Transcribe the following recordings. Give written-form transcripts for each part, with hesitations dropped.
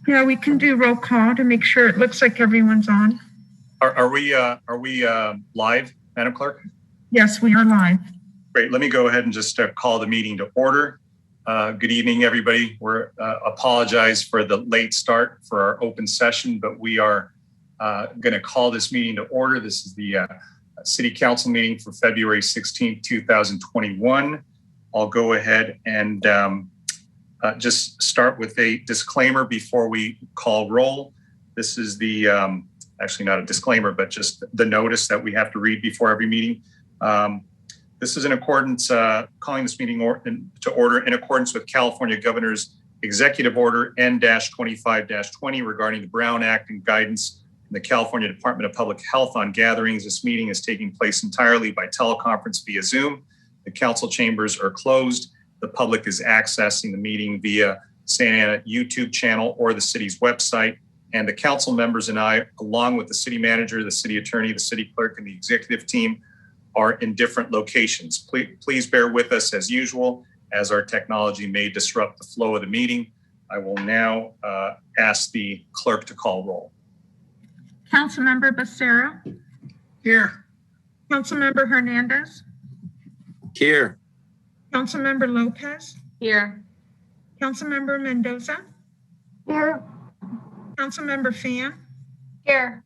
Yeah, we can do roll call to make sure it looks like everyone's on. Are we live, Madam Clerk? Yes, we are live. Great. Let me go ahead and just call the meeting to order. Good evening, everybody. We're apologize for the late start for our open session, but we are going to call this meeting to order. This is the City Council meeting for February 16th, 2021. I'll go ahead and just start with a disclaimer before we call roll. This is the, actually not a disclaimer, but just the notice that we have to read before every meeting. This is in accordance, calling this meeting to order in accordance with California Governor's Executive Order N-25-20 regarding the Brown Act and guidance in the California Department of Public Health on gatherings. This meeting is taking place entirely by teleconference via Zoom. The council chambers are closed. The public is accessing the meeting via Santa Ana YouTube channel or the city's website. And the council members and I, along with the city manager, the city attorney, the city clerk, and the executive team, are in different locations. Please bear with us as usual, as our technology may disrupt the flow of the meeting. I will now ask the clerk to call roll. Councilmember Becerra. Here. Councilmember Hernandez. Here. Councilmember Lopez. Here. Councilmember Mendoza. Here. Councilmember Fan. Here.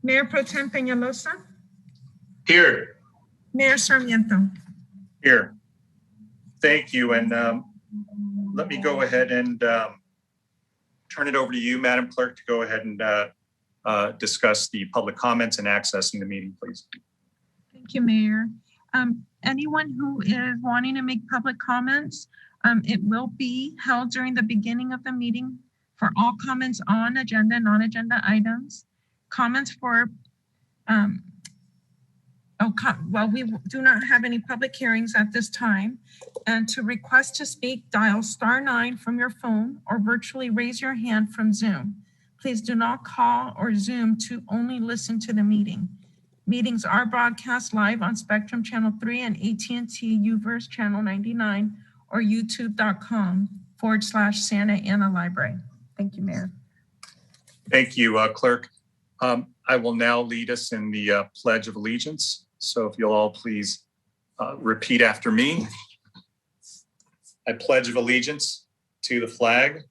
Mayor Pro Tem Peñalosa. Here. Mayor Sarmiento. Here. Thank you. And let me go ahead and turn it over to you, Madam Clerk, to go ahead and discuss the public comments and accessing the meeting, please. Thank you, Mayor. Anyone who is wanting to make public comments, it will be held during the beginning of the meeting for all comments on agenda and non-agenda items. Comments for, well, we do not have any public hearings at this time. And to request to speak, dial *9 from your phone or virtually raise your hand from Zoom. Please do not call or Zoom to only listen to the meeting. Meetings are broadcast live on Spectrum Channel 3 and AT&T UVerse Channel 99 or youtube.com/Santa Ana Library. Thank you, Mayor. Thank you, Clerk. I will now lead us in the Pledge of Allegiance. So if you'll all please repeat after me. I pledge of allegiance to the flag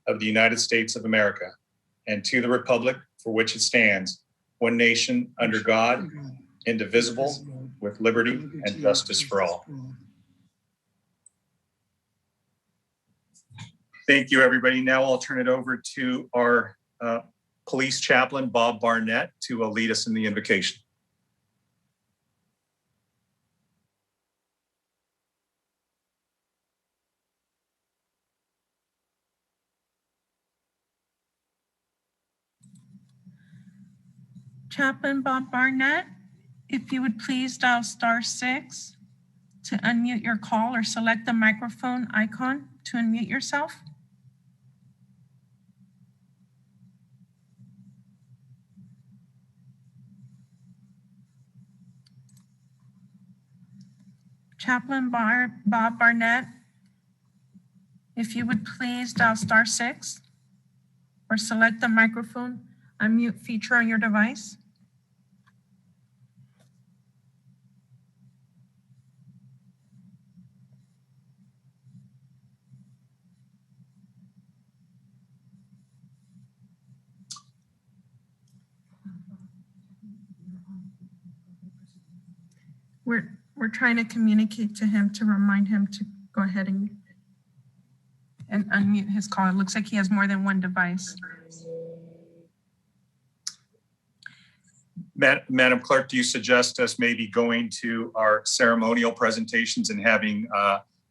of the United States of America and to the republic for which it stands, one nation under God, indivisible, with liberty and justice for all. Thank you, everybody. Now I'll turn it over to our police chaplain, Bob Barnett, to lead us in the invocation. Chaplain Bob Barnett, if you would please dial *6 to unmute your call or select the microphone icon to unmute yourself. Chaplain Bob Barnett, if you would please dial *6 or select the microphone unmute feature on your device. We're trying to communicate to him to remind him to go ahead and unmute his call. It looks like he has more than one device. Madam Clerk, do you suggest us maybe going to our ceremonial presentations and having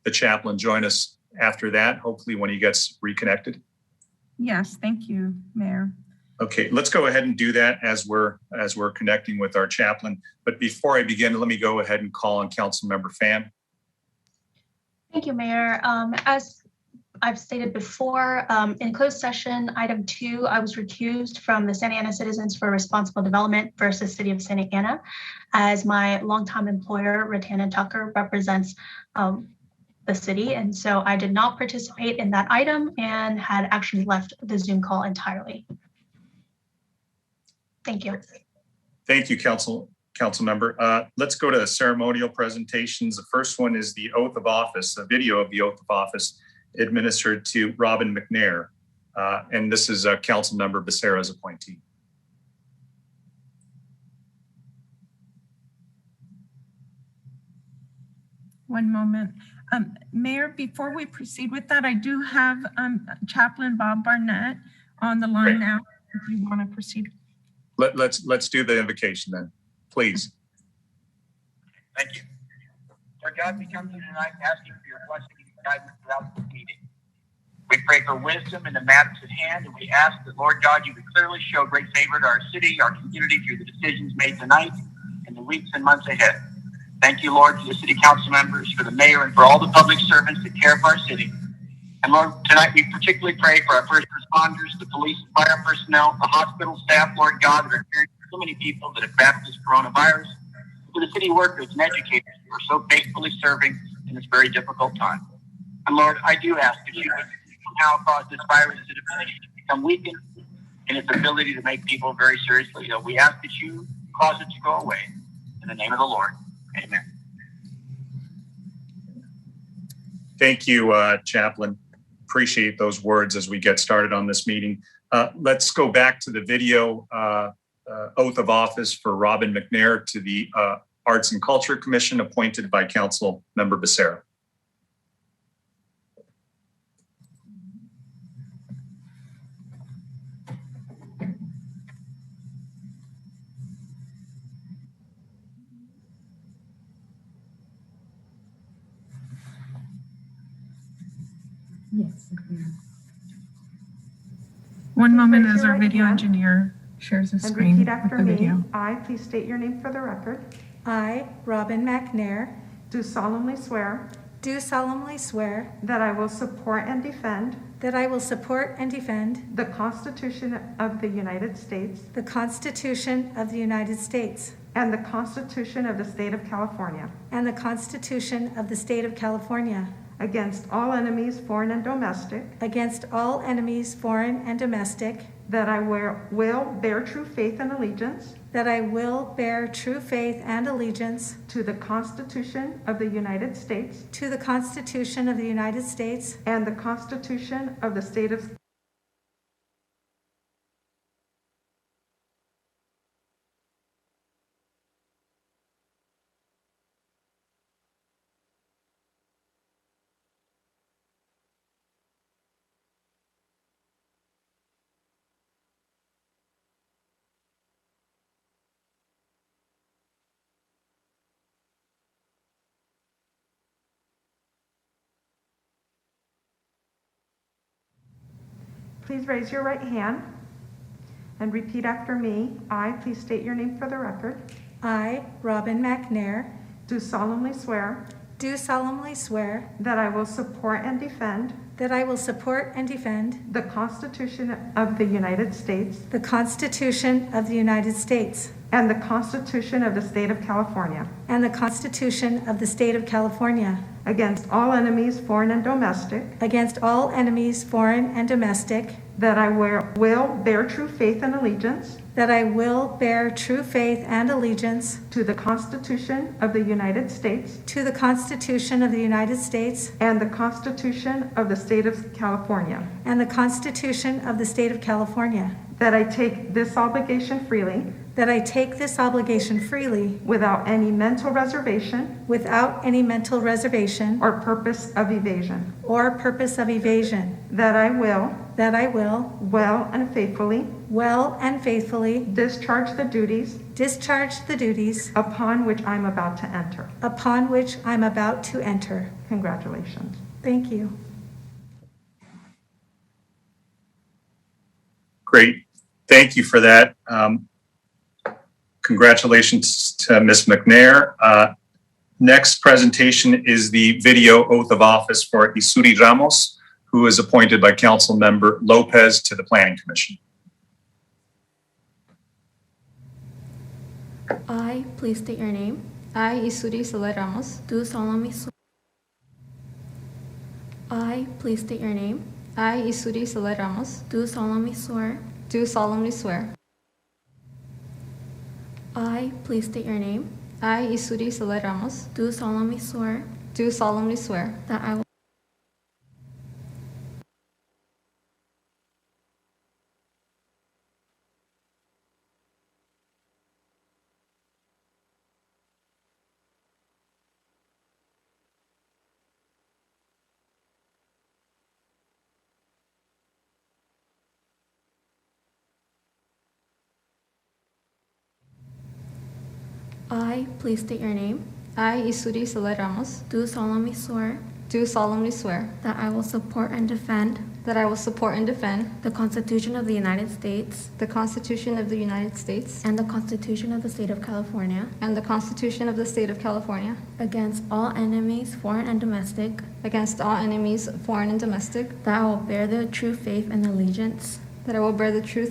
the chaplain join us after that, hopefully when he gets reconnected? Yes, thank you, Mayor. Okay, let's go ahead and do that as we're connecting with our chaplain. But before I begin, let me go ahead and call on Councilmember Fan. Thank you, Mayor. As I've stated before, in closed session, item 2, I was recused from the Santa Ana Citizens for Responsible Development versus City of Santa Ana, as my longtime employer, Ratana Tucker, represents the city. And so I did not participate in that item and had actually left the Zoom call entirely. Thank you. Thank you, council member. Let's go to the ceremonial presentations. The first one is the oath of office, a video of the oath of office administered to Robin McNair. And this is council member Becerra's appointee. One moment. Mayor, before we proceed with that, I do have Chaplain Bob Barnett on the line now. If you want to proceed. Let's do the invocation then, please. Thank you. Lord God, we come to you tonight asking for your blessing and guidance throughout this meeting. We pray for wisdom in the matters at hand, and we ask that, Lord God, you would clearly show great favor to our city, our community through the decisions made tonight and the weeks and months ahead. Thank you, Lord, for the city council members, for the mayor, and for all the public servants that care for our city. And Lord, tonight we particularly pray for our first responders, the police and fire personnel, the hospital staff, Lord God, that are caring for so many people that have battled this coronavirus, for the city workers and educators who are so faithfully serving in this very difficult time. And Lord, I do ask that you would somehow cause this virus to diminish, to become weakened in its ability to make people very seriously ill. We ask that you cause it to go away. In the name of the Lord, amen. Thank you, Chaplain. Appreciate those words as we get started on this meeting. Let's go back to the video oath of office for Robin McNair to the Arts and Culture Commission appointed by Council Member Becerra. Yes. One moment as our video engineer shares the And screen repeat after with the me. video. I, please state your name for the record, I, Robin McNair, do solemnly swear do solemnly swear that I will support and defend that I will support and defend the Constitution of the United States the Constitution of the United States and the Constitution of the State of California and the Constitution of the State of California against all enemies, foreign and domestic, against all enemies, foreign and domestic, that I will bear true faith and allegiance that I will bear true faith and allegiance to the Constitution of the United States to the Constitution of the United States and the Constitution of the State of Please raise your right hand and repeat after me. I, please state your name for the record, I, Robin McNair, do solemnly swear do solemnly swear that I will support and defend that I will support and defend the Constitution of the United States the Constitution of the United States and the Constitution of the State of California and the Constitution of the State of California against all enemies, foreign and domestic, against all enemies, foreign and domestic, that I will bear true faith and allegiance that I will bear true faith and allegiance to the Constitution of the United States to the Constitution of the United States and the Constitution of the State of California, and the Constitution of the State of California, that I take this obligation freely that I take this obligation freely without any mental reservation without any mental reservation or purpose of evasion, or purpose of evasion, that I will well and faithfully discharge the duties upon which I'm about to enter. upon which I'm about to enter. Congratulations. Thank you. Great. Thank you for that. Congratulations to Ms. McNair. Next presentation is the video oath of office for Isuri Ramos, who is appointed by Council Member Lopez to the Planning Commission. I, please state your name. I, Isuri Sola Ramos, do solemnly swear I, please state your name, I, Isuri Soler Ramos, do solemnly swear. do solemnly swear. I, please state your name, I, Isuri Soler Ramos, do solemnly swear do solemnly swear that I will I, please state your name, I, Isuri Soler Ramos, do solemnly swear do solemnly swear that I will support and defend that I will support and defend the Constitution of the United States the Constitution of the United States and the Constitution of the State of California and the Constitution of the State of California against all enemies, foreign and domestic, against all enemies, foreign and domestic, that I will bear the true faith and allegiance that I will bear the true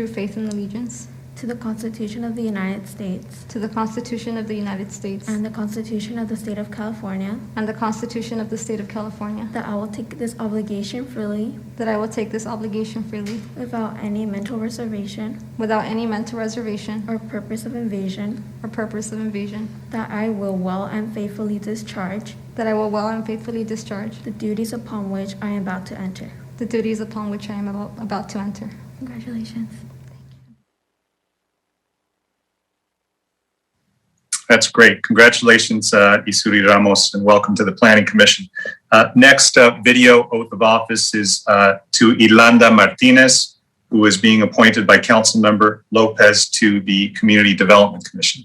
faith and allegiance to the Constitution of the United States to the Constitution of the United States and the Constitution of the State of California, and the Constitution of the State of California, that I will take this obligation freely that I will take this obligation freely without any mental reservation without any mental reservation or purpose of evasion, or purpose of evasion, that I will well and faithfully discharge that I will well and faithfully discharge the duties upon which I am about to enter. the duties upon which I am about to enter. Congratulations. That's great. Congratulations, Isuri Ramos, and welcome to the Planning Commission. Next video oath of office is to Irlanda Martinez, who is being appointed by Councilmember Lopez to the Community Development Commission.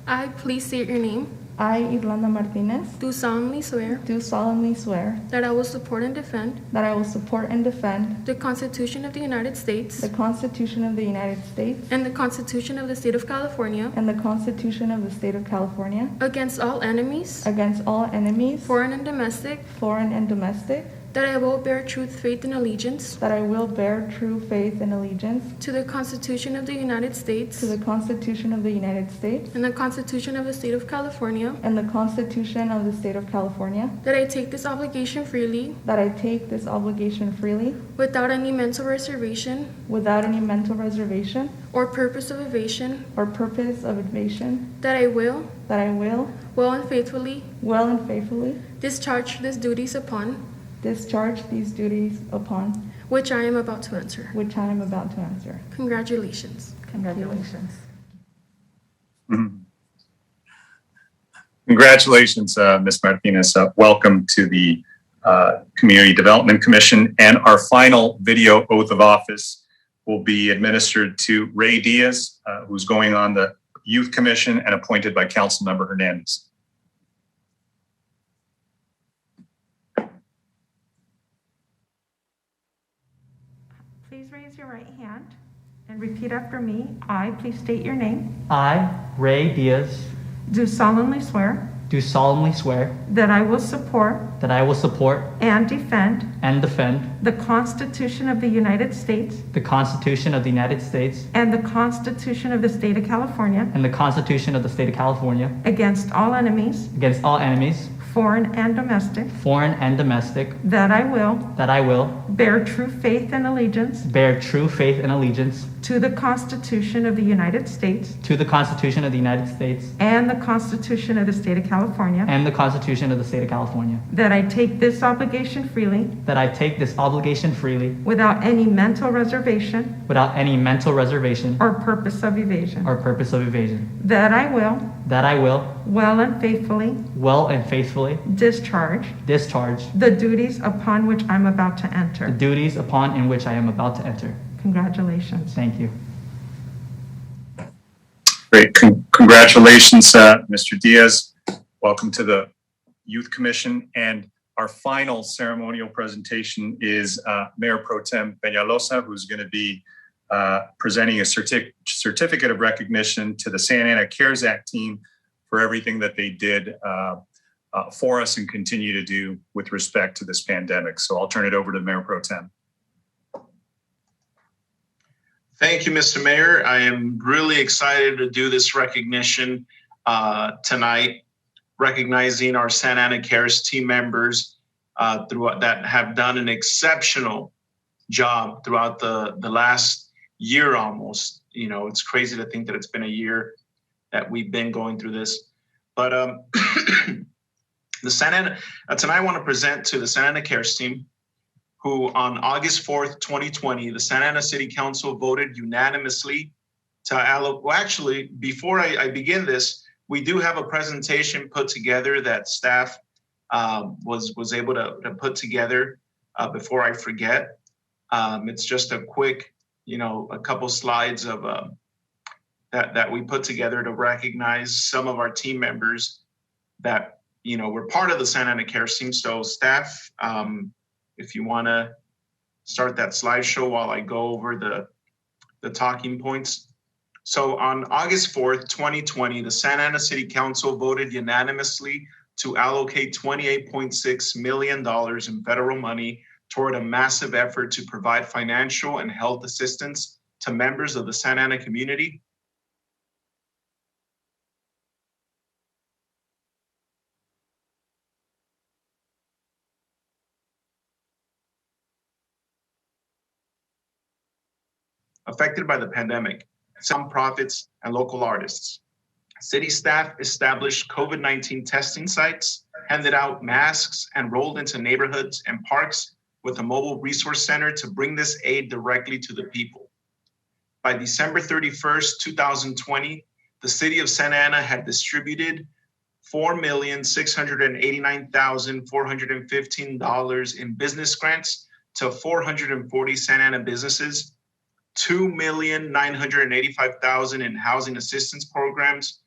I, please state your name, I, Irlanda Martinez, do solemnly swear do solemnly swear that I will support and defend that I will support and defend the Constitution of the United States the Constitution of the United States and the Constitution of the State of California and the Constitution of the State of California against all enemies, against all enemies, foreign and domestic, foreign and domestic, that I will bear truth, faith, and allegiance that I will bear true faith and allegiance to the Constitution of the United States to the Constitution of the United States and the Constitution of the State of California, and the Constitution of the State of California, that I take this obligation freely that I take this obligation freely without any mental reservation without any mental reservation or purpose of evasion, or purpose of evasion, that I will that I will well and faithfully well and faithfully discharge these duties upon discharge these duties upon which I am about to enter. which I am about to answer. Congratulations. Congratulations. Mhm. Congratulations, Ms. Martinez. Welcome to the Community Development Commission. And our final video oath of office will be administered to Ray Diaz, who's going on the Youth Commission and appointed by Councilmember Hernandez. Please raise your right hand and repeat after me. I, please state your name, I, Ray Diaz, do solemnly swear do solemnly swear that I will support that I will support and defend and defend the Constitution of the United States the Constitution of the United States and the Constitution of the State of California and the Constitution of the State of California against all enemies, against all enemies, foreign and domestic, foreign and domestic, that I will bear true faith and allegiance true faith and allegiance to the Constitution of the United States to the Constitution of the United States and the Constitution of the State of California, and the Constitution of the State of California, that I take this obligation freely that I take this obligation freely without any mental reservation without any mental reservation or purpose of evasion, or purpose of evasion, that I will well and faithfully discharge the duties upon which I'm about to the enter. duties upon in which I am about to enter. Congratulations. Thank you. Great. Congratulations, Mr. Diaz. Welcome to the Youth Commission. And our final ceremonial presentation is Mayor Pro Tem Peñalosa, who's going to be presenting a certificate of recognition to the Santa Ana CARES Act team for everything that they did for us and continue to do with respect to this pandemic. So I'll turn it over to Mayor Pro Tem. Thank you, Mr. Mayor. I am really excited to do this recognition tonight, recognizing our Santa Ana Cares team members throughout that have done an exceptional job throughout the last year almost. You know, it's crazy to think that it's been a year that we've been going through this. But the Santa Ana, tonight I want to present to the Santa Ana Cares team, who on August 4th, 2020, the Santa Ana City Council voted unanimously to allocate. Well, actually, before I begin this, we do have a presentation put together that staff was able to put together before I forget. It's just a quick, a couple slides of that we put together to recognize some of our team members that, were part of the Santa Ana Cares team. So staff, if you want to start that slideshow while I go over the talking points. So on August 4th, 2020, the Santa Ana City Council voted unanimously to allocate $28.6 million in federal money toward a massive effort to provide financial and health assistance to members of the Santa Ana community. Affected by the pandemic, some nonprofits and local artists. City staff established COVID-19 testing sites, handed out masks, and rolled into neighborhoods and parks with a mobile resource center to bring this aid directly to the people. By December 31st, 2020, the city of Santa Ana had distributed $4,689,415 in business grants to 440 Santa Ana businesses, $2,985,000 in housing assistance programs,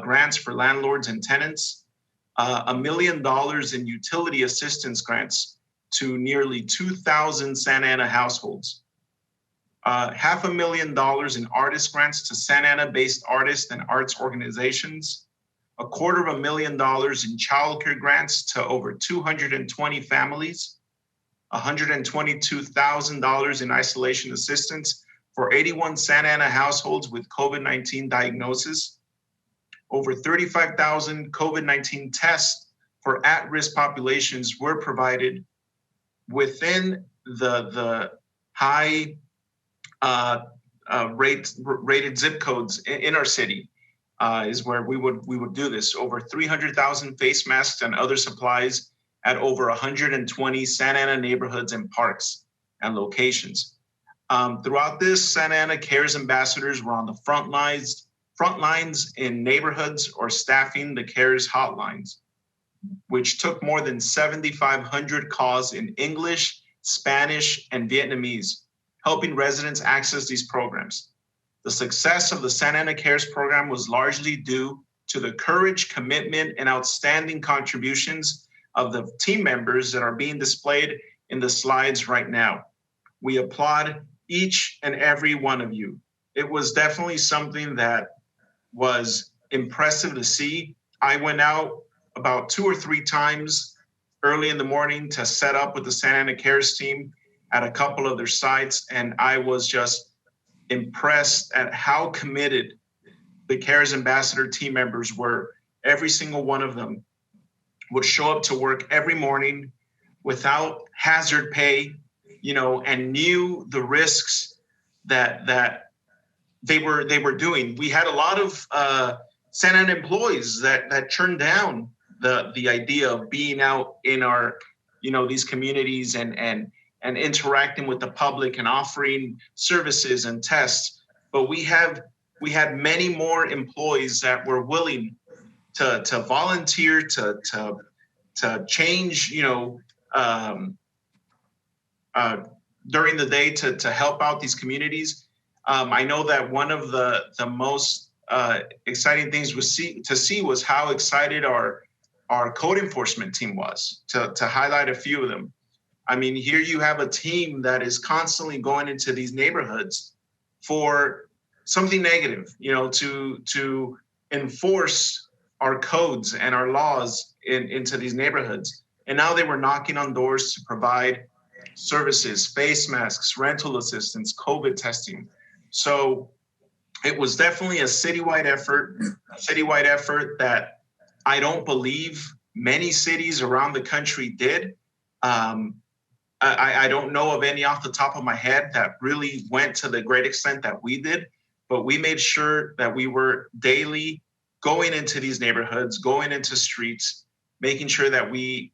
grants for landlords and tenants, $1 million in utility assistance grants to nearly 2,000 Santa Ana households, $500,000 in artist grants to Santa Ana-based artists and arts organizations, $250,000 in childcare grants to over 220 families, $122,000 in isolation assistance for 81 Santa Ana households with COVID-19 diagnosis, over 35,000 COVID-19 tests for at-risk populations were provided within the high rated zip codes in our city is where we would do this. Over 300,000 face masks and other supplies at over 120 Santa Ana neighborhoods and parks and locations. Throughout this, Santa Ana Cares ambassadors were on the front lines in neighborhoods or staffing the Cares hotlines, which took more than 7,500 calls in English, Spanish, and Vietnamese, helping residents access these programs. The success of the Santa Ana Cares program was largely due to the courage, commitment, and outstanding contributions of the team members that are being displayed in the slides right now. We applaud each and every one of you. It was definitely something that was impressive to see. I went out about 2 or 3 times early in the morning to set up with the Santa Ana Cares team at a couple of their sites, and I was just impressed at how committed the Cares Ambassador team members were. Every single one of them would show up to work every morning without hazard pay, and knew the risks that they were doing. We had a lot of Santa Ana employees that turned down the idea of being out in our, these communities and interacting with the public and offering services and tests. But we had many more employees that were willing to volunteer, to change, during the day to help out these communities. I know that one of the most exciting things to see was how excited our code enforcement team was, to highlight a few of them. I mean, here you have a team that is constantly going into these neighborhoods for something negative, to enforce our codes and our laws into these neighborhoods. And now they were knocking on doors to provide services, face masks, rental assistance, COVID testing. So it was definitely a citywide effort that I don't believe many cities around the country did. I don't know of any off the top of my head that really went to the great extent that we did, but we made sure that we were daily going into these neighborhoods, going into streets, making sure that we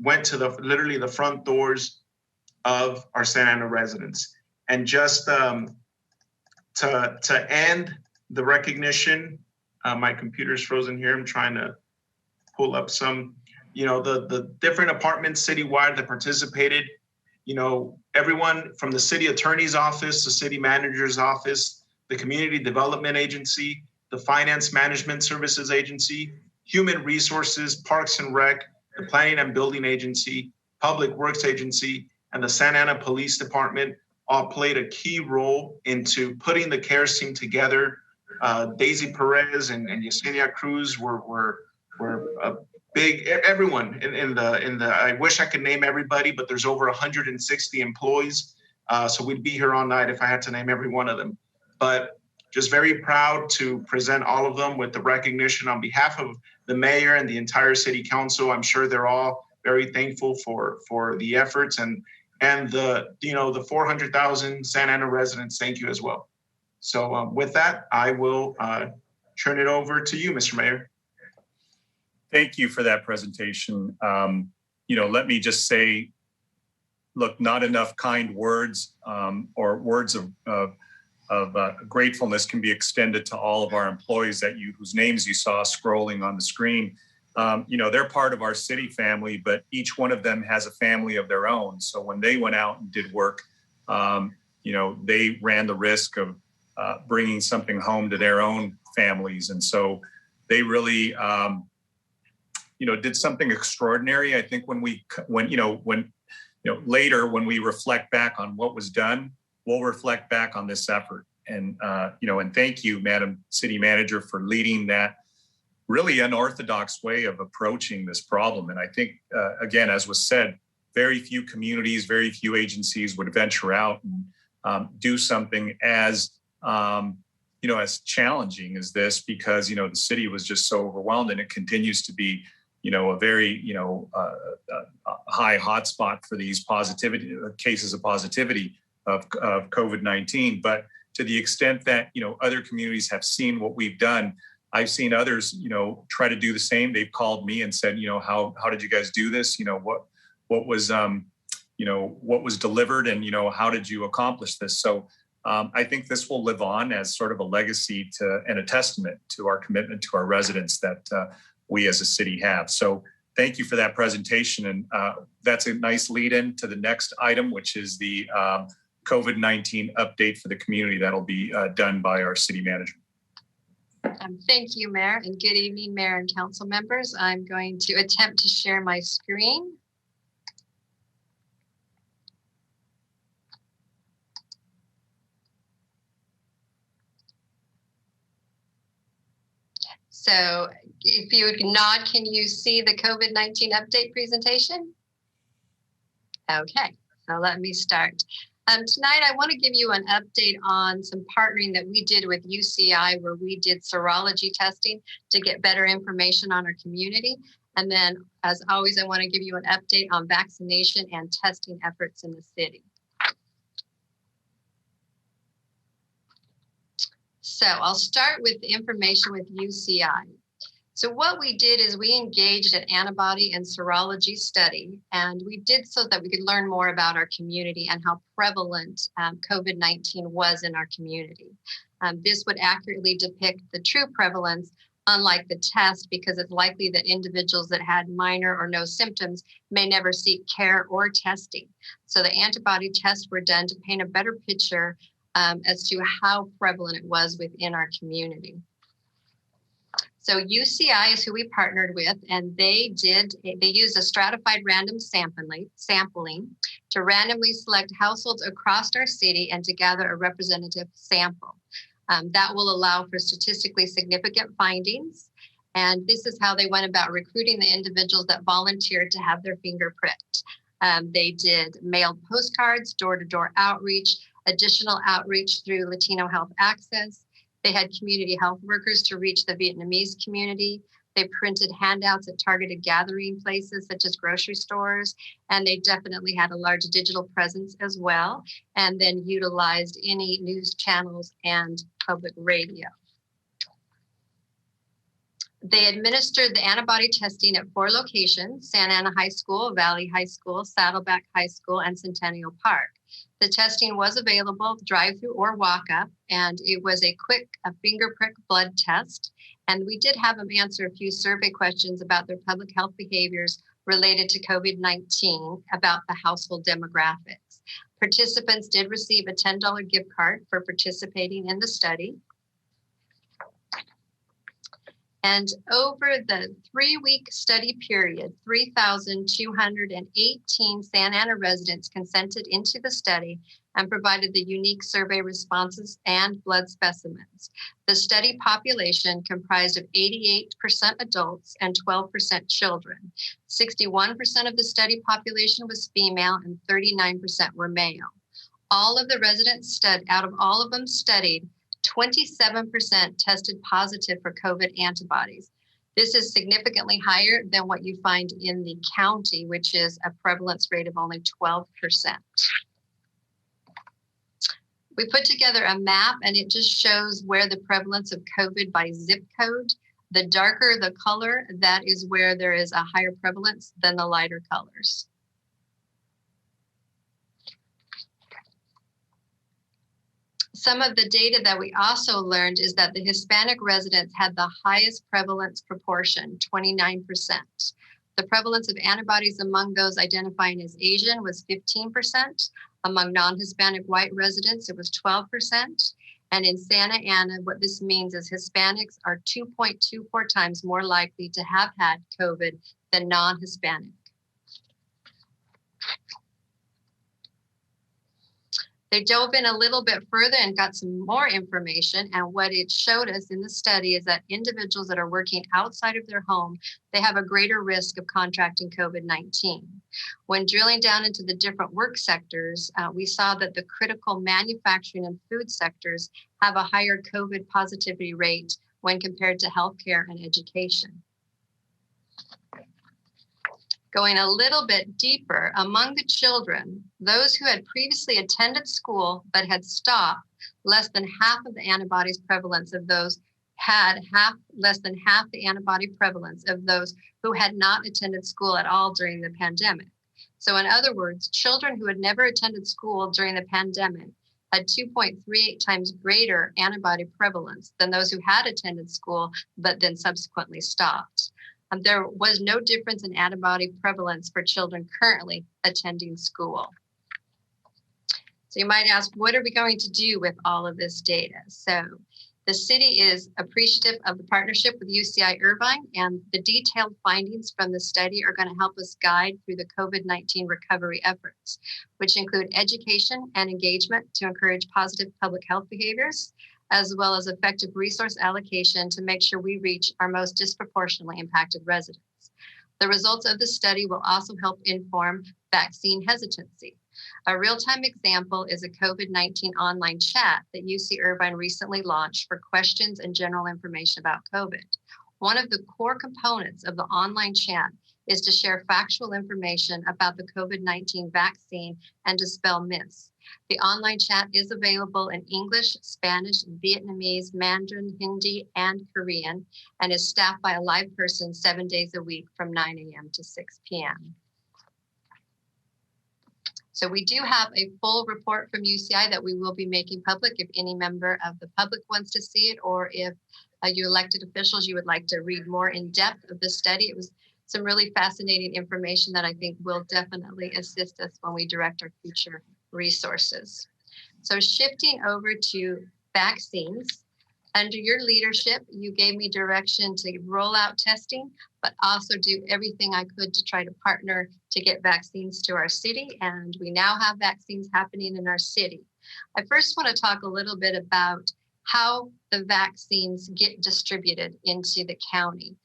went to literally the front doors of our Santa Ana residents. And just to end the recognition, my computer's frozen here. I'm trying to pull up some, the different apartments citywide that participated. Everyone from the city attorney's office, the city manager's office, the community development agency, the finance management services agency, human resources, parks and rec, the planning and building agency, public works agency, and the Santa Ana Police Department all played a key role into putting the CARES team together. Daisy Perez and Yesenia Cruz were a big, everyone in the, I wish I could name everybody, but there's over 160 employees. So we'd be here all night if I had to name every one of them. But just very proud to present all of them with the recognition on behalf of the mayor and the entire city council. I'm sure they're all very thankful for the efforts and the 400,000 Santa Ana residents. Thank you as well. So with that, I will turn it over to you, Mr. Mayor. Thank you for that presentation. Let me just say, look, not enough kind words or words of gratefulness can be extended to all of our employees whose names you saw scrolling on the screen. They're part of our city family, but each one of them has a family of their own. So when they went out and did work, they ran the risk of bringing something home to their own families. And so they really, did something extraordinary. I think later when we reflect back on what was done, we'll reflect back on this effort. And, and thank you, Madam City Manager, for leading that really unorthodox way of approaching this problem. And I think, again, as was said, very few communities, very few agencies would venture out and do something as challenging as this, because, the city was just so overwhelmed, and it continues to be, a very, high hotspot for these cases of positivity of COVID-19. But to the extent that, other communities have seen what we've done, I've seen others, try to do the same. They've called me and said, how did you guys do this? What was delivered, and, how did you accomplish this? So I think this will live on as sort of a legacy and a testament to our commitment to our residents that we as a city have. So thank you for that presentation. And that's a nice lead in to the next item, which is the COVID-19 update for the community. That'll be done by our city manager. Thank you, Mayor, and good evening, Mayor and council members. I'm going to attempt to share my screen. So if you would nod, can you see the COVID-19 update presentation? Okay, so let me start. Tonight, I want to give you an update on some partnering that we did with UCI, where we did serology testing to get better information on our community. And then, as always, I want to give you an update on vaccination and testing efforts in the city. So I'll start with the information with UCI. So what we did is we engaged an antibody and serology study, and we did so that we could learn more about our community and how prevalent COVID-19 was in our community. This would accurately depict the true prevalence, unlike the test, because it's likely that individuals that had minor or no symptoms may never seek care or testing. So the antibody tests were done to paint a better picture as to how prevalent it was within our community. So UCI is who we partnered with, and they used a stratified random sampling to randomly select households across our city and to gather a representative sample. That will allow for statistically significant findings. And this is how they went about recruiting the individuals that volunteered to have their finger pricked. They did mailed postcards, door-to-door outreach, additional outreach through Latino Health Access. They had community health workers to reach the Vietnamese community. They printed handouts at targeted gathering places such as grocery stores, and they definitely had a large digital presence as well, and then utilized any news channels and public radio. They administered the antibody testing at 4 locations: Santa Ana High School, Valley High School, Saddleback High School, and Centennial Park. The testing was available drive-through or walk-up, and it was a quick finger prick blood test. And we did have them answer a few survey questions about their public health behaviors related to COVID-19 about the household demographics. Participants did receive a $10 gift card for participating in the study. And over the 3-week study period, 3,218 Santa Ana residents consented into the study and provided the unique survey responses and blood specimens. The study population comprised of 88% adults and 12% children. 61% of the study population was female and 39% were male. All of the residents out of all of them studied, 27% tested positive for COVID antibodies. This is significantly higher than what you find in the county, which is a prevalence rate of only 12%. We put together a map, and it just shows where the prevalence of COVID by zip code. The darker the color, that is where there is a higher prevalence than the lighter colors. Some of the data that we also learned is that the Hispanic residents had the highest prevalence proportion, 29%. The prevalence of antibodies among those identifying as Asian was 15%. Among non-Hispanic white residents, it was 12%. And in Santa Ana, what this means is Hispanics are 2.24 times more likely to have had COVID than non-Hispanic. They dove in a little bit further and got some more information. And what it showed us in the study is that individuals that are working outside of their home, they have a greater risk of contracting COVID-19. When drilling down into the different work sectors, we saw that the critical manufacturing and food sectors have a higher COVID positivity rate when compared to healthcare and education. Going a little bit deeper, among the children, those who had previously attended school but had stopped, less than half of the antibodies prevalence of those less than half the antibody prevalence of those who had not attended school at all during the pandemic. So in other words, children who had never attended school during the pandemic had 2.38 times greater antibody prevalence than those who had attended school but then subsequently stopped. There was no difference in antibody prevalence for children currently attending school. So you might ask, what are we going to do with all of this data? So the city is appreciative of the partnership with UCI Irvine, and the detailed findings from the study are going to help us guide through the COVID-19 recovery efforts, which include education and engagement to encourage positive public health behaviors, as well as effective resource allocation to make sure we reach our most disproportionately impacted residents. The results of the study will also help inform vaccine hesitancy. A real-time example is a COVID-19 online chat that UC Irvine recently launched for questions and general information about COVID. One of the core components of the online chat is to share factual information about the COVID-19 vaccine and dispel myths. The online chat is available in English, Spanish, Vietnamese, Mandarin, Hindi, and Korean, and is staffed by a live person 7 days a week from 9 a.m. to 6 p.m. So we do have a full report from UCI that we will be making public if any member of the public wants to see it, or if you elected officials, you would like to read more in depth of the study. It was some really fascinating information that I think will definitely assist us when we direct our future resources. So shifting over to vaccines, under your leadership, you gave me direction to roll out testing, but also do everything I could to try to partner to get vaccines to our city. And we now have vaccines happening in our city. I first want to talk a little bit about how the vaccines get distributed into the county.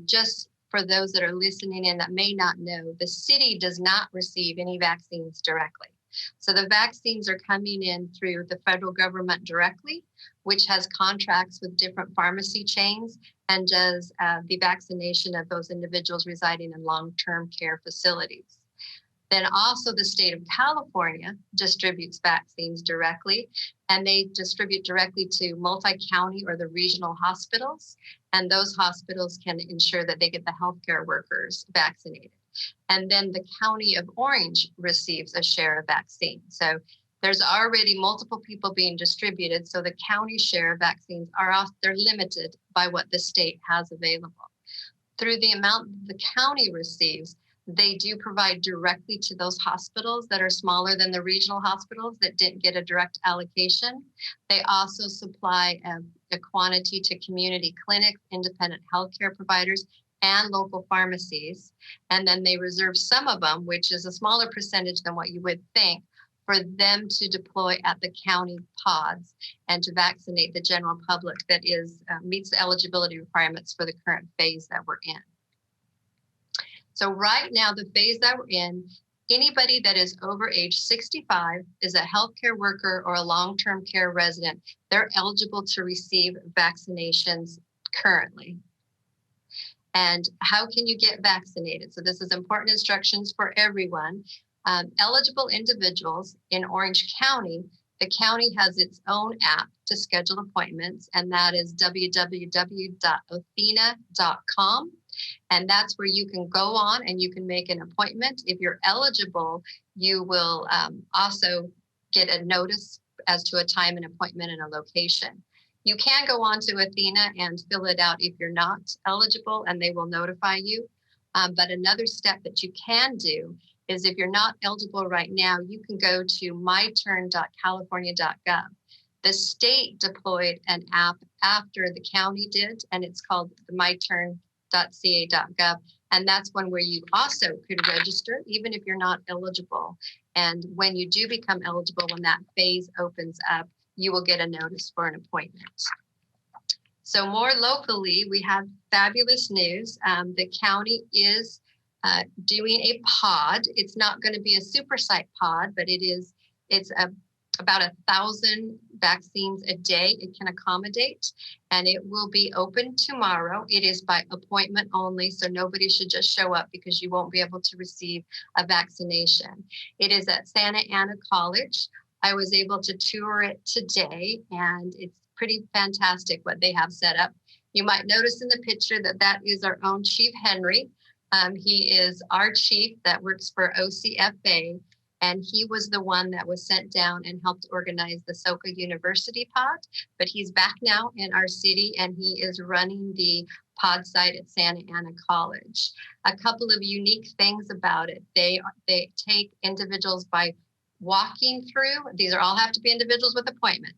Just for those that are listening in that may not know, the city does not receive any vaccines directly. So the vaccines are coming in through the federal government directly, which has contracts with different pharmacy chains and does the vaccination of those individuals residing in long-term care facilities. Then also the state of California distributes vaccines directly, and they distribute directly to multi-county or the regional hospitals. And those hospitals can ensure that they get the healthcare workers vaccinated. And then the county of Orange receives a share of vaccine. So there's already multiple people being distributed. So the county share of vaccines they're limited by what the state has available. Through the amount the county receives, they do provide directly to those hospitals that are smaller than the regional hospitals that didn't get a direct allocation. They also supply a quantity to community clinics, independent healthcare providers, and local pharmacies. And then they reserve some of them, which is a smaller percentage than what you would think, for them to deploy at the county pods and to vaccinate the general public that meets the eligibility requirements for the current phase that we're in. So right now, the phase that we're in, anybody that is over age 65 is a healthcare worker or a long-term care resident. They're eligible to receive vaccinations currently. And how can you get vaccinated? So this is important instructions for everyone. Eligible individuals in Orange County, the county has its own app to schedule appointments, and that is www.othena.com. And that's where you can go on and you can make an appointment. If you're eligible, you will also get a notice as to a time and appointment and a location. You can go on to Athena and fill it out if you're not eligible, and they will notify you. But another step that you can do is if you're not eligible right now, you can go to myturn.california.gov. The state deployed an app after the county did, and it's called the myturn.ca.gov. And that's one where you also could register, even if you're not eligible. And when you do become eligible, when that phase opens up, you will get a notice for an appointment. So more locally, we have fabulous news. The county is doing a pod. It's not going to be a super site pod, but it's about 1,000 vaccines a day it can accommodate, and it will be open tomorrow. It is by appointment only, so nobody should just show up because you won't be able to receive a vaccination. It is at Santa Ana College. I was able to tour it today, and it's pretty fantastic what they have set up. You might notice in the picture that is our own Chief Henry. He is our chief that works for OCFA, and he was the one that was sent down and helped organize the Soka University pod. But he's back now in our city, and he is running the pod site at Santa Ana College. A couple of unique things about it. They take individuals by walking through. These all have to be individuals with appointments.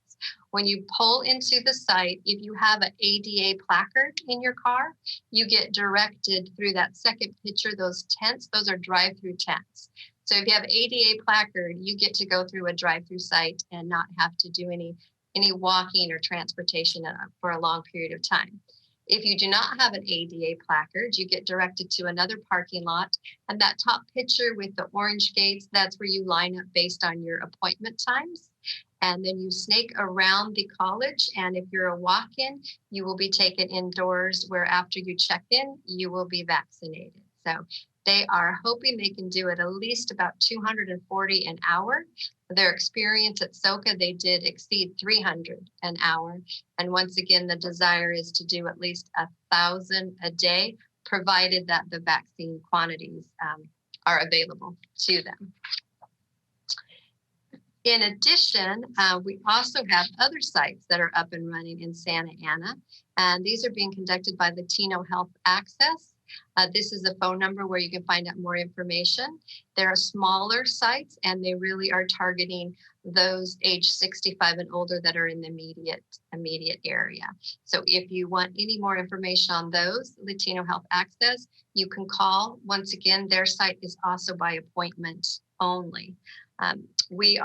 When you pull into the site, if you have an ADA placard in your car, you get directed through that second picture. Those tents, those are drive-through tents. So if you have ADA placard, you get to go through a drive-through site and not have to do any walking or transportation for a long period of time. If you do not have an ADA placard, you get directed to another parking lot. And that top picture with the orange gates, that's where you line up based on your appointment times. And then you snake around the college. And if you're a walk-in, you will be taken indoors where after you check in, you will be vaccinated. So they are hoping they can do it at least about 240 an hour. Their experience at Soka, they did exceed 300 an hour. And once again, the desire is to do at least 1,000 a day, provided that the vaccine quantities are available to them. In addition, we also have other sites that are up and running in Santa Ana, and these are being conducted by Latino Health Access. This is a phone number where you can find out more information. There are smaller sites, and they really are targeting those age 65 and older that are in the immediate area. So if you want any more information on those, Latino Health Access, you can call. Once again, their site is also by appointment only. We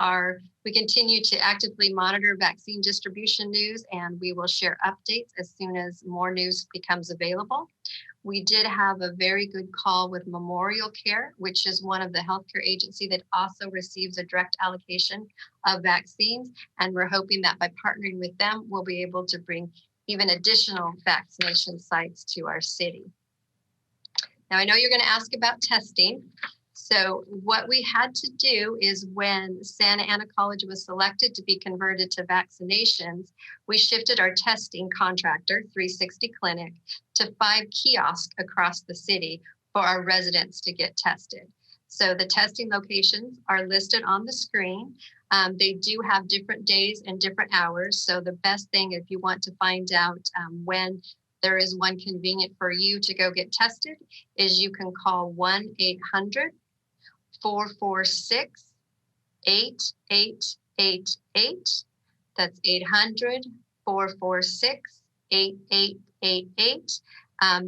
continue to actively monitor vaccine distribution news, and we will share updates as soon as more news becomes available. We did have a very good call with Memorial Care, which is one of the healthcare agency that also receives a direct allocation of vaccines. And we're hoping that by partnering with them, we'll be able to bring even additional vaccination sites to our city. Now, I know you're going to ask about testing. So what we had to do is when Santa Ana College was selected to be converted to vaccinations, we shifted our testing contractor, 360 Clinic, to 5 kiosks across the city for our residents to get tested. So the testing locations are listed on the screen. They do have different days and different hours. So the best thing, if you want to find out when there is one convenient for you to go get tested, is you can call 1-800-446-8888. That's 800-446-8888.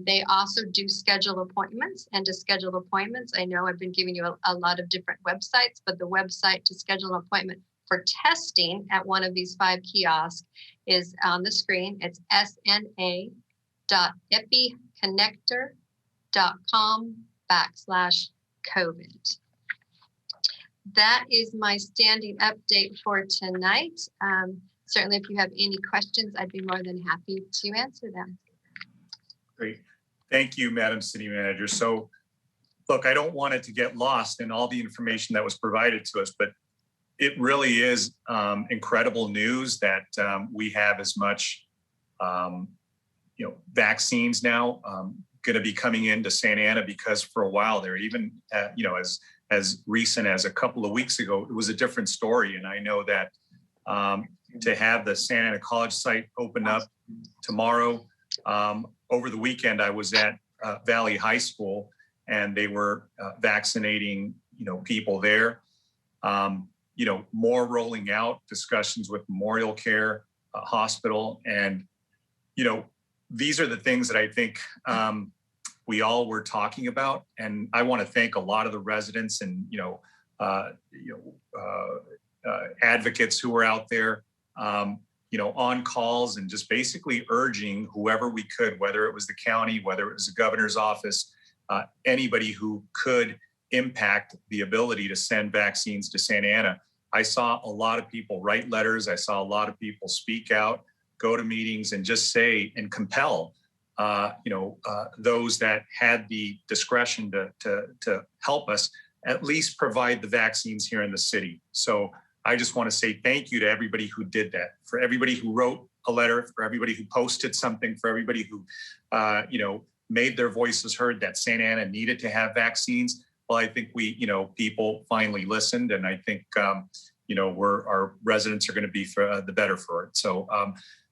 They also do schedule appointments, and to schedule appointments, I know I've been giving you a lot of different websites, but the website to schedule an appointment for testing at one of these 5 kiosks is on the screen. It's sna.epiconnector.com/COVID. That is my standing update for tonight. Certainly, if you have any questions, I'd be more than happy to answer them. Great. Thank you, Madam City Manager. So, look, I don't want it to get lost in all the information that was provided to us, but it really is incredible news that we have as much, vaccines now going to be coming into Santa Ana, because for a while there, even as recent as a couple of weeks ago, it was a different story. And I know that to have the Santa Ana College site open up tomorrow. Over the weekend, I was at Valley High School, and they were vaccinating, people there. More rolling out, discussions with Memorial Care Hospital, and these are the things that I think we all were talking about. And I want to thank a lot of the residents and advocates who were out there. On calls and just basically urging whoever we could, whether it was the county, whether it was the governor's office, anybody who could impact the ability to send vaccines to Santa Ana. I saw a lot of people write letters. I saw a lot of people speak out, go to meetings, and just say and compel, those that had the discretion to help us at least provide the vaccines here in the city. So I just want to say thank you to everybody who did that, for everybody who wrote a letter, for everybody who posted something, for everybody who, made their voices heard that Santa Ana needed to have vaccines. Well, I think people finally listened, and I think, our residents are going to be for the better for it. So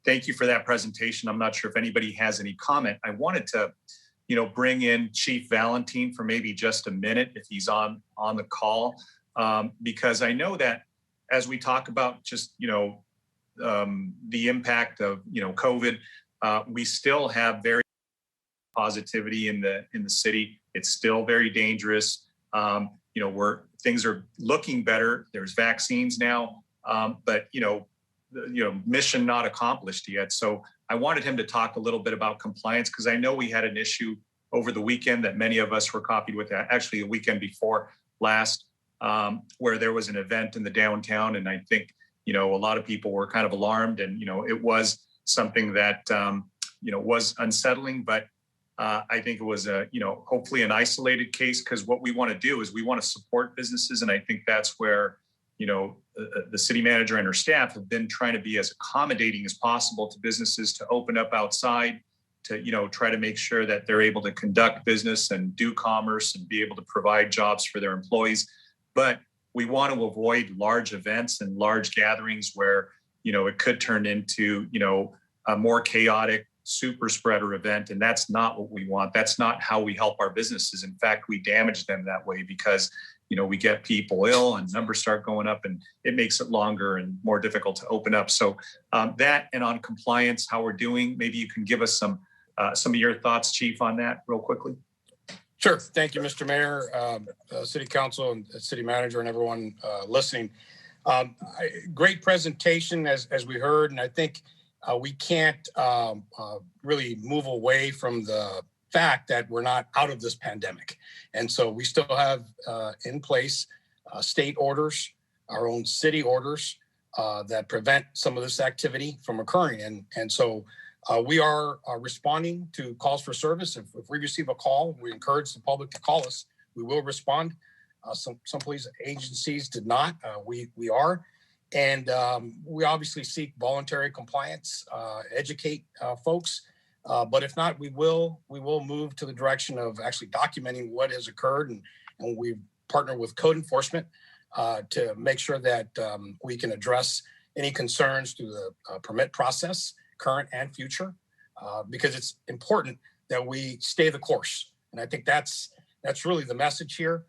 thank you for that presentation. I'm not sure if anybody has any comment. I wanted to, bring in Chief Valentine for maybe just a minute if he's on the call, because I know that as we talk about just, the impact of, COVID, we still have very positivity in the city. It's still very dangerous. Things are looking better. There's vaccines now, but mission not accomplished yet. So I wanted him to talk a little bit about compliance, because I know we had an issue over the weekend that many of us were copied with, actually a weekend before last, where there was an event in the downtown. And I think, a lot of people were kind of alarmed, and, it was something that, was unsettling, but I think it was hopefully an isolated case, because what we want to do is we want to support businesses. And I think that's where, the city manager and her staff have been trying to be as accommodating as possible to businesses to open up outside, to, try to make sure that they're able to conduct business and do commerce and be able to provide jobs for their employees. But we want to avoid large events and large gatherings where, it could turn into, a more chaotic super spreader event. And that's not what we want. That's not how we help our businesses. In fact, we damage them that way, because, we get people ill and numbers start going up, and it makes it longer and more difficult to open up. So that, and on compliance, how we're doing, maybe you can give us some of your thoughts, Chief, on that real quickly. Sure. Thank you, Mr. Mayor, City Council, and City Manager, and everyone listening. Great presentation, as we heard, and I think we can't really move away from the fact that we're not out of this pandemic. And so we still have in place state orders, our own city orders that prevent some of this activity from occurring. And so we are responding to calls for service. If we receive a call, we encourage the public to call us. We will respond. Some police agencies did not. We are. And we obviously seek voluntary compliance, educate folks. But if not, we will move to the direction of actually documenting what has occurred. And we partner with code enforcement to make sure that we can address any concerns through the permit process, current and future, because it's important that we stay the course. And I think that's really the message here.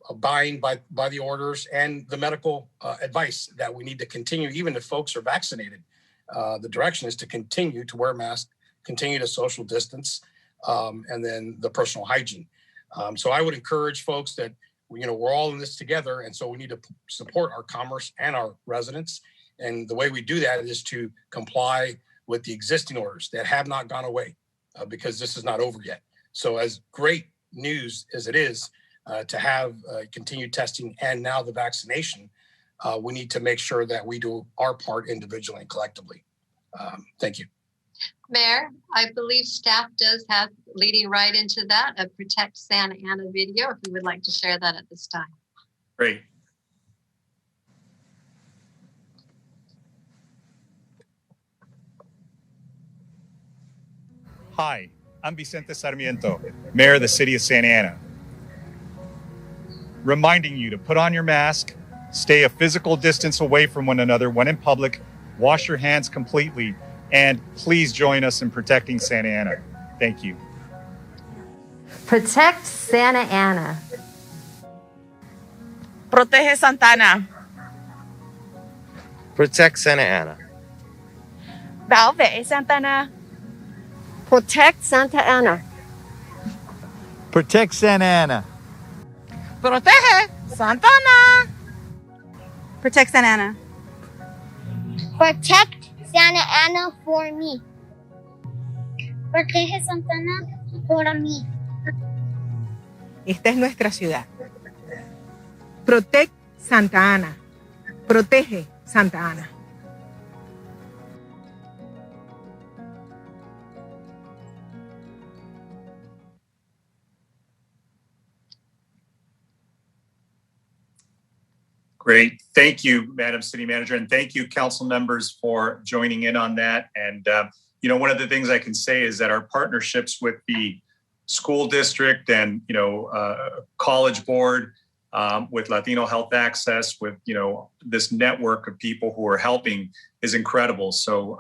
Abiding by the orders and the medical advice that we need to continue, even if folks are vaccinated. The direction is to continue to wear masks, continue to social distance, and then the personal hygiene. So I would encourage folks that, we're all in this together. And so we need to support our commerce and our residents. And the way we do that is to comply with the existing orders that have not gone away because this is not over yet. So as great news as it is to have continued testing and now the vaccination, we need to make sure that we do our part individually and collectively. Thank you. Mayor, I believe staff does have, leading right into that, a Protect Santa Ana video, if you would like to share that at this time. Great. Hi, I'm Vicente Sarmiento, Mayor of the City of Santa Ana. Reminding you to put on your mask, stay a physical distance away from one another when in public, wash your hands completely, and please join us in protecting Santa Ana. Thank you. Protect Santa Ana. Protege Santa Ana. Protect Santa Ana. Bảo vệ Santa Ana. Protect Santa Ana. Protect Santa Ana. Protege Santa Ana. Protect Santa Ana. Protect Santa Ana for me. Protege Santa Ana por mí. Esta es nuestra ciudad. Protect Santa Ana. Protege Santa Ana. Great. Thank you, Madam City Manager. And thank you, council members, for joining in on that. And, one of the things I can say is that our partnerships with the school district and, college board, with Latino Health Access, with, this network of people who are helping is incredible. So,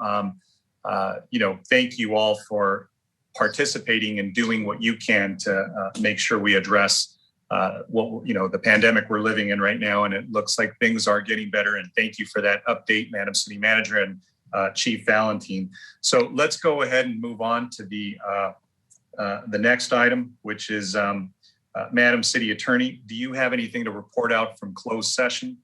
thank you all for participating and doing what you can to make sure we address the pandemic we're living in right now, and it looks like things are getting better. And thank you for that update, Madam City Manager and Chief Valentine. So let's go ahead and move on to the next item, which is Madam City Attorney. Do you have anything to report out from closed session,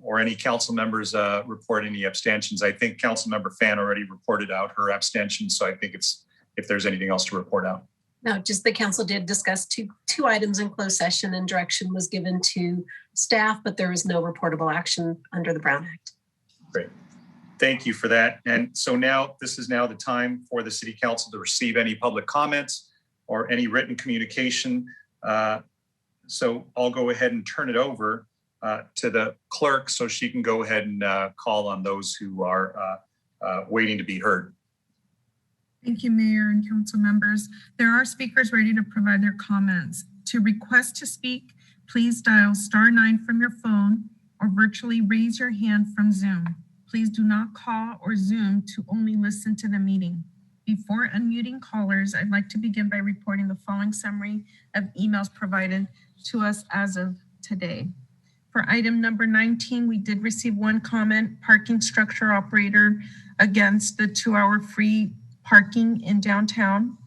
or any council members report any abstentions? I think Councilmember Fan already reported out her abstention, so I think it's if there's anything else to report out. No, just the council did discuss two items in closed session, and direction was given to staff, but there is no reportable action under the Brown Act. Great. Thank you for that. And so now this is now the time for the City Council to receive any public comments or any written communication. So I'll go ahead and turn it over to the clerk so she can go ahead and call on those who are waiting to be heard. Thank you, Mayor and council members. There are speakers ready to provide their comments. To request to speak, please dial *9 from your phone or virtually raise your hand from Zoom. Please do not call or Zoom to only listen to the meeting. Before unmuting callers, I'd like to begin by reporting the following summary of emails provided to us as of today. For item number 19, we did receive one comment: parking structure operator against the 2-hour free parking in downtown.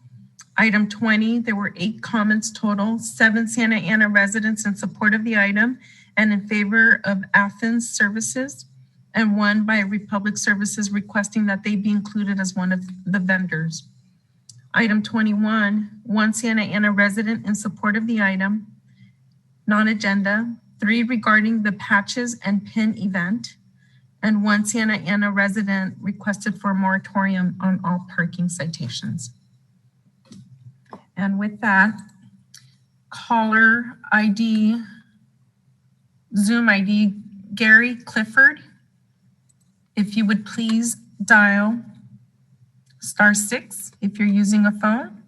Item 20, there were 8 comments total, 7 Santa Ana residents in support of the item and in favor of Athens Services, and 1 by Republic Services requesting that they be included as one of the vendors. Item 21, 1 Santa Ana resident in support of the item, non-agenda, 3 regarding the patches and pin event, and 1 Santa Ana resident requested for a moratorium on all parking citations. And with that, caller ID, Zoom ID, Gary Clifford, if you would please dial *6 if you're using a phone.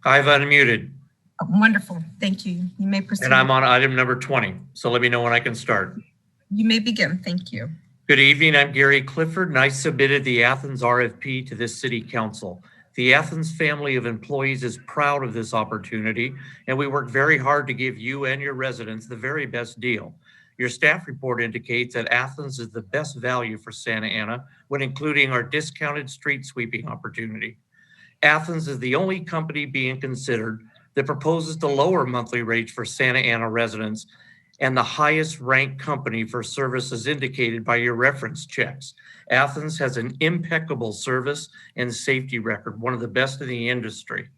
I've unmuted. Oh, wonderful, thank you. You may proceed. And I'm on item number 20, so let me know when I can start. You may begin, thank you. Good evening, I'm Gary Clifford, and I submitted the Athens RFP to this city council. The Athens family of employees is proud of this opportunity, and we work very hard to give you and your residents the very best deal. Your staff report indicates that Athens is the best value for Santa Ana when including our discounted street sweeping opportunity. Athens is the only company being considered that proposes to lower monthly rates for Santa Ana residents and the highest ranked company for services indicated by your reference checks. Athens has an impeccable service and safety record, one of the best in the industry.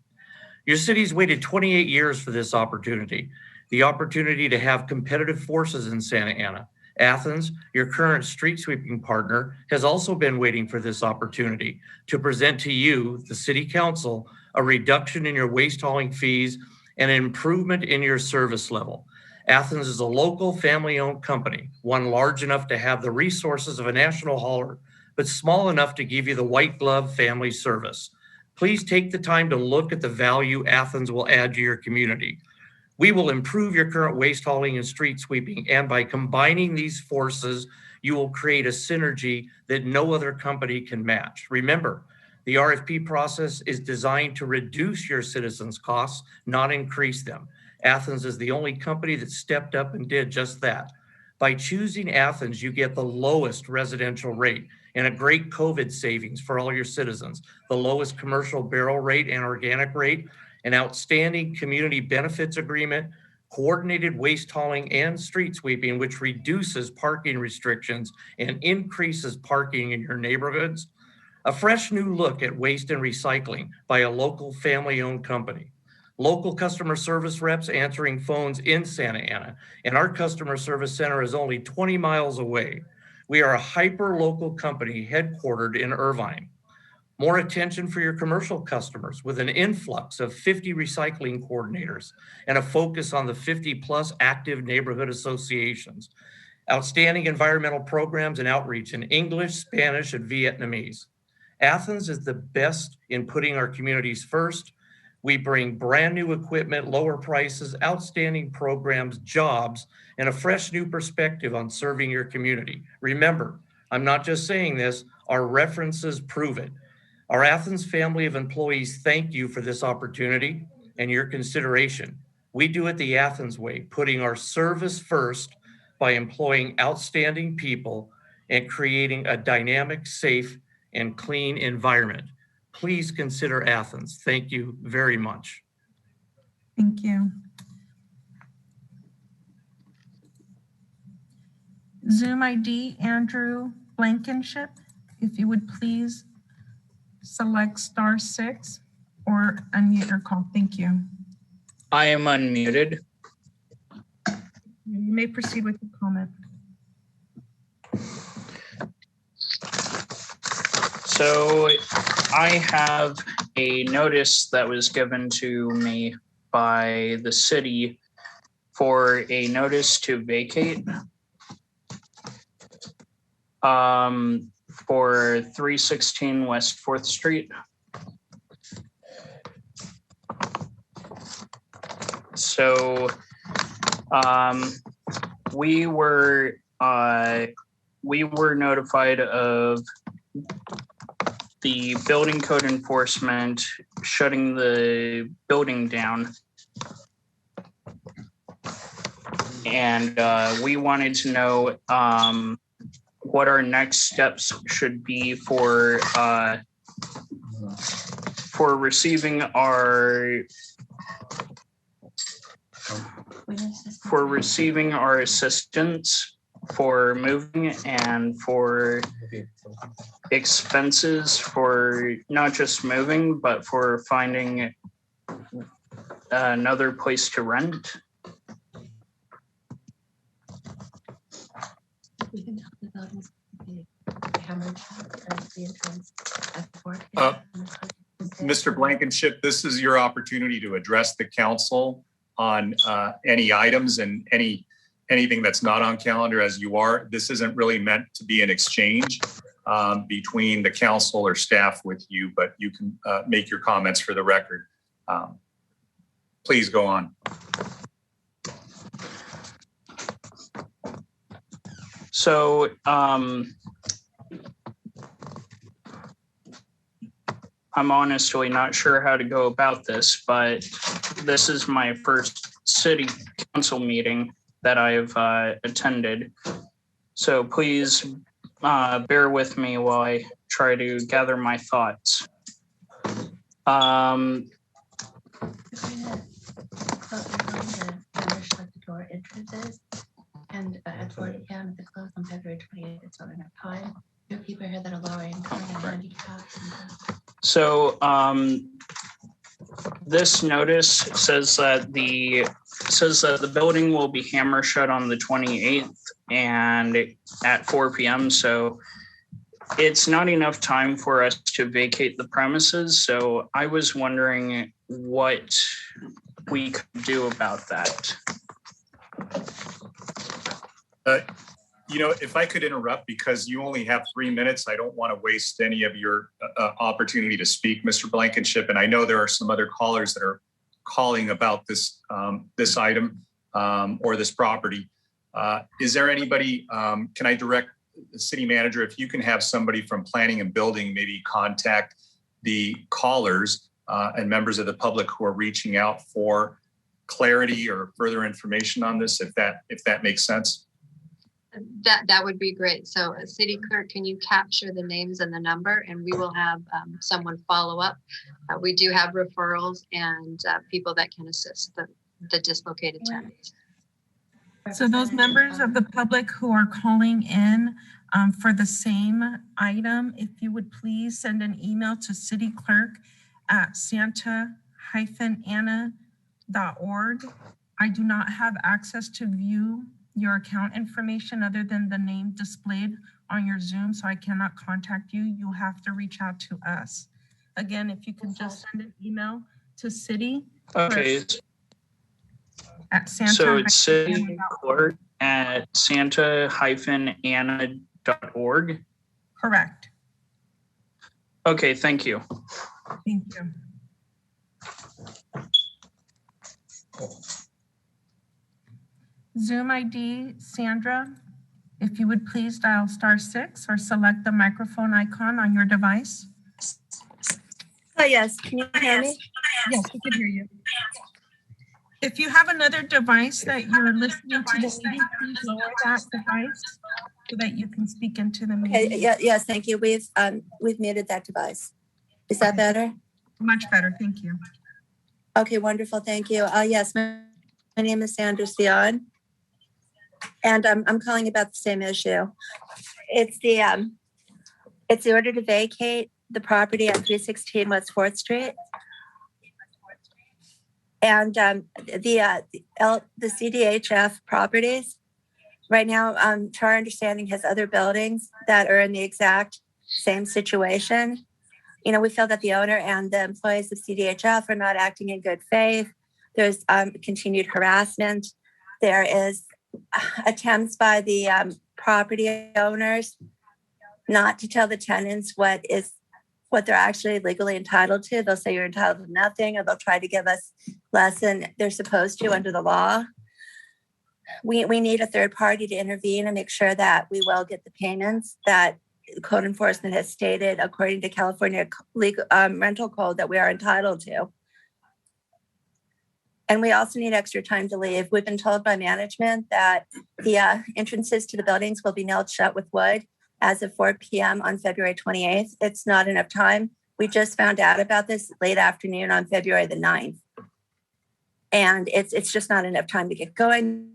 Your city's waited 28 years for this opportunity, the opportunity to have competitive forces in Santa Ana. Athens, your current street sweeping partner, has also been waiting for this opportunity to present to you, the city council, a reduction in your waste hauling fees and an improvement in your service level. Athens is a local family-owned company, one large enough to have the resources of a national hauler, but small enough to give you the white glove family service. Please take the time to look at the value Athens will add to your community. We will improve your current waste hauling and street sweeping, and by combining these forces, you will create a synergy that no other company can match. Remember, the RFP process is designed to reduce your citizens' costs, not increase them. Athens is the only company that stepped up and did just that. By choosing Athens, you get the lowest residential rate and a great COVID savings for all your citizens, the lowest commercial barrel rate and organic rate, an outstanding community benefits agreement, coordinated waste hauling and street sweeping, which reduces parking restrictions and increases parking in your neighborhoods, a fresh new look at waste and recycling by a local family-owned company, local customer service reps answering phones in Santa Ana, and our customer service center is only 20 miles away. We are a hyper-local company headquartered in Irvine. More attention for your commercial customers with an influx of 50 recycling coordinators and a focus on the 50+ active neighborhood associations. Outstanding environmental programs and outreach in English, Spanish, and Vietnamese. Athens is the best in putting our communities first. We bring brand new equipment, lower prices, outstanding programs, jobs, and a fresh new perspective on serving your community. Remember, I'm not just saying this, our references prove it. Our Athens family of employees thank you for this opportunity and your consideration. We do it the Athens way, putting our service first by employing outstanding people and creating a dynamic, safe, and clean environment. Please consider Athens. Thank you very much. Thank you. Zoom ID, Andrew Blankenship, if you would please select *6 or unmute your call. Thank you. I am unmuted. You may proceed with your comment. So I have a notice that was given to me by the city for a notice to vacate for 316 West 4th Street. So we were notified of the building code enforcement shutting the building down. And we wanted to know what our next steps should be for for receiving our assistance for moving and for expenses for not just moving, but for finding another place to rent. Mr. Blankenship, this is your opportunity to address the council on any items and anything that's not on calendar as you are. This isn't really meant to be an exchange between the council or staff with you, but you can make your comments for the record. Please go on. So I'm honestly not sure how to go about this, but this is my first city council meeting that I've attended. So please bear with me while I try to gather my thoughts. And at 4 p.m. it's closed on February 28th. It's not enough time. There are people here that are lower income and handicapped. So this notice says that the building will be hammer shut on the 28th and at 4 p.m. So it's not enough time for us to vacate the premises. So I was wondering what we could do about that. If I could interrupt, because you only have 3 minutes, I don't want to waste any of your opportunity to speak, Mr. Blankenship. And I know there are some other callers that are calling about this item or this property. Is there anybody, can I direct the city manager, if you can have somebody from planning and building maybe contact the callers and members of the public who are reaching out for clarity or further information on this, if that makes sense? That would be great. So City Clerk, can you capture the names and the number, and we will have someone follow up. We do have referrals and people that can assist the dislocated tenants. So those members of the public who are calling in for the same item, if you would please send an email to cityclerk@santa-ana.org. I do not have access to view your account information other than the name displayed on your Zoom, so I cannot contact you. You have to reach out to us. Again, if you can just send an email to city. Okay. At Santa. So it's City Clerk at santa-ana.org. Correct. Okay, thank you. Thank you. Zoom ID, Sandra, if you would please dial *6 or select the microphone icon on your device. Yes, can you hear me? Yes, we can hear you. If you have another device that you're listening to the meeting, please lower that device so that you can speak into the meeting. Okay, yes, thank you. We've muted that device. Is that better? Much better, thank you. Okay, wonderful, thank you. Yes, my name is Sandra Sion, and I'm calling about the same issue. It's the order to vacate the property at 316 West 4th Street. And the CDHF properties right now, to our understanding, has other buildings that are in the exact same situation. We feel that the owner and the employees of CDHF are not acting in good faith. There's continued harassment. There is attempts by the property owners not to tell the tenants what they're actually legally entitled to. They'll say you're entitled to nothing, or they'll try to give us less than they're supposed to under the law. We need a third party to intervene and make sure that we will get the payments that code enforcement has stated according to California legal, rental code that we are entitled to. And we also need extra time to leave. We've been told by management that the entrances to the buildings will be nailed shut with wood as of 4 p.m. on February 28th. It's not enough time We just found out about this late afternoon on February the 9th. And it's just not enough time to get going.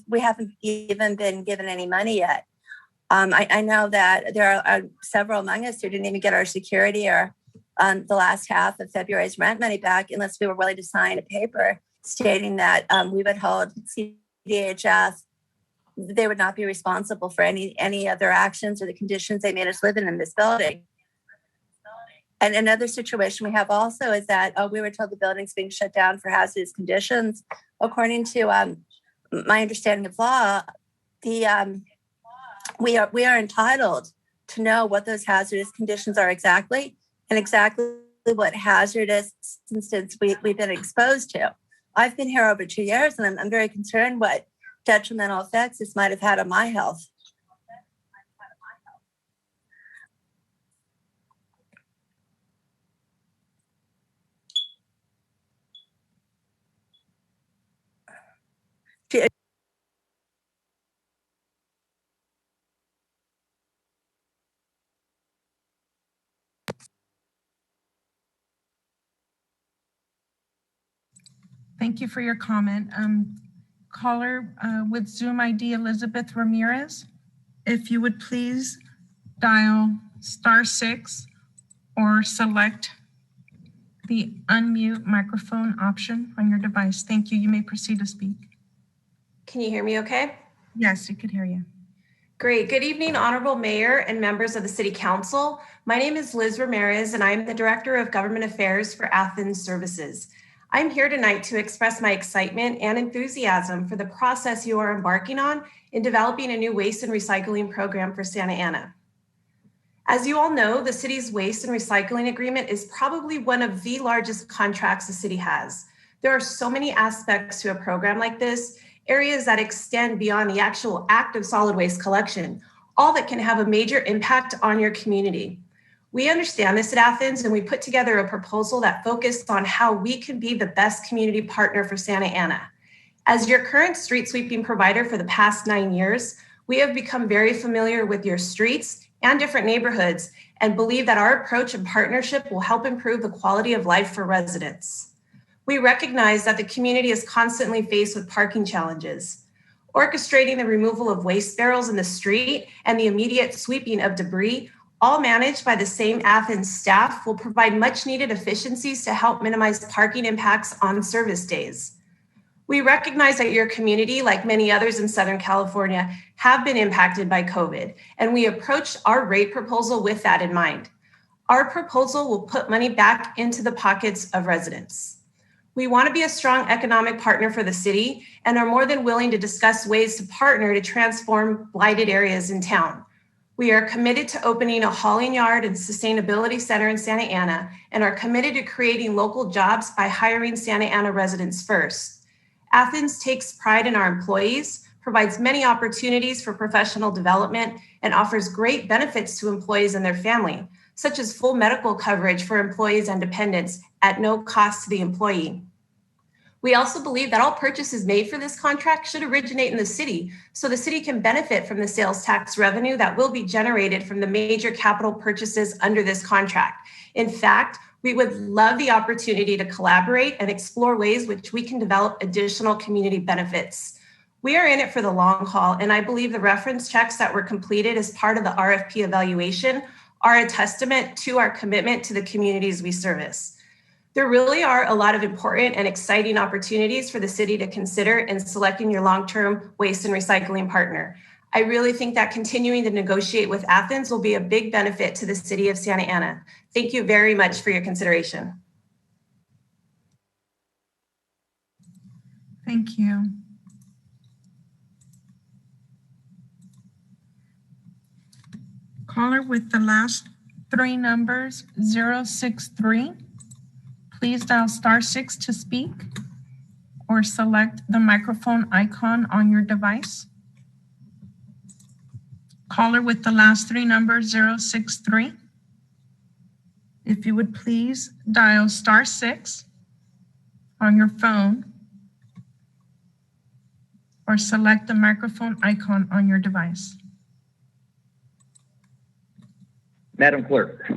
We haven't even been given any money yet. I know that there are several among us who didn't even get our security or the last half of February's rent money back unless we were willing to sign a paper stating that we would hold CDHF. They would not be responsible for any other actions or the conditions they made us live in this building. And another situation we have also is that we were told the building's being shut down for hazardous conditions. According to my understanding of law, we are entitled to know what those hazardous conditions are exactly and exactly what hazardous substance we've been exposed to. I've been here over 2 years, and I'm very concerned what detrimental effects this might have had on my health. Thank you for your comment. Caller with Zoom ID, Elizabeth Ramirez, if you would please dial *6 or select the unmute microphone option on your device. Thank you. You may proceed to speak. Can you hear me okay? Yes, we could hear you. Great. Good evening, Honorable Mayor and members of the City Council. My name is Liz Ramirez, and I'm the Director of Government Affairs for Athens Services. I'm here tonight to express my excitement and enthusiasm for the process you are embarking on in developing a new waste and recycling program for Santa Ana. As you all know, the city's waste and recycling agreement is probably one of the largest contracts the city has. There are so many aspects to a program like this, areas that extend beyond the actual act of solid waste collection, all that can have a major impact on your community. We understand this at Athens, and we put together a proposal that focused on how we can be the best community partner for Santa Ana. As your current street sweeping provider for the past 9 years, we have become very familiar with your streets and different neighborhoods and believe that our approach and partnership will help improve the quality of life for residents. We recognize that the community is constantly faced with parking challenges. Orchestrating the removal of waste barrels in the street and the immediate sweeping of debris, all managed by the same Athens staff, will provide much needed efficiencies to help minimize parking impacts on service days. We recognize that your community, like many others in Southern California, have been impacted by COVID, and we approached our rate proposal with that in mind. Our proposal will put money back into the pockets of residents. We want to be a strong economic partner for the city and are more than willing to discuss ways to partner to transform blighted areas in town. We are committed to opening a hauling yard and sustainability center in Santa Ana and are committed to creating local jobs by hiring Santa Ana residents first. Athens takes pride in our employees, provides many opportunities for professional development, and offers great benefits to employees and their family, such as full medical coverage for employees and dependents at no cost to the employee. We also believe that all purchases made for this contract should originate in the city, so the city can benefit from the sales tax revenue that will be generated from the major capital purchases under this contract. In fact, we would love the opportunity to collaborate and explore ways which we can develop additional community benefits. We are in it for the long haul, and I believe the reference checks that were completed as part of the RFP evaluation are a testament to our commitment to the communities we service. There really are a lot of important and exciting opportunities for the city to consider in selecting your long-term waste and recycling partner. I really think that continuing to negotiate with Athens will be a big benefit to the city of Santa Ana. Thank you very much for your consideration. Thank you. Caller with the last 3 numbers, 063. Please dial *6 to speak or select the microphone icon on your device. Caller with the last 3 numbers, 063. If you would please dial *6 on your phone or select the microphone icon on your device. Madam Clerk.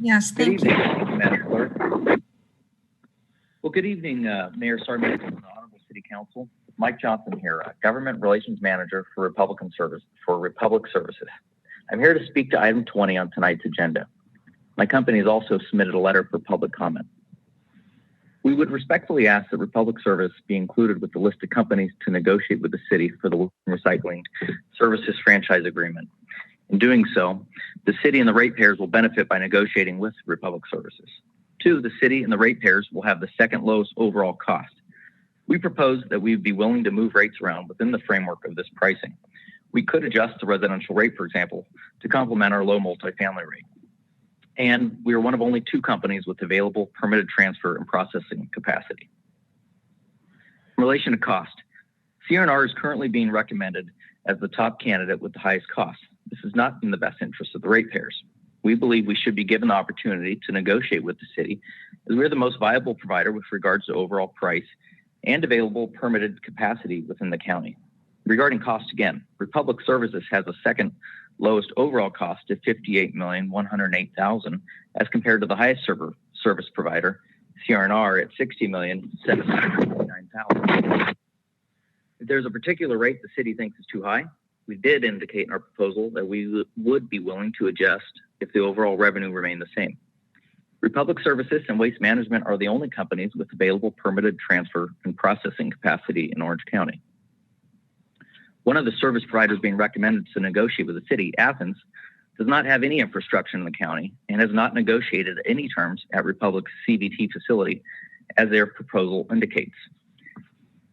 Yes, Good thank you. evening, Madam Clerk. Well, good evening, Mayor Sarbanes and the Honorable City Council. Mike Johnson here, Government Relations Manager for Republic Services. I'm here to speak to item 20 on tonight's agenda. My company has also submitted a letter for public comment. We would respectfully ask that Republic Service be included with the list of companies to negotiate with the city for the recycling services franchise agreement. In doing so, the city and the ratepayers will benefit by negotiating with Republic Services. 2, the city and the ratepayers will have the second lowest overall cost. We propose that we would be willing to move rates around within the framework of this pricing. We could adjust the residential rate, for example, to complement our low multifamily rate. And we are one of only 2 companies with available permitted transfer and processing capacity. In relation to cost, CR&R is currently being recommended as the top candidate with the highest cost. This is not in the best interest of the ratepayers. We believe we should be given the opportunity to negotiate with the city, as we're the most viable provider with regards to overall price and available permitted capacity within the county. Regarding cost again, Republic Services has a second lowest overall cost of $58,108,000 as compared to the highest service provider, CR&R, at $60,749,000. If there's a particular rate the city thinks is too high, we did indicate in our proposal that we would be willing to adjust if the overall revenue remained the same. Republic Services and Waste Management are the only companies with available permitted transfer and processing capacity in Orange County. One of the service providers being recommended to negotiate with the city, Athens, does not have any infrastructure in the county and has not negotiated any terms at Republic's CVT facility, as their proposal indicates.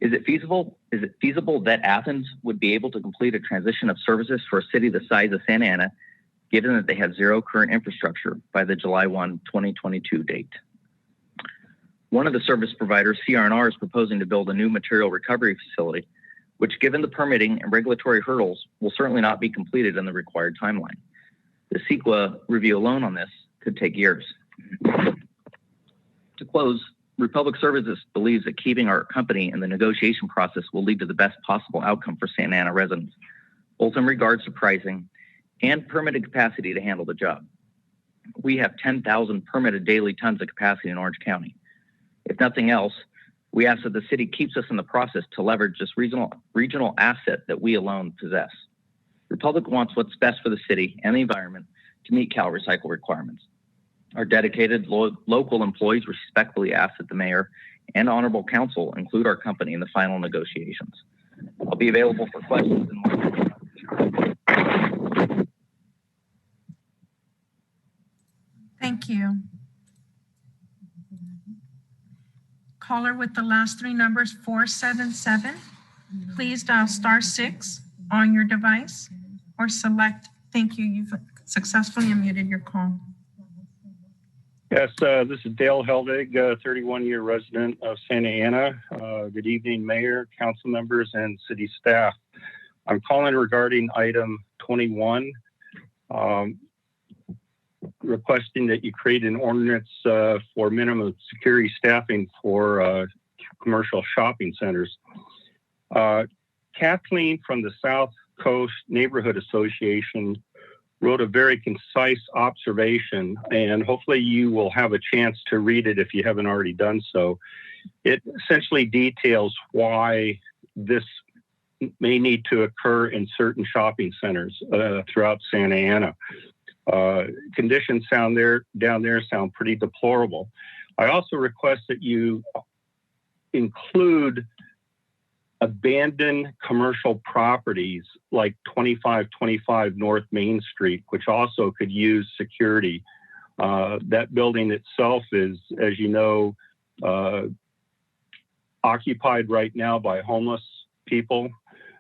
Is it feasible that Athens would be able to complete a transition of services for a city the size of Santa Ana, given that they have zero current infrastructure by the July 1, 2022 date? One of the service providers, CR&R, is proposing to build a new material recovery facility, which, given the permitting and regulatory hurdles, will certainly not be completed in the required timeline. The CEQA review alone on this could take years. To close, Republic Services believes that keeping our company in the negotiation process will lead to the best possible outcome for Santa Ana residents, both in regards to pricing and permitted capacity to handle the job. We have 10,000 permitted daily tons of capacity in Orange County. If nothing else, we ask that the city keeps us in the process to leverage this regional asset that we alone possess. Republic wants what's best for the city and the environment to meet Cal Recycle requirements. Our dedicated local employees respectfully ask that the mayor and honorable council include our company in the final negotiations. I'll be available for questions and more. Thank you. Caller with the last 3 numbers, 477. Please dial *6 on your device or select. Thank you. You've successfully unmuted your call. Yes, this is Dale Heldig, 31-year resident of Santa Ana. Good evening, Mayor, council members, and city staff. I'm calling regarding item 21, requesting that you create an ordinance for minimum security staffing for commercial shopping centers. Kathleen from the South Coast Neighborhood Association wrote a very concise observation, and hopefully you will have a chance to read it if you haven't already done so. It essentially details why this may need to occur in certain shopping centers throughout Santa Ana. Conditions down there sound pretty deplorable. I also request that you include abandoned commercial properties like 2525 North Main Street, which also could use security. That building itself is, as you know, occupied right now by homeless people.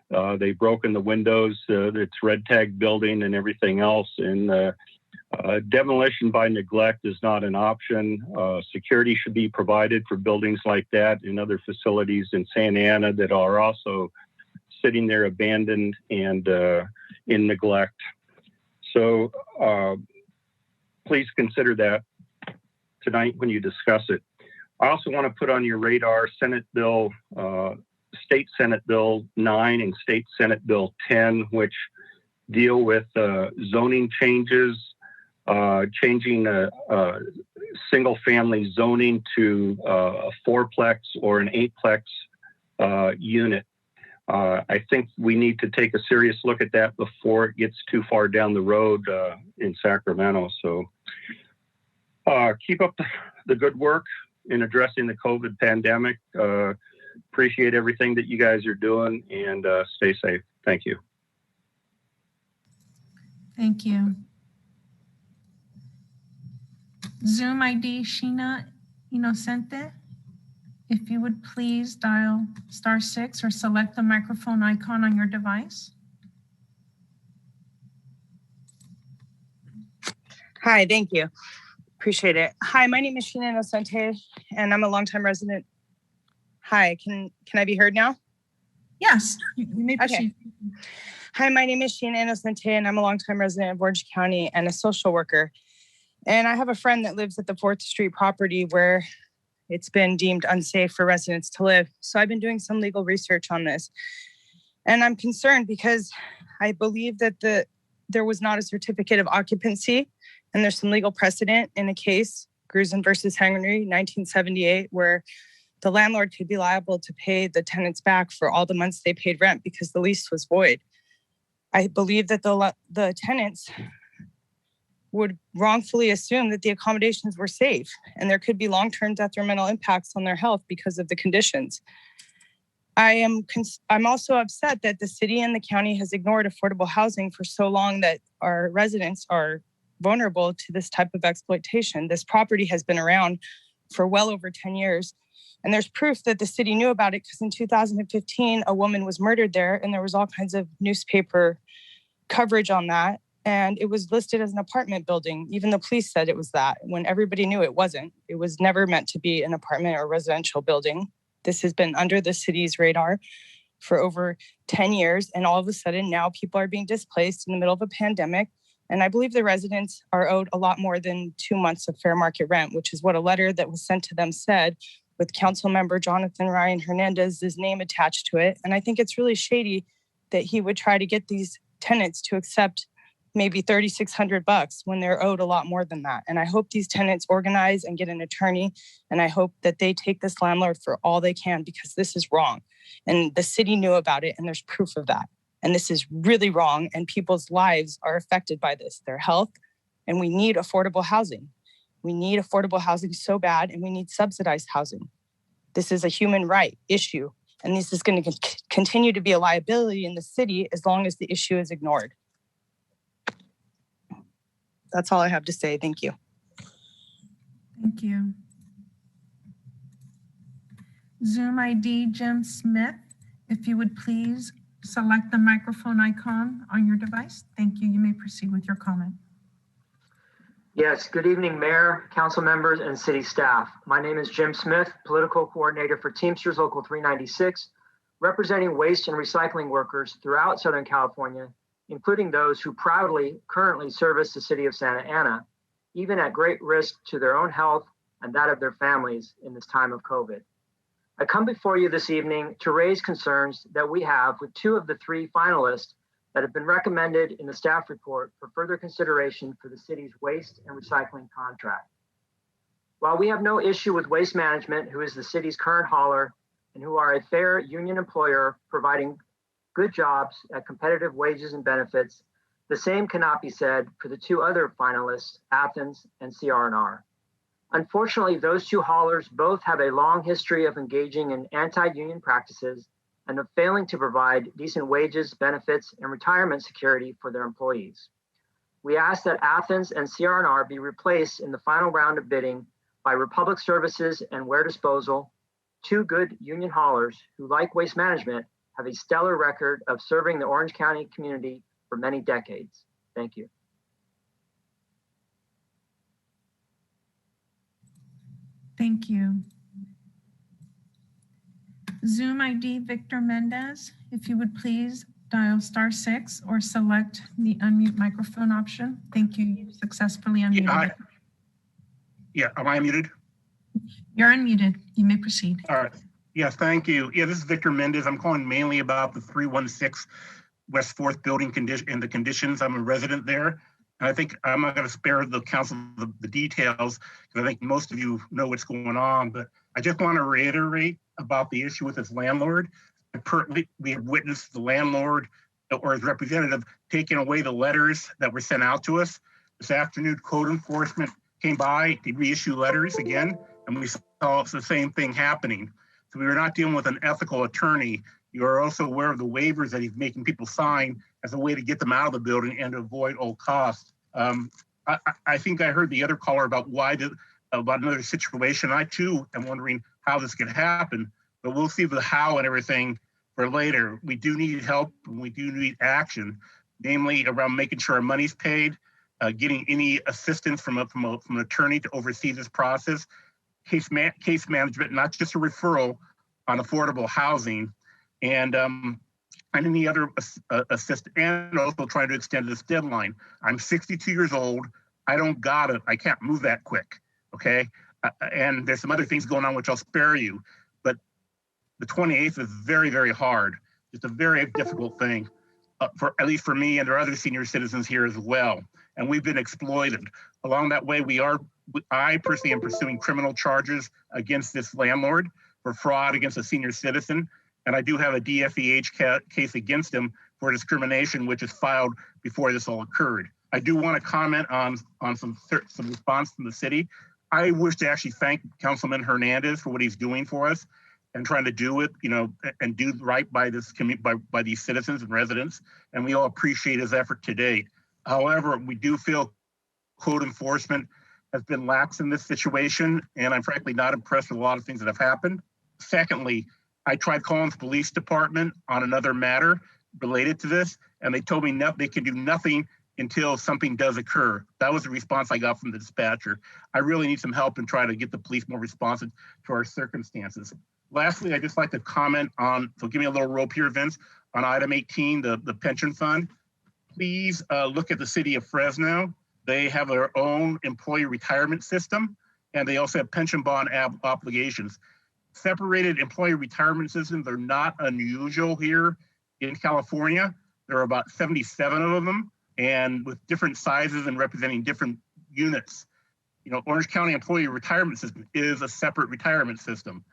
They've broken the windows. It's red tag building and everything else. And demolition by neglect is not an option. Security should be provided for buildings like that and other facilities in Santa Ana that are also sitting there abandoned and in neglect. So please consider that tonight when you discuss it. I also want to put on your radar State Senate Bill 9 and State Senate Bill 10, which deal with zoning changes changing a single family zoning to a fourplex or an eightplex unit. I think we need to take a serious look at that before it gets too far down the road in Sacramento. So keep up the good work in addressing the COVID pandemic. Appreciate everything that you guys are doing, and stay safe. Thank you. Thank you. Zoom ID Sheena Inocente. If you would please dial *6 or select the microphone icon on your device. Hi, thank you. Appreciate it. Hi, my name is Sheena Inocente, and I'm a longtime resident. Hi, can I be heard now? Yes, you may proceed. Okay. Hi, my name is Sheena Inocente, and I'm a longtime resident of Orange County and a social worker. And I have a friend that lives at the 4th Street property where it's been deemed unsafe for residents to live. So I've been doing some legal research on this. And I'm concerned because I believe that there was not a certificate of occupancy, and there's some legal precedent in a case, Grusin versus Henry, 1978, where the landlord could be liable to pay the tenants back for all the months they paid rent because the lease was void. I believe that the tenants would wrongfully assume that the accommodations were safe, and there could be long-term detrimental impacts on their health because of the conditions. I'm also upset that the city and the county has ignored affordable housing for so long that our residents are vulnerable to this type of exploitation. This property has been around for well over 10 years. And there's proof that the city knew about it because in 2015, a woman was murdered there, and there was all kinds of newspaper coverage on that. And it was listed as an apartment building. Even the police said it was that, when everybody knew it wasn't. It was never meant to be an apartment or residential building. This has been under the city's radar for over 10 years. And all of a sudden now people are being displaced in the middle of a pandemic. And I believe the residents are owed a lot more than 2 months of fair market rent, which is what a letter that was sent to them said, with council member Jonathan Ryan Hernandez's name attached to it. And I think it's really shady that he would try to get these tenants to accept maybe $3,600 when they're owed a lot more than that. And I hope these tenants organize and get an attorney. And I hope that they take this landlord for all they can, because this is wrong. And the city knew about it, and there's proof of that. And this is really wrong. And people's lives are affected by this, their health. And we need affordable housing. We need affordable housing so bad, and we need subsidized housing. This is a human right issue. And this is going to continue to be a liability in the city as long as the issue is ignored. That's all I have to say. Thank you. Thank you. Zoom ID Jim Smith, if you would please select the microphone icon on your device. Thank you. You may proceed with your comment. Yes, good evening, Mayor, council members, and city staff. My name is Jim Smith, political coordinator for Teamsters Local 396, representing waste and recycling workers throughout Southern California, including those who proudly currently service the city of Santa Ana, even at great risk to their own health and that of their families in this time of COVID. I come before you this evening to raise concerns that we have with 2 of the 3 finalists that have been recommended in the staff report for further consideration for the city's waste and recycling contract. While we have no issue with Waste Management, who is the city's current hauler and who are a fair union employer providing good jobs at competitive wages and benefits, the same cannot be said for the 2 other finalists, Athens and CR&R. Unfortunately, those 2 haulers both have a long history of engaging in anti-union practices and of failing to provide decent wages, benefits, and retirement security for their employees. We ask that Athens and CR&R be replaced in the final round of bidding by Republic Services and Ware Disposal, 2 good union haulers who, like Waste Management, have a stellar record of serving the Orange County community for many decades. Thank you. Thank you. Zoom ID Victor Mendez, if you would please dial *6 or select the unmute microphone option. Thank you. You've successfully unmuted. Yeah, am I muted? You're unmuted. You may proceed. All right. Yes, thank you. Yeah, this is Victor Mendez. I'm calling mainly about the 316 West 4th building condition and the conditions. I'm a resident there. And I think I'm not going to spare the council the details because I think most of you know what's going on, but I just want to reiterate about the issue with his landlord. We have witnessed the landlord or his representative taking away the letters that were sent out to us. This afternoon, code enforcement came by to reissue letters again, and we saw the same thing happening. So we were not dealing with an ethical attorney. You are also aware of the waivers that he's making people sign as a way to get them out of the building and to avoid all costs. I think I heard the other caller about about another situation. I too am wondering how this could happen, but we'll see the how and everything for later. We do need help and we do need action, namely around making sure our money's paid, getting any assistance from an attorney to oversee this process, case management, not just a referral on affordable housing, and any other assist, and also trying to extend this deadline. I'm 62 years old. I don't got it. I can't move that quick. Okay. And there's some other things going on, which I'll spare you, but the 28th is very, very hard. It's a very difficult thing for, at least for me, and there are other senior citizens here as well. And we've been exploited. Along that way, I personally am pursuing criminal charges against this landlord for fraud against a senior citizen. And I do have a DFEH case against him for discrimination, which is filed before this all occurred. I do want to comment on some response from the city. I wish to actually thank Councilman Hernandez for what he's doing for us and trying to do it, and do right by this community, by these citizens and residents. And we all appreciate his effort to date. However, we do feel code enforcement has been lax in this situation, and I'm frankly not impressed with a lot of things that have happened. Secondly, I tried calling the police department on another matter related to this, and they told me they can do nothing until something does occur. That was the response I got from the dispatcher. I really need some help in trying to get the police more responsive to our circumstances. Lastly, I'd just like to comment on, so give me a little rope here, Vince, on item 18, the pension fund. Please look at the city of Fresno. They have their own employee retirement system, and they also have pension bond obligations. Separated employee retirement systems are not unusual here in California. There are about 77 of them, and with different sizes and representing different units. Orange County Employee Retirement System is a separate retirement system.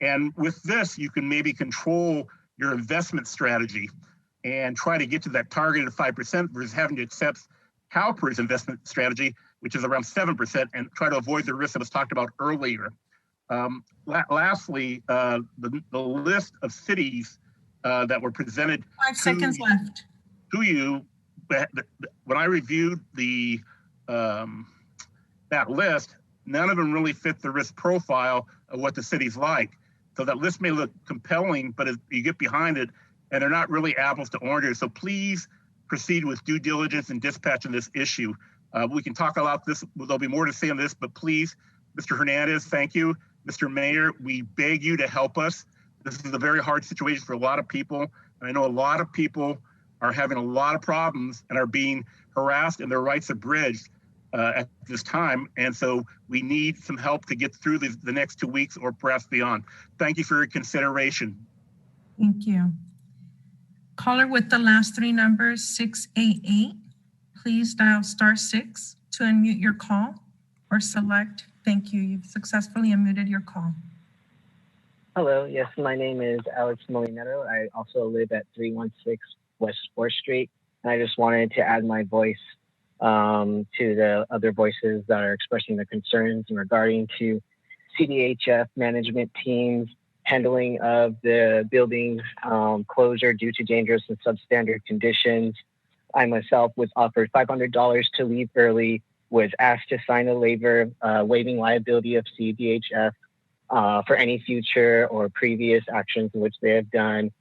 And with this, you can maybe control your investment strategy and try to get to that targeted 5% versus having to accept CalPERS investment strategy, which is around 7%, and try to avoid the risk that was talked about earlier. Lastly, the list of cities that were presented 5 seconds left to you, when I reviewed that list, none of them really fit the risk profile of what the city's like. So that list may look compelling, but as you get behind it, and they're not really apples to oranges. So please proceed with due diligence and dispatch on this issue. We can talk about this. There'll be more to say on this, but please, Mr. Hernandez, thank you. Mr. Mayor, we beg you to help us. This is a very hard situation for a lot of people. And I know a lot of people are having a lot of problems and are being harassed and their rights abridged at this time. And so we need some help to get through the next 2 weeks or perhaps beyond. Thank you for your consideration. Thank you. Caller with the last 3 numbers, 688. Please dial *6 to unmute your call or select. Thank you. You've successfully unmuted your call. Hello. Yes, my name is Alex Molinetto. I also live at 316 West 4th Street. And I just wanted to add my voice to the other voices that are expressing their concerns regarding to CDHF management teams handling of the building closure due to dangerous and substandard conditions. I myself was offered $500 to leave early, was asked to sign a waiver waiving liability of CDHF for any future or previous actions in which they have done.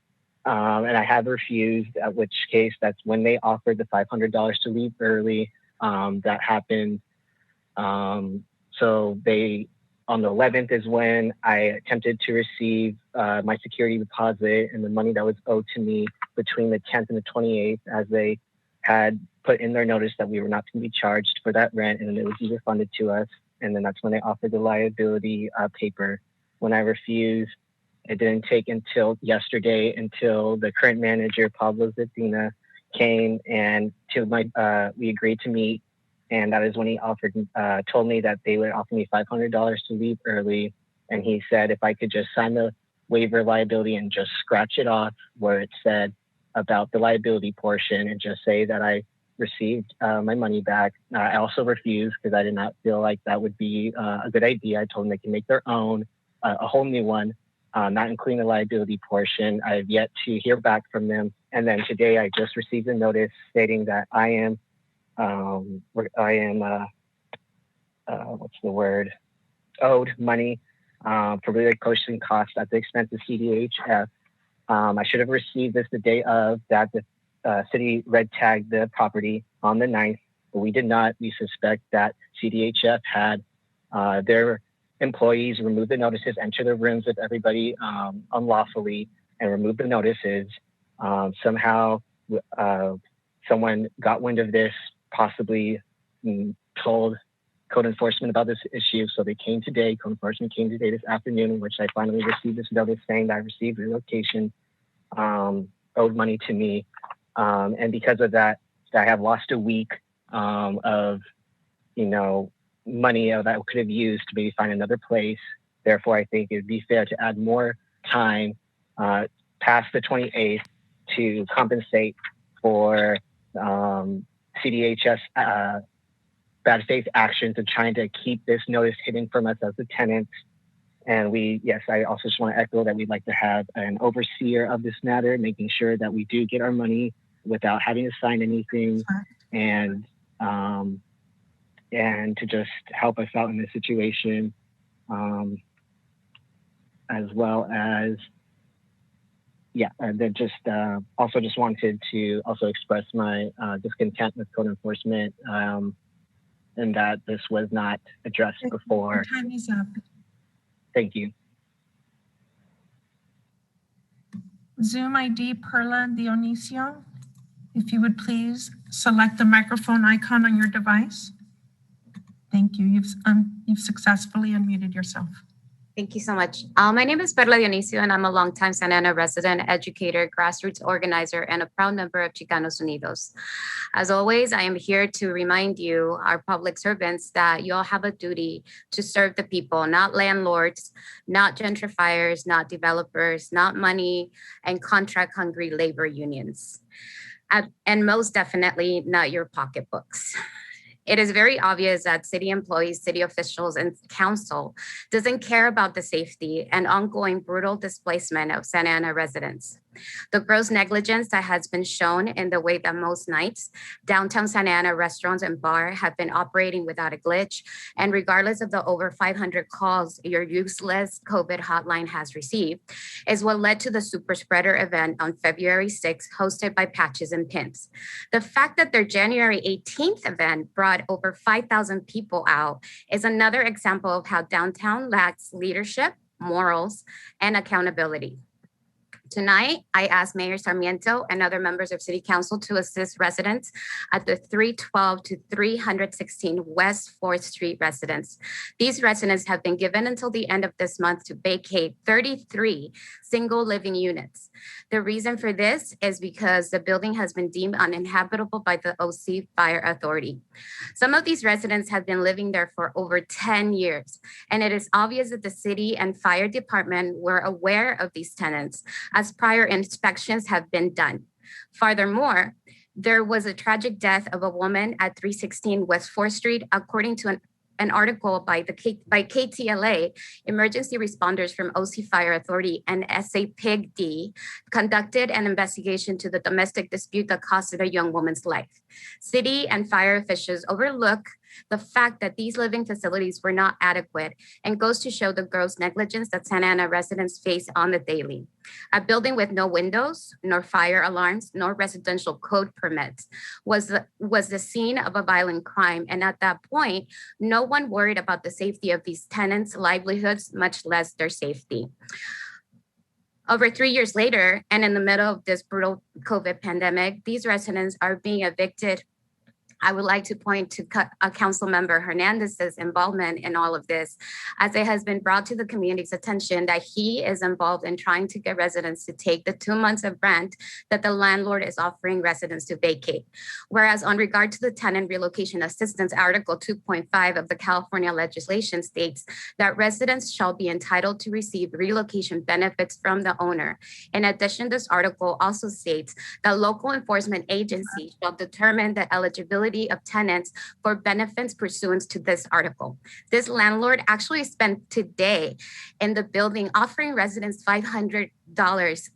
And I have refused, at which case that's when they offered the $500 to leave early. That happened. So they, on the 11th is when I attempted to receive my security deposit and the money that was owed to me between the 10th and the 28th, as they had put in their notice that we were not going to be charged for that rent and it was be refunded to us. And then that's when they offered the liability paper. When I refused, it didn't take until yesterday until the current manager, Pablo Zedina, came and we agreed to meet And that is when he told me that they would offer me $500 to leave early. And he said if I could just sign the waiver liability and just scratch it off where it said about the liability portion and just say that I received my money back. I also refused because I did not feel like that would be a good idea. I told them they can make their own, a whole new one, not including the liability portion. I have yet to hear back from them. And then today I just received a notice stating that I am owed money for related coaching costs at the expense of CDHF. I should have received this the day of that the city red tagged the property on the 9th, but we did not. We suspect that CDHF had their employees remove the notices, enter the rooms with everybody unlawfully, and remove the notices. Somehow someone got wind of this, possibly told code enforcement about this issue. So they came today, code enforcement came today this afternoon, in which I finally received this notice saying that I received relocation, owed money to me. And because of that, I have lost a week of, money that I could have used to maybe find another place. Therefore, I think it'd be fair to add more time past the 28th to compensate for CDHS bad faith actions of trying to keep this notice hidden from us as the tenants. And I also just want to echo that we'd like to have an overseer of this matter, making sure that we do get our money without having to sign anything, and to just help us out in this situation, as well as, and then just wanted to also express my discontent with code enforcement, and that this was not addressed before. Your time is up. Thank you. Zoom ID Perla Dionisio. If you would please select the microphone icon on your device. Thank you. You've successfully unmuted yourself. Thank you so much. My name is Perla Dionisio, and I'm a longtime Santa Ana resident, educator, grassroots organizer, and a proud member of Chicanos Unidos. As always, I am here to remind you, our public servants, that you all have a duty to serve the people, not landlords, not gentrifiers, not developers, not money and contract-hungry labor unions, and most definitely not your pocketbooks. It is very obvious that city employees, city officials, and council doesn't care about the safety and ongoing brutal displacement of Santa Ana residents. The gross negligence that has been shown in the way that most nights, downtown Santa Ana restaurants and bars have been operating without a glitch, and regardless of the over 500 calls your useless COVID hotline has received, is what led to the super spreader event on February 6th, hosted by Patches and Pimps. The fact that their January 18th event brought over 5,000 people out is another example of how downtown lacks leadership, morals, and accountability. Tonight, I asked Mayor Sarmiento and other members of City Council to assist residents at the 312 to 316 West 4th Street residence. These residents have been given until the end of this month to vacate 33 single living units. The reason for this is because the building has been deemed uninhabitable by the OC Fire Authority. Some of these residents have been living there for over 10 years, and it is obvious that the city and fire department were aware of these tenants, as prior inspections have been done. Furthermore, there was a tragic death of a woman at 316 West 4th Street, according to an article by KTLA. Emergency responders from OC Fire Authority and SA PIG-D conducted an investigation to the domestic dispute that costed a young woman's life. City and fire officials overlook the fact that these living facilities were not adequate, and goes to show the gross negligence that Santa Ana residents face on the daily. A building with no windows, nor fire alarms, nor residential code permits was the scene of a violent crime. And at that point, no one worried about the safety of these tenants' livelihoods, much less their safety. Over 3 years later, and in the middle of this brutal COVID pandemic, these residents are being evicted I would like to point to Council Member Hernandez's involvement in all of this, as it has been brought to the community's attention that he is involved in trying to get residents to take the 2 months of rent that the landlord is offering residents to vacate. Whereas on regard to the tenant relocation assistance, Article 2.5 of the California legislation states that residents shall be entitled to receive relocation benefits from the owner. In addition, this article also states that local enforcement agencies shall determine the eligibility of tenants for benefits pursuant to this article. This landlord actually spent today in the building offering residents $500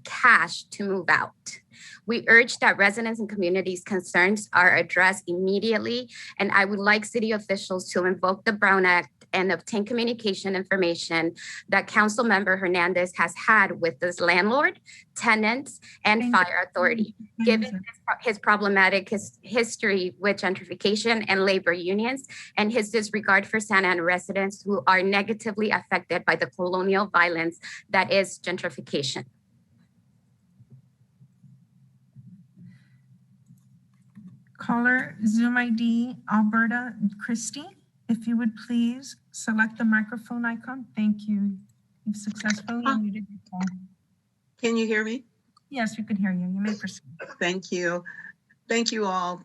cash to move out. We urge that residents and communities' concerns are addressed immediately, and I would like city officials to invoke the Brown Act and obtain communication information that Council Member Hernandez has had with this landlord, tenants, and fire authority. Given his problematic history with gentrification and labor unions, and his disregard for Santa Ana residents who are negatively affected by the colonial violence that is gentrification. Caller Zoom ID Alberta Christie, if you would please select the microphone icon. Thank you. You've successfully unmuted your call. Can you hear me? Yes, we can hear you. You may proceed. Thank you. Thank you all.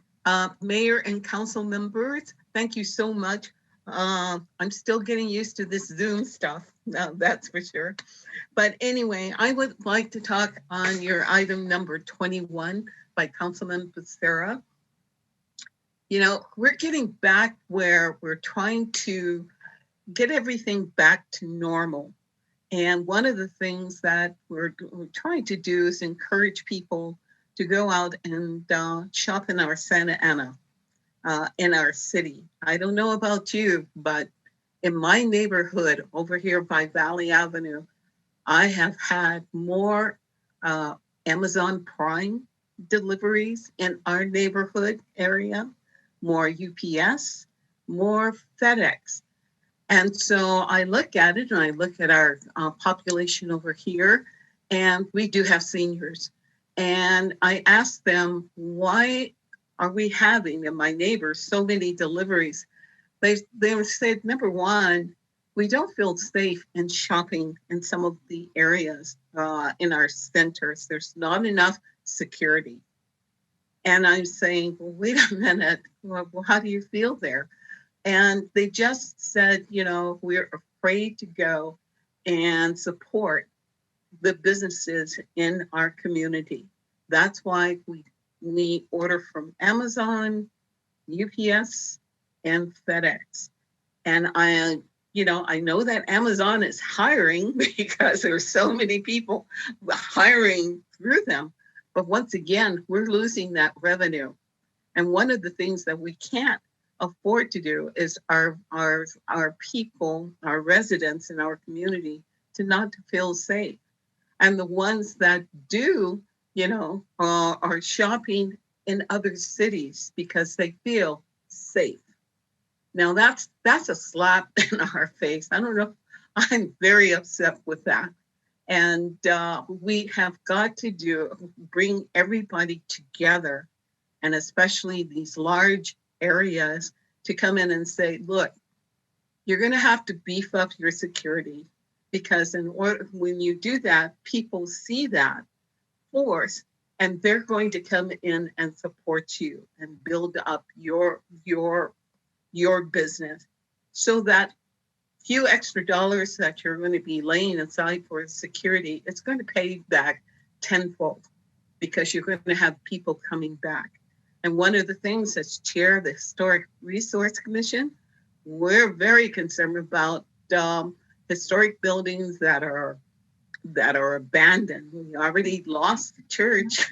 Mayor and council members, thank you so much. I'm still getting used to this Zoom stuff, that's for sure. But anyway, I would like to talk on your item number 21 by Councilman Becerra. You know, we're getting back where we're trying to get everything back to normal. And one of the things that we're trying to do is encourage people to go out and shop in our Santa Ana, in our city. I don't know about you, but in my neighborhood over here by Valley Avenue, I have had more Amazon Prime deliveries in our neighborhood area, more UPS, more FedEx. And so I look at it and I look at our population over here, and we do have seniors. And I ask them, why are we having, and my neighbors, so many deliveries? They said, number one, we don't feel safe in shopping in some of the areas in our centers. There's not enough security. And I'm saying, well, wait a minute, well, how do you feel there? And they just said, you know, we're afraid to go and support the businesses in our community. That's why we order from Amazon, UPS, and FedEx. And I know that Amazon is hiring because there's so many people hiring through them. But once again, we're losing that revenue. And one of the things that we can't afford to do is our people, our residents in our community, to not feel safe. And the ones that do, are shopping in other cities because they feel safe. Now that's a slap in our face. I don't know. I'm very upset with that. And we have got to bring everybody together, and especially these large areas, to come in and say, look, you're going to have to beef up your security, because when you do that, people see that force and they're going to come in and support you and build up your business, so that few extra dollars that you're going to be laying aside for security, it's going to pay back tenfold, because you're going to have people coming back. And one of the things as chair of the Historic Resource Commission, we're very concerned about historic buildings that are abandoned. We already lost the church,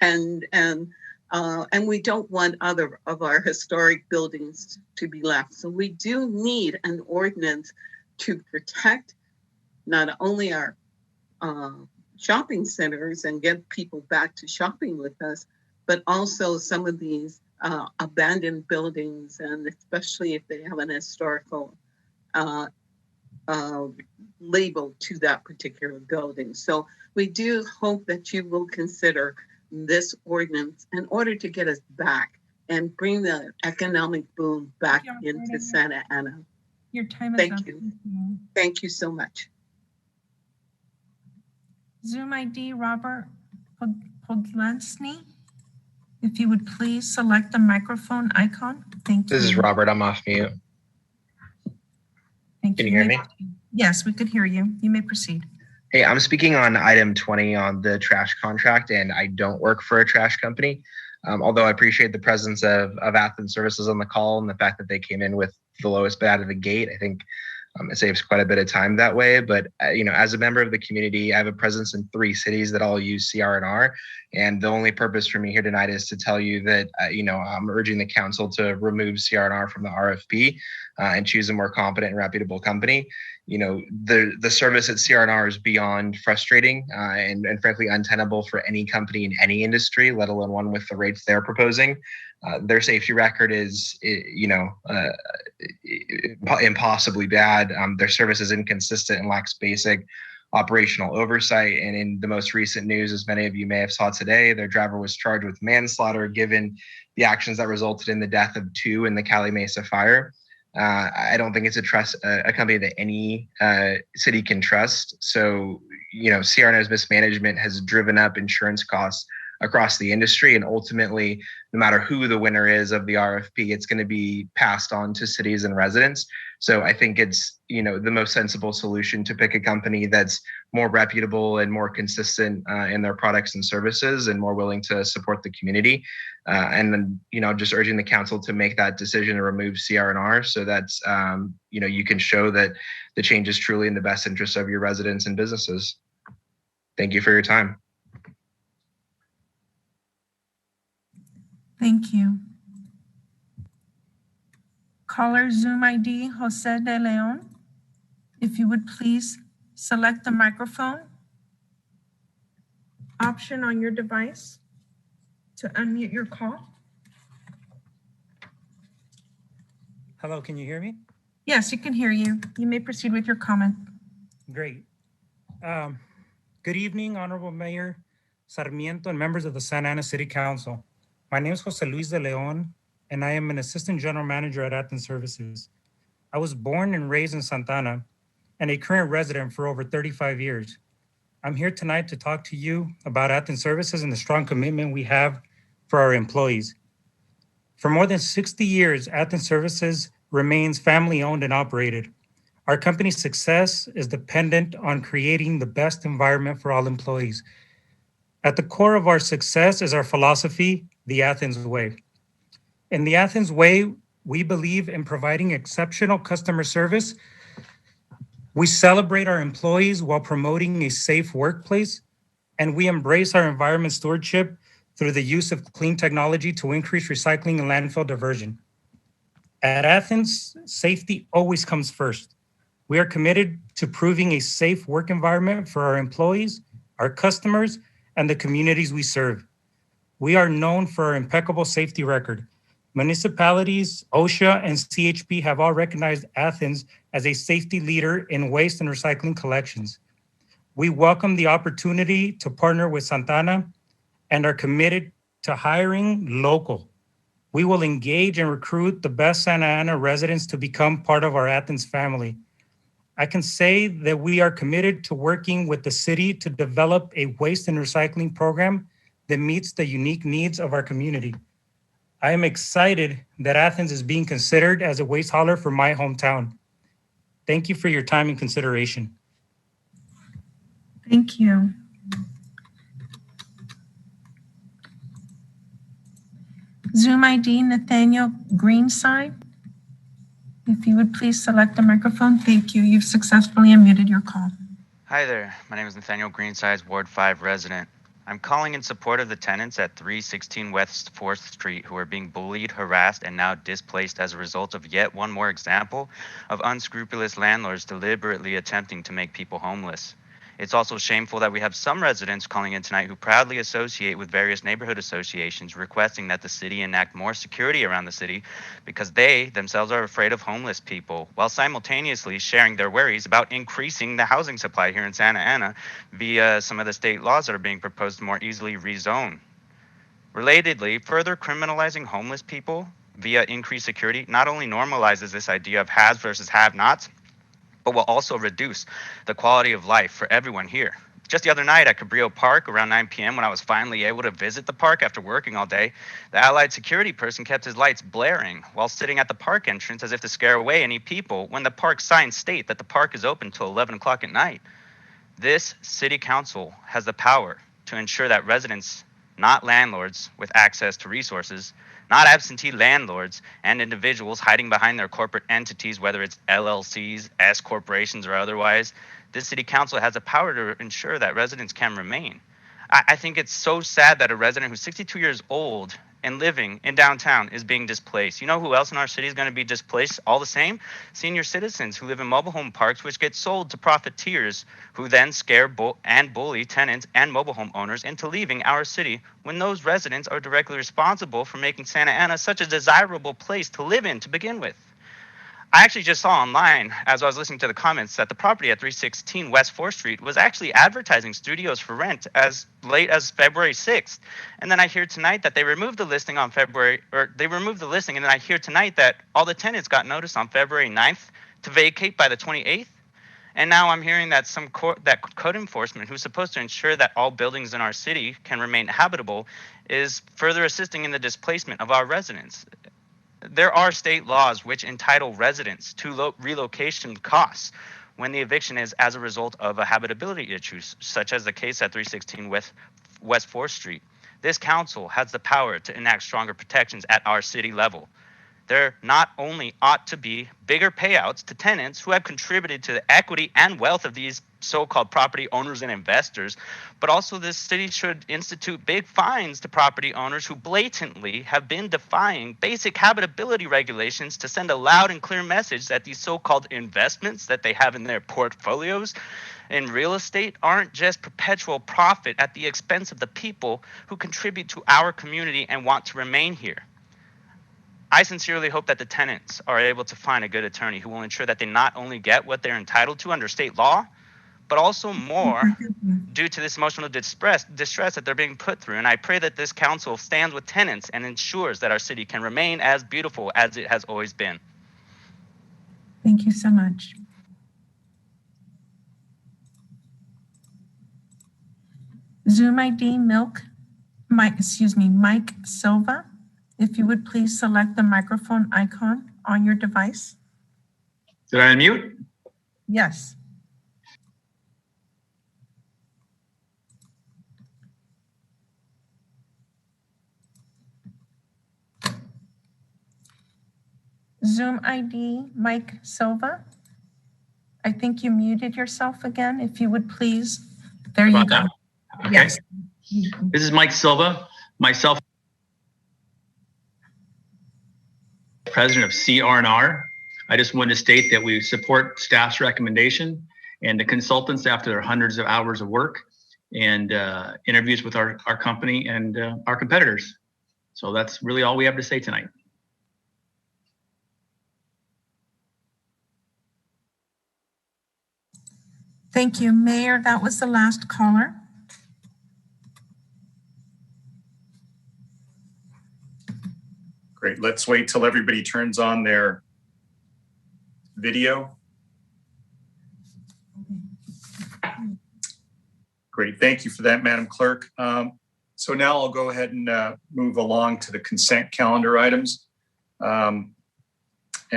and we don't want other of our historic buildings to be left. So we do need an ordinance to protect not only our shopping centers and get people back to shopping with us, but also some of these abandoned buildings, and especially if they have an historical label to that particular building. So we do hope that you will consider this ordinance in order to get us back and bring the economic boom back into Santa Ana. Your time is Thank up. you. Thank you so much. Zoom ID, Robert Podlansny. If you would please select the microphone icon. Thank you. This is Robert. I'm off mute. Thank Can you hear me? Yes, we could hear you. You may proceed. Hey, I'm speaking on item 20 on the trash contract, and I don't work for a trash company. Although I appreciate the presence of Athens Services on the call and the fact that they came in with the lowest bid out of the gate. I think it saves quite a bit of time that way. But as a member of the community, I have a presence in 3 cities that all use CR&R. And the only purpose for me here tonight is to tell you that, I'm urging the council to remove CR&R from the RFP and choose a more competent and reputable company. The service at CR&R is beyond frustrating and frankly untenable for any company in any industry, let alone one with the rates they're proposing. Their safety record is, impossibly bad. Their service is inconsistent and lacks basic operational oversight. And in the most recent news, as many of you may have saw today, their driver was charged with manslaughter given the actions that resulted in the death of 2 in the Cali Mesa fire. I don't think it's a company that any city can trust. So, CR&R's mismanagement has driven up insurance costs across the industry. And ultimately, no matter who the winner is of the RFP, it's going to be passed on to cities and residents. So I think it's, the most sensible solution to pick a company that's more reputable and more consistent in their products and services and more willing to support the community. And then, just urging the council to make that decision to remove CR&R so that, you can show that the change is truly in the best interest of your residents and businesses. Thank you for your time. Thank you. Caller Zoom ID, Jose de Leon. If you would please select the microphone option on your device to unmute your call. Hello, can you hear me? Yes, you can hear you. You may proceed with your comment. Great. Good evening, Honorable Mayor Sarmiento and members of the Santa Ana City Council. My name is Jose Luis de Leon, and I am an Assistant General Manager at Athens Services. I was born and raised in Santa Ana and a current resident for over 35 years. I'm here tonight to talk to you about Athens Services and the strong commitment we have for our employees. For more than 60 years, Athens Services remains family-owned and operated. Our company's success is dependent on creating the best environment for all employees. At the core of our success is our philosophy, the Athens Way. In the Athens Way, we believe in providing exceptional customer service. We celebrate our employees while promoting a safe workplace, and we embrace our environment stewardship through the use of clean technology to increase recycling and landfill diversion. At Athens, safety always comes first. We are committed to proving a safe work environment for our employees, our customers, and the communities we serve. We are known for our impeccable safety record. Municipalities, OSHA, and CHP have all recognized Athens as a safety leader in waste and recycling collections. We welcome the opportunity to partner with Santa Ana and are committed to hiring local. We will engage and recruit the best Santa Ana residents to become part of our Athens family. I can say that we are committed to working with the city to develop a waste and recycling program that meets the unique needs of our community. I am excited that Athens is being considered as a waste hauler for my hometown. Thank you for your time and consideration. Thank you. Zoom ID, Nathaniel Greenside. If you would please select the microphone. Thank you. You've successfully unmuted your call. Hi there. My name is Nathaniel Greenside, Ward 5 resident. I'm calling in support of the tenants at 316 West 4th Street who are being bullied, harassed, and now displaced as a result of yet one more example of unscrupulous landlords deliberately attempting to make people homeless. It's also shameful that we have some residents calling in tonight who proudly associate with various neighborhood associations requesting that the city enact more security around the city because they themselves are afraid of homeless people, while simultaneously sharing their worries about increasing the housing supply here in Santa Ana via some of the state laws that are being proposed to more easily rezone. Relatedly, further criminalizing homeless people via increased security not only normalizes this idea of haves versus have-nots, but will also reduce the quality of life for everyone here. Just the other night at Cabrillo Park around 9 p.m. when I was finally able to visit the park after working all day, the allied security person kept his lights blaring while sitting at the park entrance as if to scare away any people when the park signs state that the park is open till 11 o'clock at night. This city council has the power to ensure that residents, not landlords with access to resources, not absentee landlords and individuals hiding behind their corporate entities, whether it's LLCs, S corporations, or otherwise, this city council has the power to ensure that residents can remain. I think it's so sad that a resident who's 62 years old and living in downtown is being displaced. You know who else in our city is going to be displaced all the same? Senior citizens who live in mobile home parks, which get sold to profiteers who then scare and bully tenants and mobile home owners into leaving our city when those residents are directly responsible for making Santa Ana such a desirable place to live in to begin with. I actually just saw online, as I was listening to the comments, that the property at 316 West 4th Street was actually advertising studios for rent as late as February 6th. And then I hear tonight that they removed the listing on and then I hear tonight that all the tenants got notice on February 9th to vacate by the 28th. And now I'm hearing that that code enforcement, who's supposed to ensure that all buildings in our city can remain habitable, is further assisting in the displacement of our residents. There are state laws which entitle residents to relocation costs when the eviction is as a result of a habitability issue, such as the case at 316 West 4th Street. This council has the power to enact stronger protections at our city level. There not only ought to be bigger payouts to tenants who have contributed to the equity and wealth of these so-called property owners and investors, but also this city should institute big fines to property owners who blatantly have been defying basic habitability regulations to send a loud and clear message that these so-called investments that they have in their portfolios in real estate aren't just perpetual profit at the expense of the people who contribute to our community and want to remain here. I sincerely hope that the tenants are able to find a good attorney who will ensure that they not only get what they're entitled to under state law, but also more due to this emotional distress that they're being put through. And I pray that this council stands with tenants and ensures that our city can remain as beautiful as it has always been. Thank you so much. Zoom ID Mike Silva. If you would please select the microphone icon on your device. Did I unmute? Yes. Zoom ID Mike Silva. I think you muted yourself again. If you would please. There you go. Okay. Yes. This is Mike Silva, myself, president of CR&R. I just wanted to state that we support staff's recommendation and the consultants after their hundreds of hours of work and interviews with our company and our competitors. So that's really all we have to say tonight. Thank you, Mayor. That was the last caller. Great. Let's wait till everybody turns on their video. Great. Thank you for that, Madam Clerk. So now I'll go ahead and move along to the consent calendar items and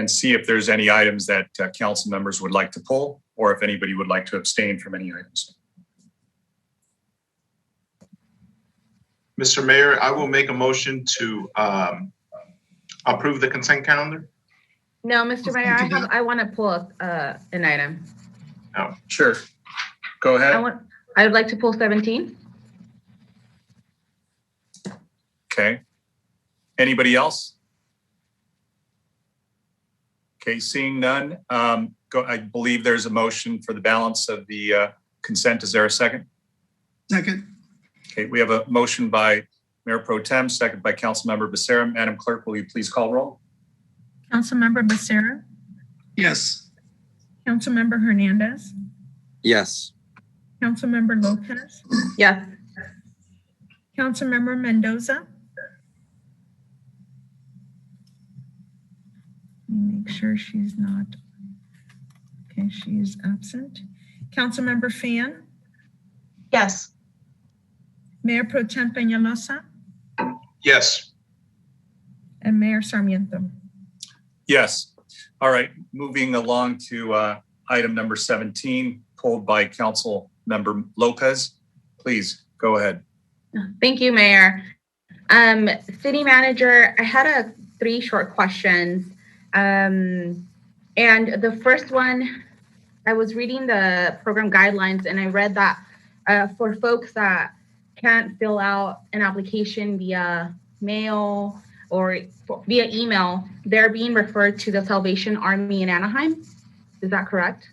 see if there's any items that council members would like to pull or if anybody would like to abstain from any items. Mr. Mayor, I will make a motion to approve the consent calendar. No, Mr. Mayor, I want to pull an item. Oh, sure. Go ahead. I would like to pull 17. Okay. Anybody else? Okay, seeing none. I believe there's a motion for the balance of the consent. Is there a second? Second. Okay, we have a motion by Mayor Pro Tem, second by Councilmember Becerra. Madam Clerk, will you please call roll? Councilmember Becerra? Yes. Councilmember Hernandez? Yes. Councilmember Lopez? Yes. Councilmember Mendoza? make sure she's not. Okay, she is absent. Councilmember Fan, Yes. Mayor Pro Tem Peñalosa, Yes. and Mayor Sarmiento. Yes. All right, moving along to item number 17, pulled by Council Member Lopez. Please go ahead. Thank you, Mayor. City Manager, I had 3 short questions. And the first one, I was reading the program guidelines and I read that for folks that can't fill out an application via mail or via email, they're being referred to the Salvation Army in Anaheim. Is that correct?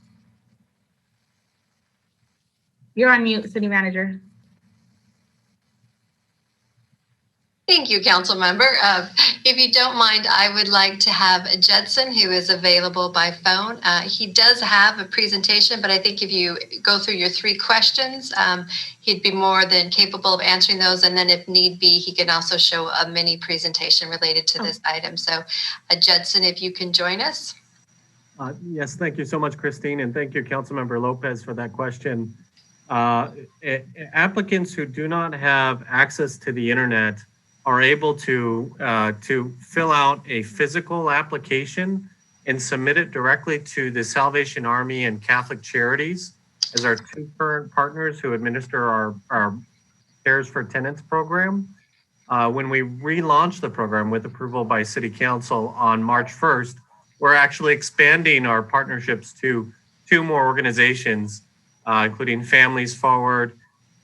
You're on mute, City Manager. Thank you, Council Member. If you don't mind, I would like to have Judson, who is available by phone. He does have a presentation, but I think if you go through your 3 questions, he'd be more than capable of answering those. And then if need be, he can also show a mini presentation related to this item. So Judson, if you can join us. Yes, thank you so much, Christine. And thank you, Councilmember Lopez, for that question. Applicants who do not have access to the internet are able to fill out a physical application and submit it directly to the Salvation Army and Catholic Charities as our 2 current partners who administer our Cares for Tenants program. When we relaunch the program with approval by City Council on March 1st, we're actually expanding our partnerships to 2 more organizations, including Families Forward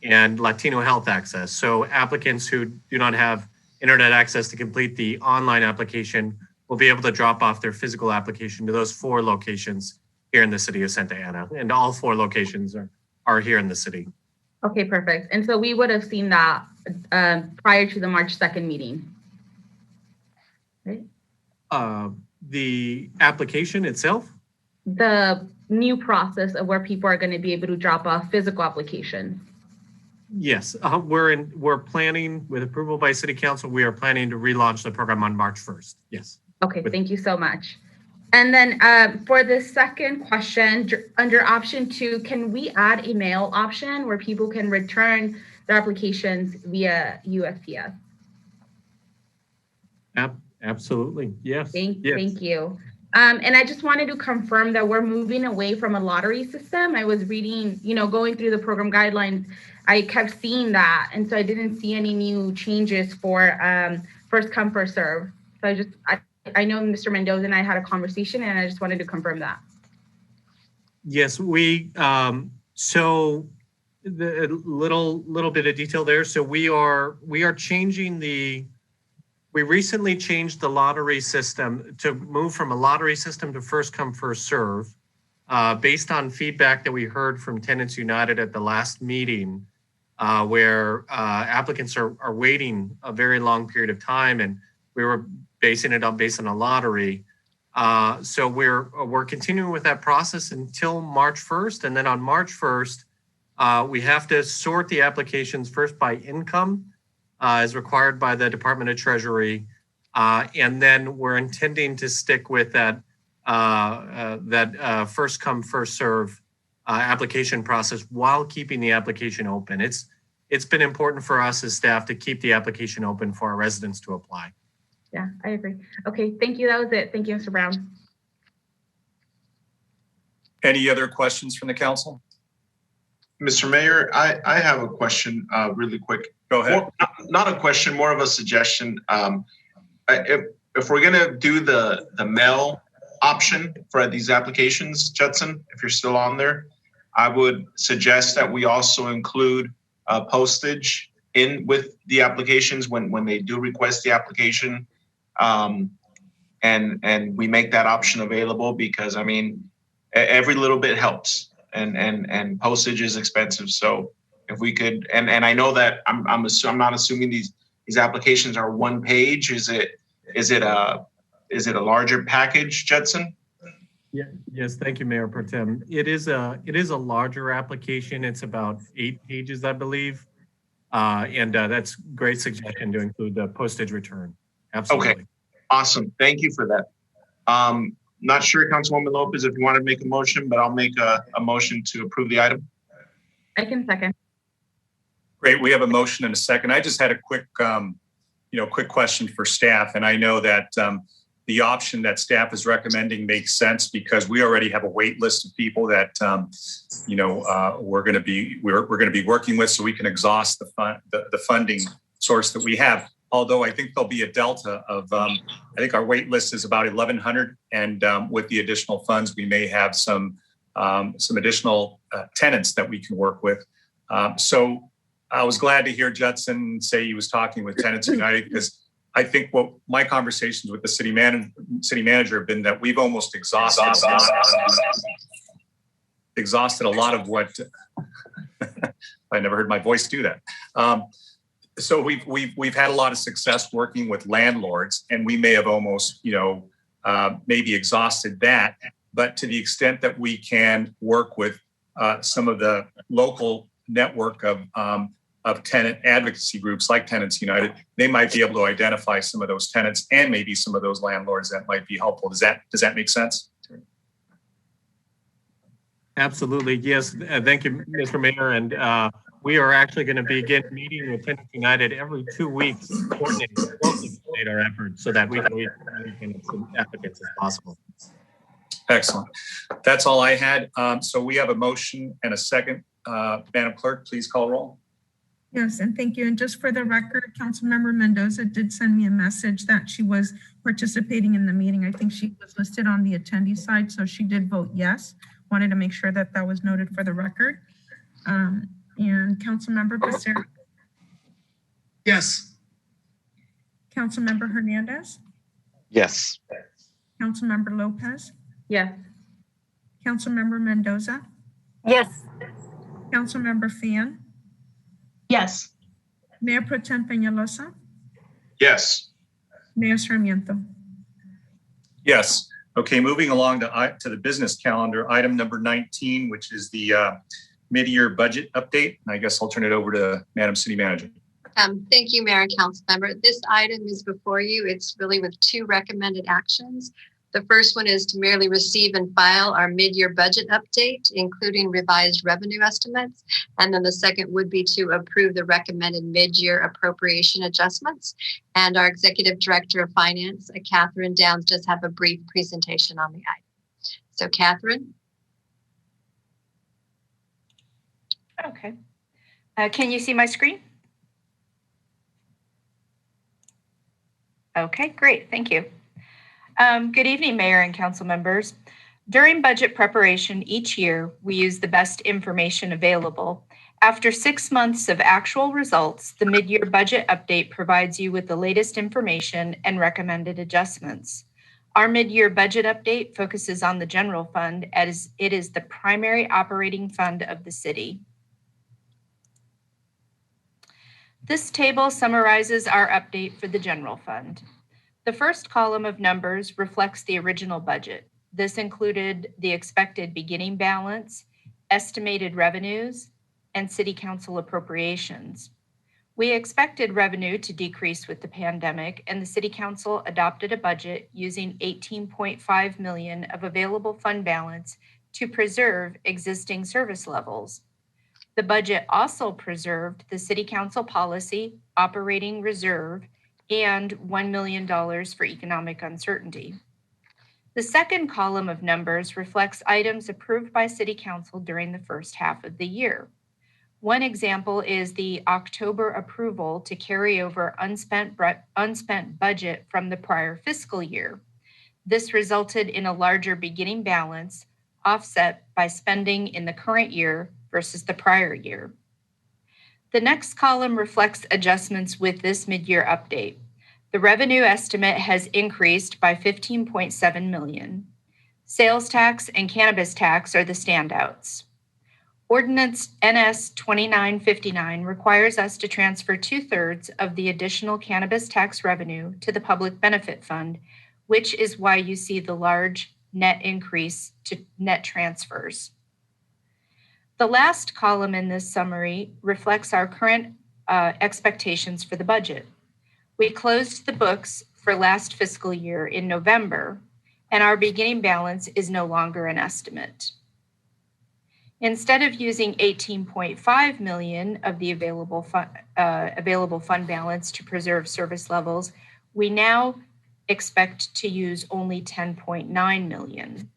and Latino Health Access. So applicants who do not have internet access to complete the online application will be able to drop off their physical application to those 4 locations here in the city of Santa Ana. And all 4 locations are here in the city. Okay, perfect. And so we would have seen that prior to the March 2nd meeting, right? The application itself? The new process of where people are going to be able to drop off physical applications. Yes, we're planning with approval by City Council. We are planning to relaunch the program on March 1st. Yes. Okay, thank you so much. And then for the second question, under option 2, can we add a mail option where people can return their applications via USPS? Absolutely, yes. Thank you. And I just wanted to confirm that we're moving away from a lottery system. I was reading, going through the program guidelines, I kept seeing that. And so I didn't see any new changes for first come, first serve. So I know Mr. Mendoza and I had a conversation and I just wanted to confirm that. Yes, so the little bit of detail there. So we are changing we recently changed the lottery system to move from a lottery system to first come, first serve, based on feedback that we heard from Tenants United at the last meeting, where applicants are waiting a very long period of time, and we were basing it based on a lottery. So we're continuing with that process until March 1st, and then on March 1st, we have to sort the applications first by income, as required by the Department of Treasury, and then we're intending to stick with that first come, first serve application process while keeping the application open. It's been important for us as staff to keep the application open for our residents to apply. Yeah, I agree. Okay, thank you. That was it. Thank you, Mr. Brown. Any other questions from the council? Mr. Mayor, I have a question really quick. Go ahead. Not a question, more of a suggestion. If we're gonna do the mail option for these applications, Judson, if you're still on there, I would suggest that we also include postage in with the applications when they do request the application, and we make that option available, because I mean, every little bit helps, and postage is expensive. So if we could, and I know that I'm not assuming these applications are 1 page. Is it a larger package, Judson? Yeah. Yes. Thank you, Mayor Pro Tem. It is a larger application. It's about 8 pages, I believe, and that's a great suggestion to include the postage return. Absolutely. Okay. Awesome. Thank you for that. Not sure, Councilwoman Lopez, if you want to make a motion, but I'll make a motion to approve the item. I can second. Great. We have a motion and a second. I just had a quick, quick question for staff. And I know that the option that staff is recommending makes sense because we already have a wait list of people that, we're going to be working with, so we can exhaust the funding source that we have. Although I think there'll be a delta of, I think our wait list is about 1,100, and with the additional funds, we may have some additional tenants that we can work with. So I was glad to hear Judson say he was talking with Tenants United, because I think what my conversations with the city manager have been that we've almost exhausted a lot of what I never heard my voice do that. So we've had a lot of success working with landlords, and we may have almost maybe exhausted that. But to the extent that we can work with some of the local network of tenant advocacy groups like Tenants United, they might be able to identify some of those tenants and maybe some of those landlords that might be helpful. Does that make sense? Absolutely. Yes. Thank you, Mr. Mayor. And we are actually going to begin meeting with Tenants United every 2 weeks, coordinate our efforts so that we can reach as many tenants and applicants as possible. Excellent. That's all I had. So we have a motion and a second. Madam Clerk, please call roll. Yes, and thank you. And just for the record, Councilmember Mendoza did send me a message that she was participating in the meeting. I think she was listed on the attendee side, so she did vote yes. Wanted to make sure that that was noted for the record. And Councilmember Becerra. Yes. Councilmember Hernandez. Yes. Councilmember Lopez. Yes. Councilmember Mendoza. Yes. Councilmember Fian. Yes. Mayor Pro Tem Peñalosa. Yes. Mayor Sarmiento. Yes. Okay, moving along to the business calendar, item number 19, which is the mid-year budget update. And I guess I'll turn it over to Madam City Manager. Thank you, Mayor and Council Member. This item is before you. It's really with two recommended actions. The first one is to merely receive and file our mid-year budget update, including revised revenue estimates. And then the second would be to approve the recommended mid-year appropriation adjustments. And our Executive Director of Finance, Catherine Downs, does have a brief presentation on the item. So Catherine. Okay. Can you see my screen? Okay, great. Thank you. Good evening, Mayor and Council members. During budget preparation each year, we use the best information available. After 6 months of actual results, the mid-year budget update provides you with the latest information and recommended adjustments. Our mid-year budget update focuses on the general fund, as it is the primary operating fund of the city. This table summarizes our update for the general fund. The first column of numbers reflects the original budget. This included the expected beginning balance, estimated revenues, and City Council appropriations. We expected revenue to decrease with the pandemic, and the City Council adopted a budget using $18.5 million of available fund balance to preserve existing service levels. The budget also preserved the City Council policy, operating reserve, and $1 million for economic uncertainty. The second column of numbers reflects items approved by City Council during the first half of the year. One example is the October approval to carry over unspent budget from the prior fiscal year. This resulted in a larger beginning balance, offset by spending in the current year versus the prior year. The next column reflects adjustments with this mid-year update. The revenue estimate has increased by $15.7 million. Sales tax and cannabis tax are the standouts. Ordinance NS 2959 requires us to transfer 2/3 of the additional cannabis tax revenue to the Public Benefit Fund, which is why you see the large net increase to net transfers. The last column in this summary reflects our current expectations for the budget. We closed the books for last fiscal year in November, and our beginning balance is no longer an estimate. Instead of using 18.5 million of the available fund balance to preserve service levels, we now expect to use only 10.9 million.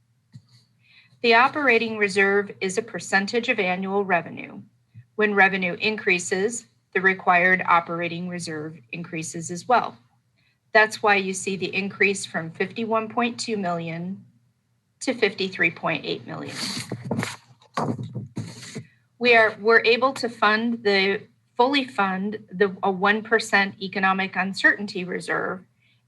The operating reserve is a percentage of annual revenue. When revenue increases, the required operating reserve increases as well. That's why you see the increase from 51.2 million to 53.8 million. We're able to fully fund a 1% economic uncertainty reserve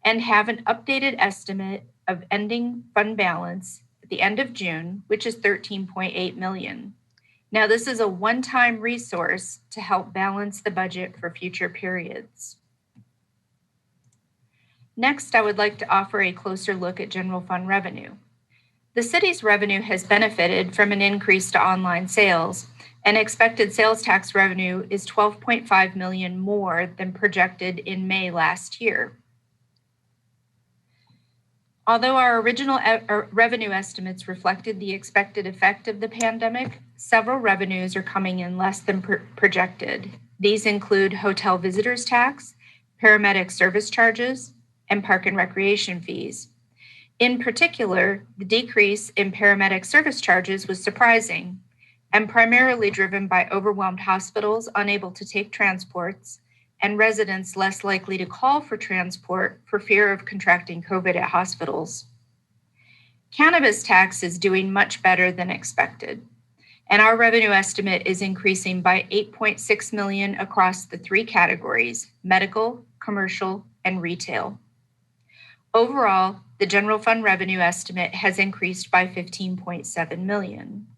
and have an updated estimate of ending fund balance at the end of June, which is 13.8 million. Now, this is a one-time resource to help balance the budget for future periods. Next, I would like to offer a closer look at general fund revenue. The city's revenue has benefited from an increase to online sales, and expected sales tax revenue is 12.5 million more than projected in May last year. Although our original revenue estimates reflected the expected effect of the pandemic, several revenues are coming in less than projected. These include hotel visitors tax, paramedic service charges, and park and recreation fees. In particular, the decrease in paramedic service charges was surprising and primarily driven by overwhelmed hospitals unable to take transports and residents less likely to call for transport for fear of contracting COVID at hospitals. Cannabis tax is doing much better than expected, and our revenue estimate is increasing by 8.6 million across the three categories: medical, commercial, and retail. Overall, the general fund revenue estimate has increased by 15.7 million.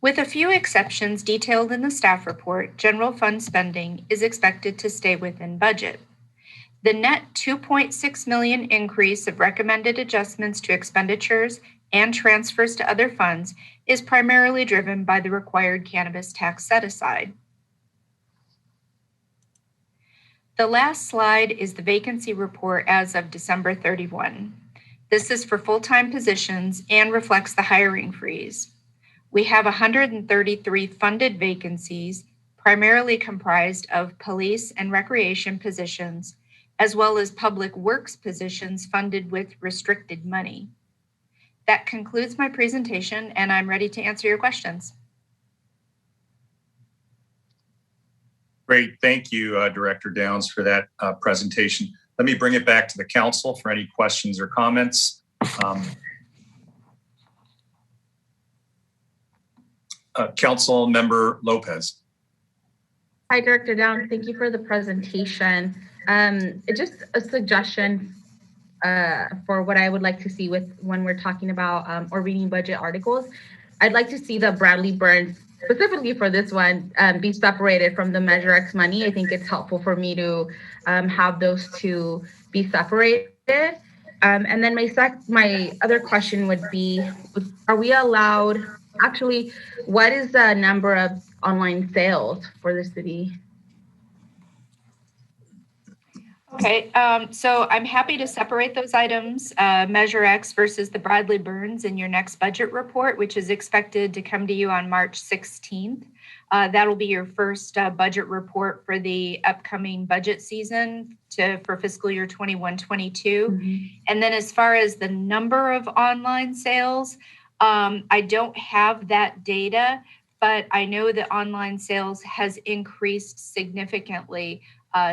With a few exceptions detailed in the staff report, general fund spending is expected to stay within budget. The net 2.6 million increase of recommended adjustments to expenditures and transfers to other funds is primarily driven by the required cannabis tax set-aside. The last slide is the vacancy report as of December 31. This is for full-time positions and reflects the hiring freeze. We have 133 funded vacancies, primarily comprised of police and recreation positions, as well as public works positions funded with restricted money. That concludes my presentation, and I'm ready to answer your questions. Great. Thank you, Director Downs, for that presentation. Let me bring it back to the council for any questions or comments. Council Member Lopez. Hi, Director Downs. Thank you for the presentation. Just a suggestion for what I would like to see when we're talking about or reading budget articles. I'd like to see the Bradley Burns, specifically for this one, be separated from the Measure X money. I think it's helpful for me to have those two be separated. And then my other question would be, are we allowed, actually, what is the number of online sales for the city? Okay, so I'm happy to separate those items, Measure X versus the Bradley Burns, in your next budget report, which is expected to come to you on March 16th. That'll be your first budget report for the upcoming budget season for fiscal year 21-22. Mm-hmm. And then as far as the number of online sales, I don't have that data, but I know that online sales has increased significantly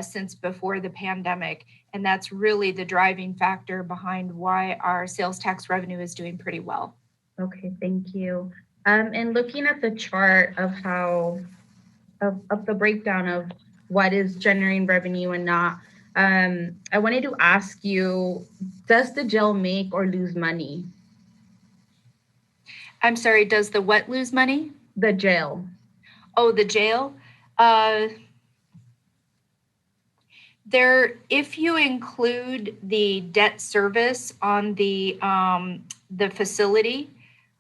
since before the pandemic. And that's really the driving factor behind why our sales tax revenue is doing pretty well. Okay, thank you. And looking at the chart of of the breakdown of what is generating revenue and not, I wanted to ask you, does the jail make or lose money? I'm sorry, does the what lose money? The jail. Oh, the jail? If you include the debt service on the facility,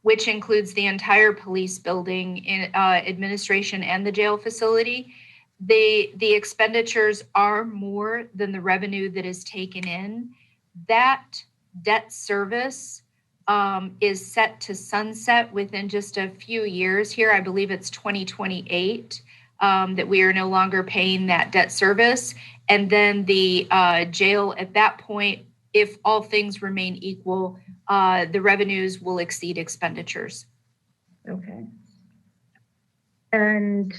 which includes the entire police building, administration, and the jail facility, the expenditures are more than the revenue that is taken in. That debt service is set to sunset within just a few years here. I believe it's 2028 that we are no longer paying that debt service. And then the jail at that point, if all things remain equal, the revenues will exceed expenditures. Okay. And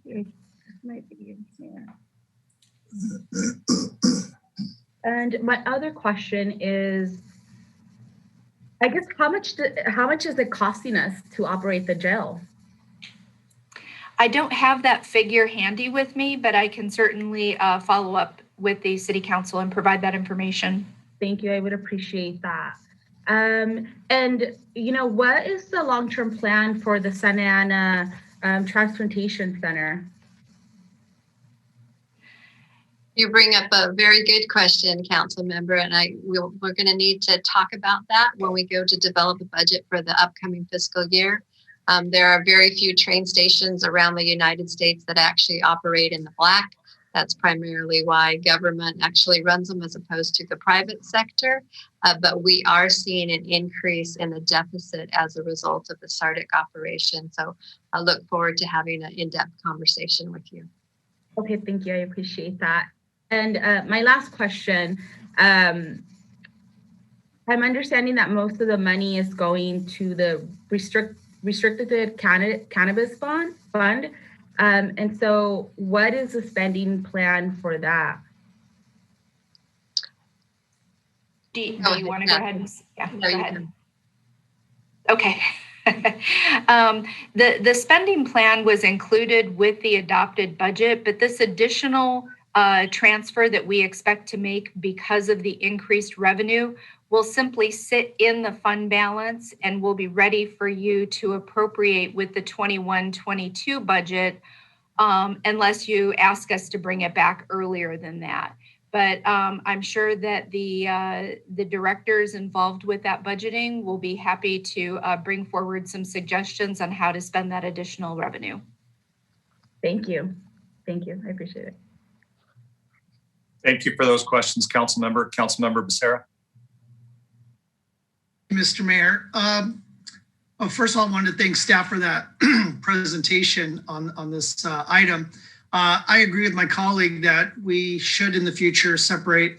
this might be in here. And my other question is, I guess how much is it costing us to operate the jail? I don't have that figure handy with me, but I can certainly follow up with the city council and provide that information. Thank you. I would appreciate that. And you know, what is the long-term plan for the Santa Ana Transplantation Center? You bring up a very good question, council member, and we're going to need to talk about that when we go to develop a budget for the upcoming fiscal year. There are very few train stations around the United States that actually operate in the black. That's primarily why government actually runs them as opposed to the private sector. But we are seeing an increase in the deficit as a result of the SARDC operation. So I look forward to having an in-depth conversation with you. Okay, thank you. I appreciate that. And my last question, I'm understanding that most of the money is going to the restricted cannabis fund. And so what is the spending plan for that? Do you want to go ahead? Yeah, go ahead. Okay. The spending plan was included with the adopted budget, but this additional transfer that we expect to make because of the increased revenue will simply sit in the fund balance and will be ready for you to appropriate with the 21-22 budget, unless you ask us to bring it back earlier than that. But I'm sure that the directors involved with that budgeting will be happy to bring forward some suggestions on how to spend that additional revenue. Thank you. Thank you. I appreciate it. Thank you for those questions, Council Member. Council Member Becerra. Mr. Mayor, first of all, I wanted to thank staff for that presentation on this item. I agree with my colleague that we should in the future separate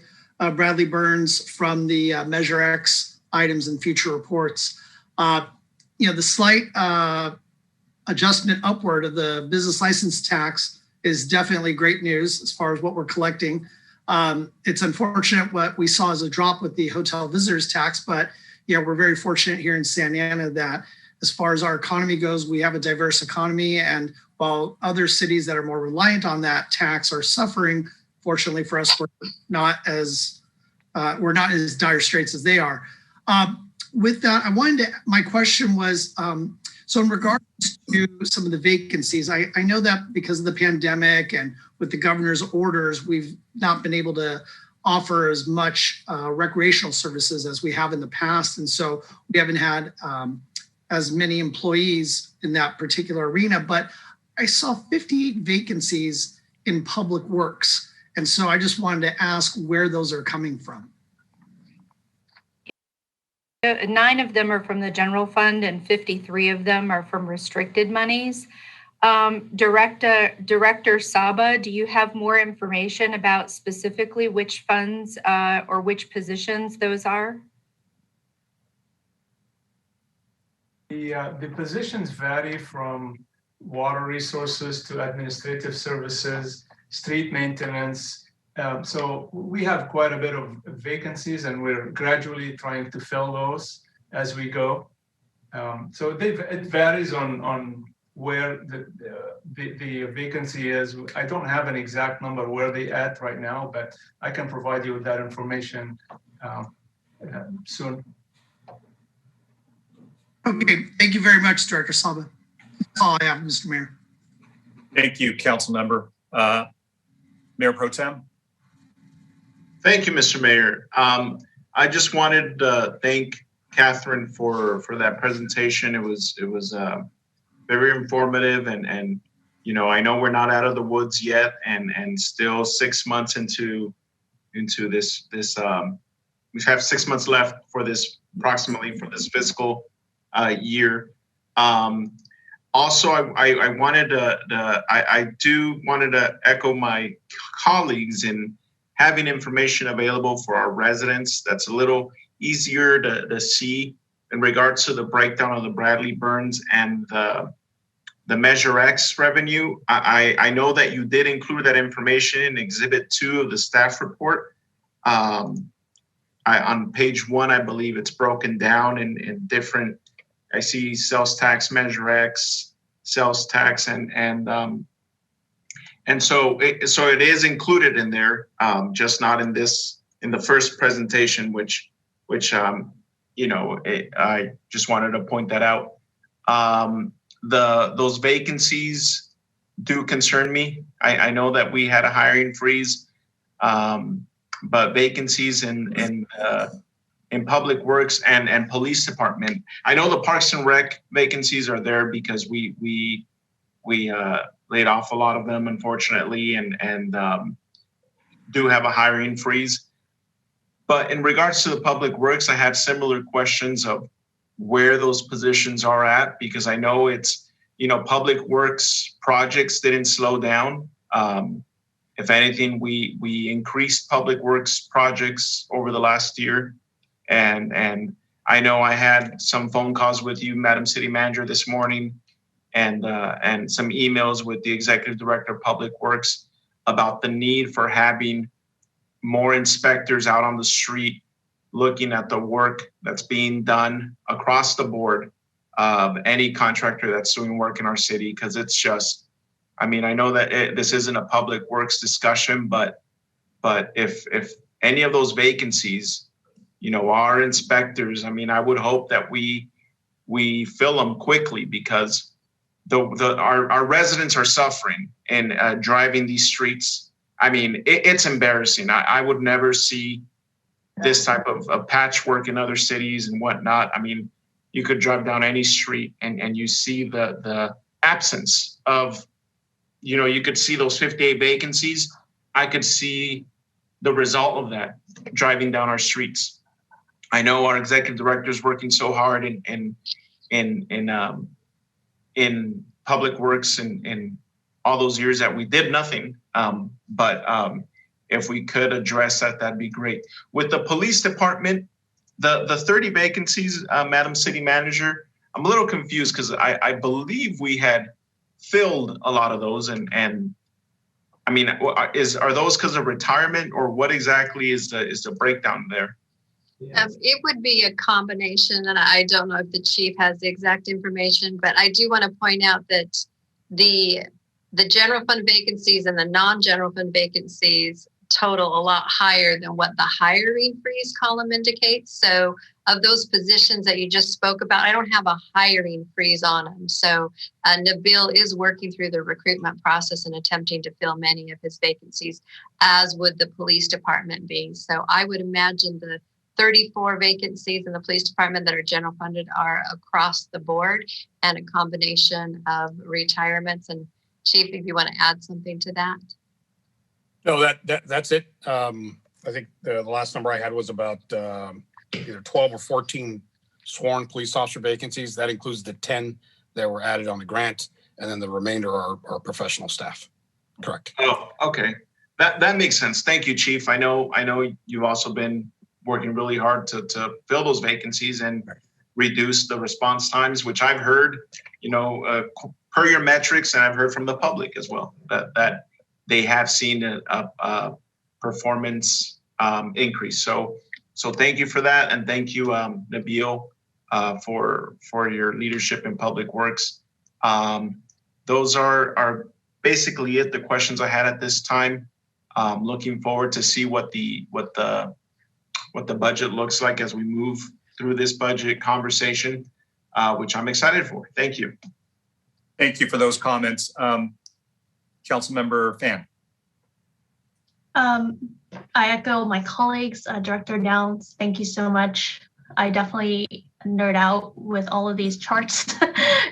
Bradley Burns from the Measure X items in future reports. You know, the slight adjustment upward of the business license tax is definitely great news as far as what we're collecting. It's unfortunate what we saw as a drop with the hotel visitors tax, but you know, we're very fortunate here in Santa Ana that as far as our economy goes, we have a diverse economy. And while other cities that are more reliant on that tax are suffering, fortunately for us, we're not as dire straits as they are. With that, my question was, so in regards to some of the vacancies, I know that because of the pandemic and with the governor's orders, we've not been able to offer as much recreational services as we have in the past. And so we haven't had as many employees in that particular arena, but I saw 58 vacancies in public works. And so I just wanted to ask where those are coming from. 9 of them are from the general fund and 53 of them are from restricted monies. Director Saba, do you have more information about specifically which funds or which positions those are? The positions vary from water resources to administrative services, street maintenance. So we have quite a bit of vacancies and we're gradually trying to fill those as we go. So it varies on where the vacancy is. I don't have an exact number where they at right now, but I can provide you with that information soon. Okay, thank you very much, Director Saba. That's all I have, Mr. Mayor. Thank you, Council Member. Mayor Pro Tem. Thank you, Mr. Mayor. I just wanted to thank Catherine for that presentation. It was very informative and you know, I know we're not out of the woods yet and still 6 months into this we have 6 months left for this, approximately for this fiscal year. Also, I wanted to echo my colleagues in having information available for our residents that's a little easier to see in regards to the breakdown of the Bradley Burns and the Measure X revenue. I know that you did include that information in Exhibit 2 of the staff report. On page 1, I believe it's broken down in different. I see sales tax, Measure X, sales tax, and so it is included in there, just not in the first presentation, which I just wanted to point that out. Those vacancies do concern me. I know that we had a hiring freeze, but vacancies in Public Works and Police Department. I know the Parks and Rec vacancies are there because we laid off a lot of them, unfortunately, and do have a hiring freeze. But in regards to the Public Works, I have similar questions of where those positions are at, because I know it's, Public Works projects didn't slow down. If anything, we increased Public Works projects over the last year. And I know I had some phone calls with you, Madam City Manager, this morning, and some emails with the Executive Director of Public Works about the need for having more inspectors out on the street looking at the work that's being done across the board of any contractor that's doing work in our city. Because it's just, I know that this isn't a Public Works discussion, but if any of those vacancies, our inspectors, I would hope that we fill them quickly, because our residents are suffering and driving these streets. It's embarrassing. I would never see this type of patchwork in other cities and whatnot. You could drive down any street and you see the absence of, you could see those 58 vacancies. I could see the result of that driving down our streets. I know our executive director is working so hard in Public Works and all those years that we did nothing. But if we could address that, that'd be great. With the Police Department, the 30 vacancies, Madam City Manager, I'm a little confused because I believe we had filled a lot of those. And are those because of retirement, or what exactly is the breakdown there? It would be a combination, and I don't know if the chief has the exact information, but I do want to point out that the general fund vacancies and the non-general fund vacancies total a lot higher than what the hiring freeze column indicates. So of those positions that you just spoke about, I don't have a hiring freeze on them. So Nabil is working through the recruitment process and attempting to fill many of his vacancies, as would the police department be. So I would imagine the 34 vacancies in the police department that are general funded are across the board, and a combination of retirements. And Chief, if you want to add something to that. No, that's it. I think the last number I had was about either 12 or 14 sworn police officer vacancies. That includes the 10 that were added on the grant, and then the remainder are professional staff. Correct. Oh, okay. That makes sense. Thank you, Chief. I know you've also been working really hard to fill those vacancies and reduce the response times, which I've heard, per your metrics, and I've heard from the public as well, that they have seen a performance increase. So thank you for that, and thank you, Nabil, for your leadership in Public Works. Those are basically it. The questions I had at this time. Looking forward to see what the budget looks like as we move through this budget conversation, which I'm excited for. Thank you. Thank you for those comments. Councilmember Fan. I echo my colleagues, Director Downs, thank you so much. I definitely nerd out with all of these charts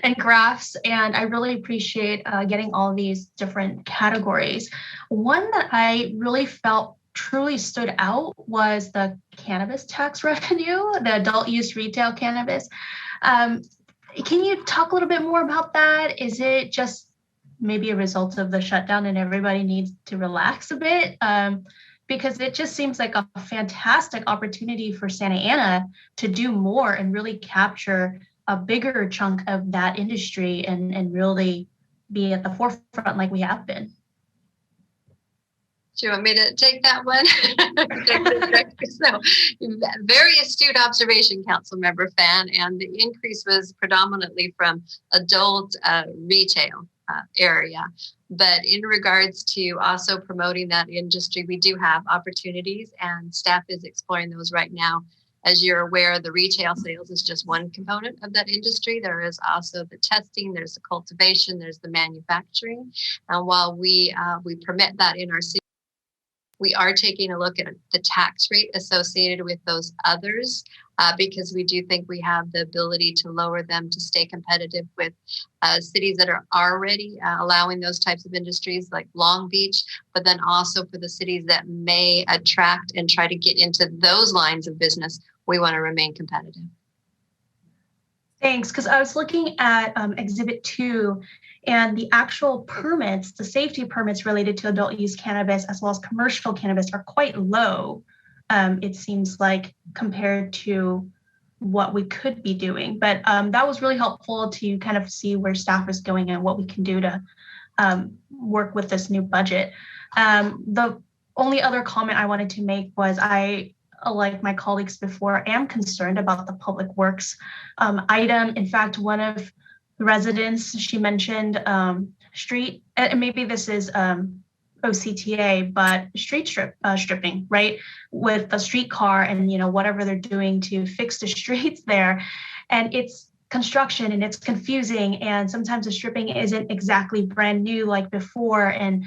and graphs, and I really appreciate getting all these different categories. One that I really felt truly stood out was the cannabis tax revenue, the adult use retail cannabis. Can you talk a little bit more about that? Is it just maybe a result of the shutdown and everybody needs to relax a bit? Because it just seems like a fantastic opportunity for Santa Ana to do more and really capture a bigger chunk of that industry and really be at the forefront like we have been. Do you want me to take that one? So, very astute observation, Councilmember Fan, and the increase was predominantly from adult retail area. But in regards to also promoting that industry, we do have opportunities, and staff is exploring those right now. As you're aware, the retail sales is just one component of that industry. There is also the testing, there's the cultivation, there's the manufacturing. And while we permit that in our city, we are taking a look at the tax rate associated with those others because we do think we have the ability to lower them to stay competitive with cities that are already allowing those types of industries like Long Beach, but then also for the cities that may attract and try to get into those lines of business, we want to remain competitive. Thanks, because I was looking at Exhibit 2 and the actual permits, the safety permits related to adult use cannabis as well as commercial cannabis are quite low, it seems like, compared to what we could be doing. But that was really helpful to kind of see where staff is going and what we can do to work with this new budget. The only other comment I wanted to make was like my colleagues before, am concerned about the public works item. In fact, one of the residents, she mentioned street, and maybe this is OCTA, but street stripping, right? With the streetcar and, whatever they're doing to fix the streets there. And it's construction and it's confusing. And sometimes the stripping isn't exactly brand new like before. And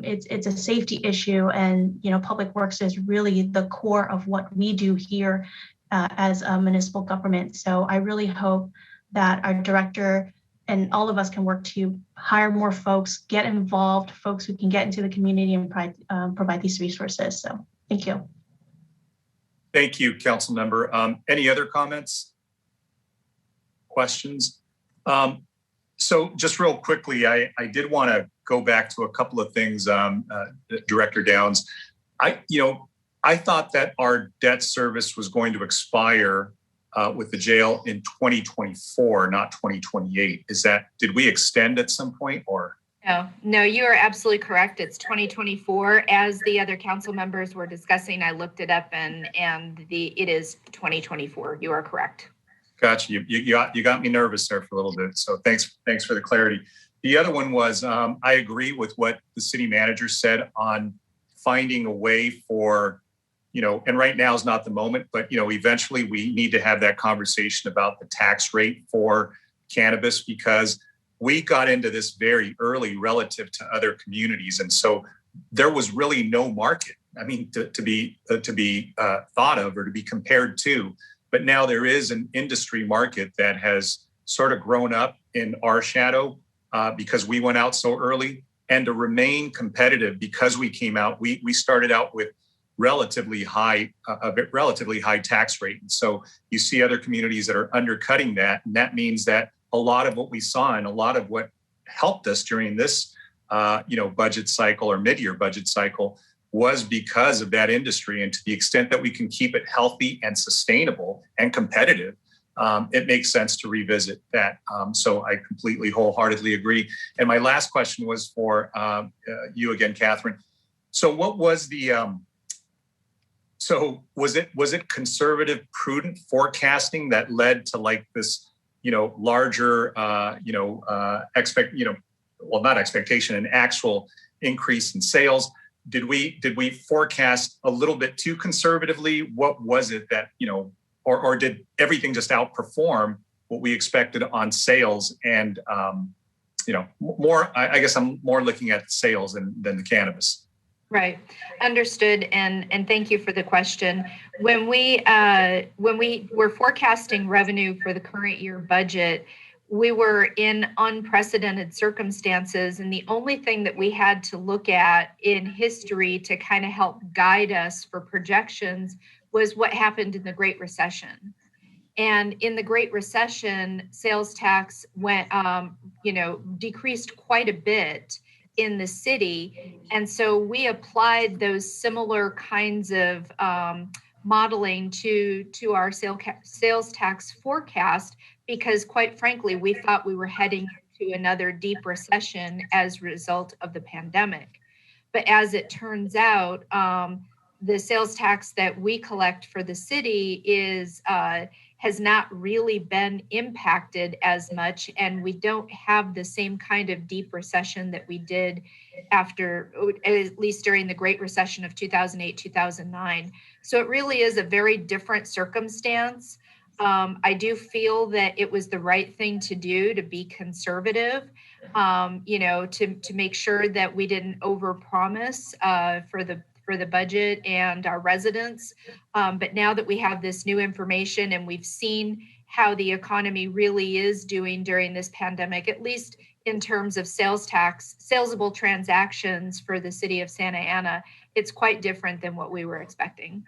it's a safety issue. And, public works is really the core of what we do here as a municipal government. So I really hope that our director and all of us can work to hire more folks, get involved, folks who can get into the community and provide these resources. So thank you. Thank you, Council Member. Any other comments? Questions? So just real quickly, I did want to go back to a couple of things, Director Downs. I thought that our debt service was going to expire with the jail in 2024, not 2028. Did we extend at some point or? No, you are absolutely correct. It's 2024. As the other council members were discussing, I looked it up and it is 2024. You are correct. Gotcha. You got me nervous there for a little bit. So thanks for the clarity. The other one was I agree with what the city manager said on finding a way for, and right now is not the moment, but, eventually we need to have that conversation about the tax rate for cannabis because we got into this very early relative to other communities. And so there was really no market, to be thought of or to be compared to. But now there is an industry market that has sort of grown up in our shadow because we went out so early. And to remain competitive because we came out, we started out with a relatively high tax rate. And so you see other communities that are undercutting that. And that means that a lot of what we saw and a lot of what helped us during this, budget cycle or mid-year budget cycle was because of that industry. And to the extent that we can keep it healthy and sustainable and competitive, it makes sense to revisit that. So I completely wholeheartedly agree. And my last question was for you again, Catherine. So what was the, was it conservative, prudent forecasting that led to like this, larger, not expectation, an actual increase in sales? Did we forecast a little bit too conservatively? What was it that, or did everything just outperform what we expected on sales? And, I guess I'm more looking at sales than the cannabis. Right. Understood. And thank you for the question. When we were forecasting revenue for the current year budget, we were in unprecedented circumstances, and the only thing that we had to look at in history to kind of help guide us for projections was what happened in the Great Recession. And in the Great Recession, sales tax went, decreased quite a bit in the city. And so we applied those similar kinds of modeling to our sales tax forecast, because quite frankly, we thought we were heading into another deep recession as a result of the pandemic. But as it turns out, the sales tax that we collect for the city has not really been impacted as much, and we don't have the same kind of deep recession that we did after, at least during the Great Recession of 2008, 2009. So it really is a very different circumstance. I do feel that it was the right thing to do, to be conservative, to make sure that we didn't overpromise for the budget and our residents. But now that we have this new information and we've seen how the economy really is doing during this pandemic, at least in terms of salesable transactions for the city of Santa Ana, it's quite different than what we were expecting.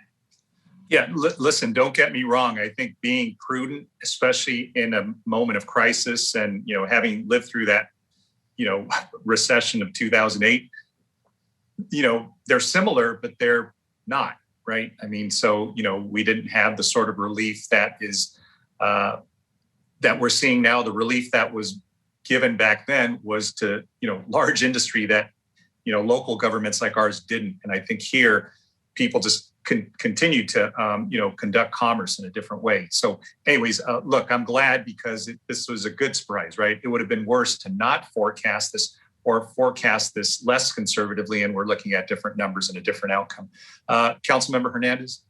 Yeah, listen, don't get me wrong. I think being prudent, especially in a moment of crisis and, having lived through that, recession of 2008, they're similar, but they're not, right? I mean, so, we didn't have the sort of relief that is, that we're seeing now. The relief that was given back then was to, large industry that, local governments like ours didn't. And I think here, people just continue to, conduct commerce in a different way. So anyways, look, I'm glad because this was a good surprise, right? It would have been worse to not forecast this or forecast this less conservatively, and we're looking at different numbers and a different outcome. Councilmember Hernandez.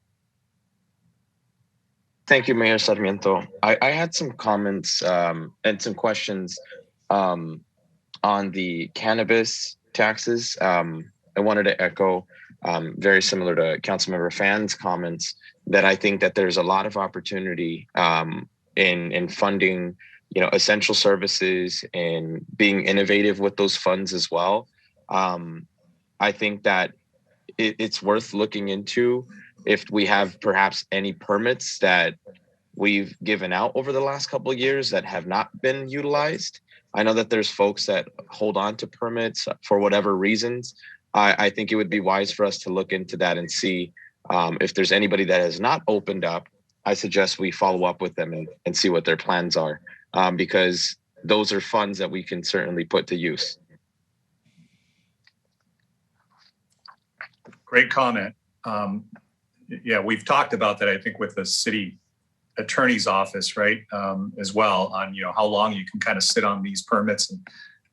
Thank you, Mayor Sarmiento. I had some comments and some questions on the cannabis taxes. I wanted to echo very similar to Councilmember Fan's comments, that I think that there's a lot of opportunity in funding, essential services and being innovative with those funds as well. I think that it's worth looking into if we have perhaps any permits that we've given out over the last couple of years that have not been utilized. I know that there's folks that hold on to permits for whatever reasons. I think it would be wise for us to look into that and see if there's anybody that has not opened up. I suggest we follow up with them and see what their plans are, because those are funds that we can certainly put to use. Great comment. Yeah, we've talked about that, I think, with the city attorney's office, right, as well, on, how long you can kind of sit on these permits. And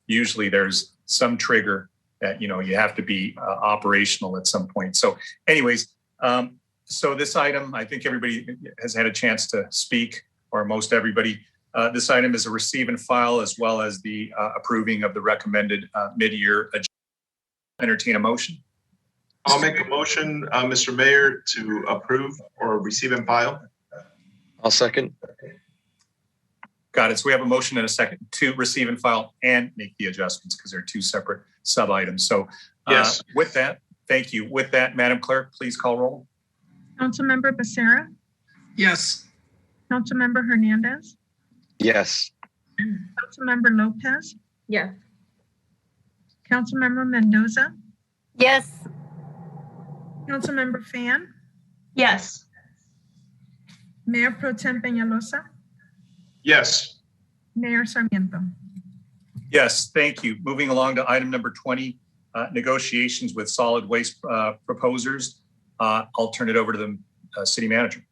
usually there's some trigger that, you have to be operational at some point. So anyways, so this item, I think everybody has had a chance to speak, or most everybody. This item is a receive and file, as well as the approving of the recommended mid-year agenda. Entertain a motion. I'll make a motion, Mr. Mayor, to approve or receive and file. I'll second. Got it. So we have a motion and a second to receive and file and make the adjustments, because they're two separate sub items. So yes. With that, thank you. With that, Madam Clerk, please call roll. Councilmember Becerra. Yes. Councilmember Hernandez. Yes. Councilmember Lopez. Yes. Councilmember Mendoza. Yes. Councilmember Fan. Yes. Mayor Pro Tem Peñalosa. Yes. Mayor Sarmiento. Yes, thank you. Moving along to item number 20, negotiations with solid waste proposers. I'll turn it over to the city manager.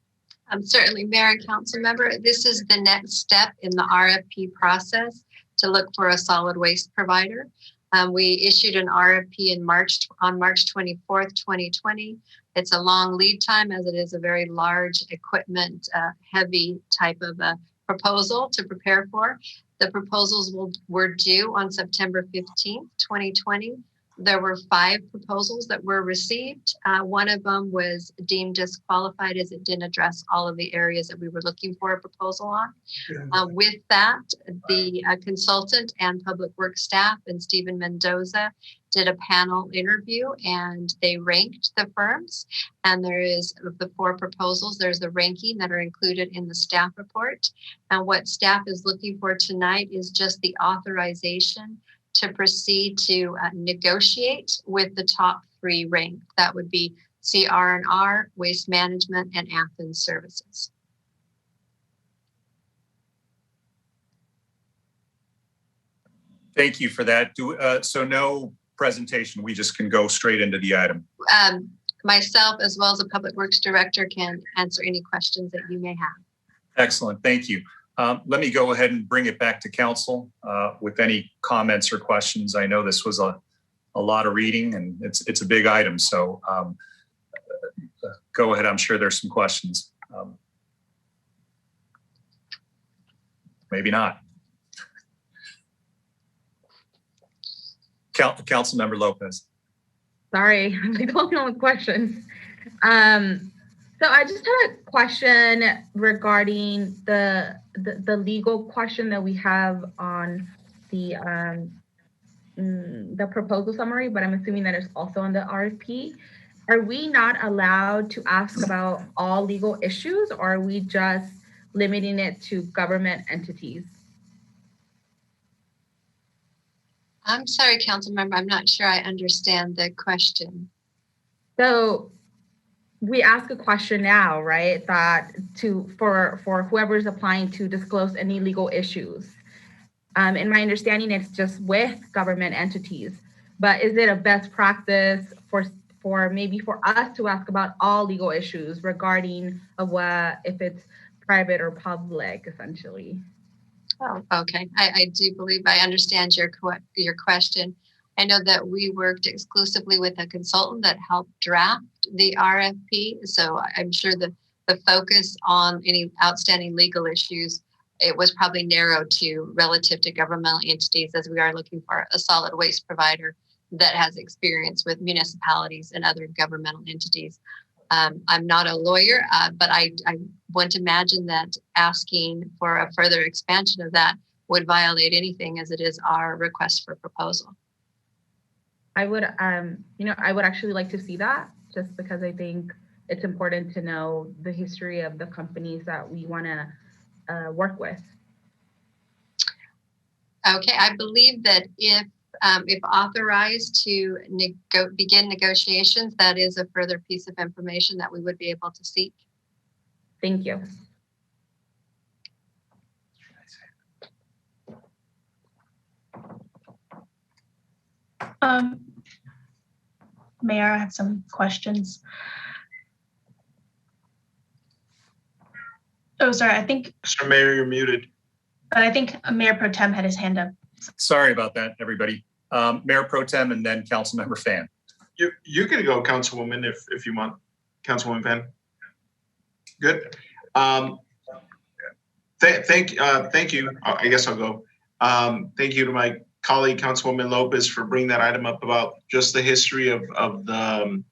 Certainly, Mayor and Council Member, this is the next step in the RFP process to look for a solid waste provider. We issued an RFP on March 24th, 2020. It's a long lead time, as it is a very large equipment heavy type of a proposal to prepare for. The proposals were due on September 15th, 2020. There were 5 proposals that were received. One of them was deemed disqualified as it didn't address all of the areas that we were looking for a proposal on. With that, the consultant and public works staff and Stephen Mendoza did a panel interview and they ranked the firms. And there is, of the 4 proposals, there's the ranking that are included in the staff report. And what staff is looking for tonight is just the authorization to proceed to negotiate with the top 3 ranked. That would be CR&R, Waste Management, and Athens Services. Thank you for that. So no presentation, we just can go straight into the item. Myself, as well as the Public Works Director, can answer any questions that you may have. Excellent, thank you. Let me go ahead and bring it back to council with any comments or questions. I know this was a lot of reading and it's a big item, so go ahead. I'm sure there's some questions. Maybe not. Councilmember Lopez. Sorry, I'm going on with questions. So I just had a question regarding the legal question that we have on the proposal summary, but I'm assuming that it's also on the RFP. Are we not allowed to ask about all legal issues, or are we just limiting it to government entities? I'm sorry, council member, I'm not sure I understand the question. So we ask a question now, right? That for whoever's applying to disclose any legal issues. In my understanding, it's just with government entities. But is it a best practice for maybe for us to ask about all legal issues regarding if it's private or public, essentially? Oh, okay. I do believe I understand your question. I know that we worked exclusively with a consultant that helped draft the RFP. So I'm sure the focus on any outstanding legal issues, it was probably narrowed to relative to governmental entities, as we are looking for a solid waste provider that has experience with municipalities and other governmental entities. I'm not a lawyer, but I wouldn't imagine that asking for a further expansion of that would violate anything, as it is our request for proposal. I would actually like to see that, just because I think it's important to know the history of the companies that we want to work with. Okay, I believe that if authorized to begin negotiations, that is a further piece of information that we would be able to seek. Thank you. Mayor, I have some questions. Oh, sorry, I think. Mr. Mayor, you're muted. But I think Mayor Pro Tem had his hand up. Sorry about that, everybody. Mayor Pro Tem and then Councilmember Fan. You can go, Councilwoman, if you want. Councilwoman Fan. Good. Thank you. I guess I'll go. Thank you to my colleague, Councilwoman Lopez, for bringing that item up about just the history of the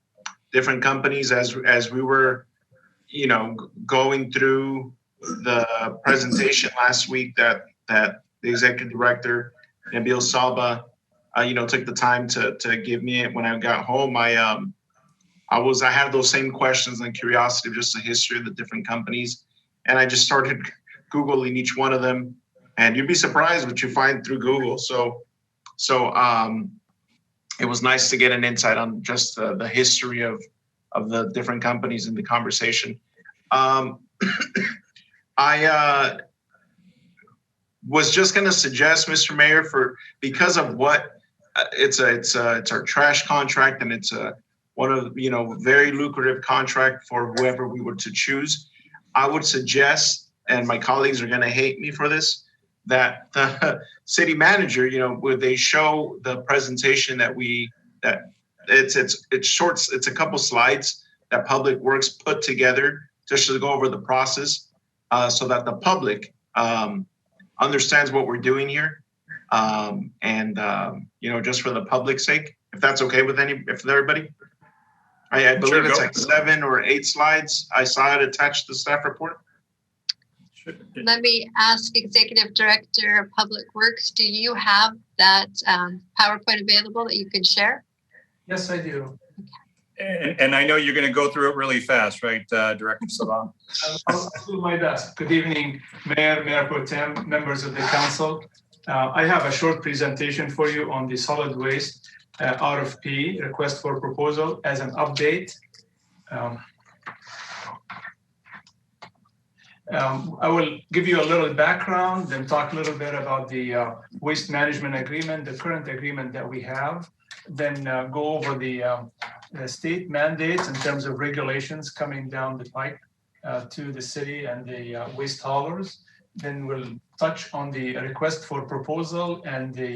different companies as we were, going through the presentation last week that the executive director, Nabil Salba, took the time to give me it when I got home. I had those same questions and curiosity of just the history of the different companies. And I just started Googling each one of them, and you'd be surprised what you find through Google. So it was nice to get an insight on just the history of the different companies in the conversation. I was just going to suggest, Mr. Mayor, because of what it's our trash contract, and it's one of very lucrative contract for whoever we were to choose. I would suggest, and my colleagues are going to hate me for this, that the city manager, would they show the presentation that it's short, it's a couple slides that Public Works put together just to go over the process, so that the public understands what we're doing here. And just for the public's sake, if that's okay with everybody. I believe it's like 7 or 8 slides. I saw it attached to the staff report. Let me ask Executive Director of Public Works, do you have that PowerPoint available that you can share? Yes, I do. And I know you're going to go through it really fast, right, Director Saban? I'll do my best. Good evening, Mayor, Mayor Pro Tem, members of the council. I have a short presentation for you on the solid waste RFP, request for proposal, as an update. I will give you a little background, then talk a little bit about the waste management agreement, the current agreement that we have, then go over the state mandates in terms of regulations coming down the pipe to the city and the waste haulers. Then we'll touch on the request for proposal and the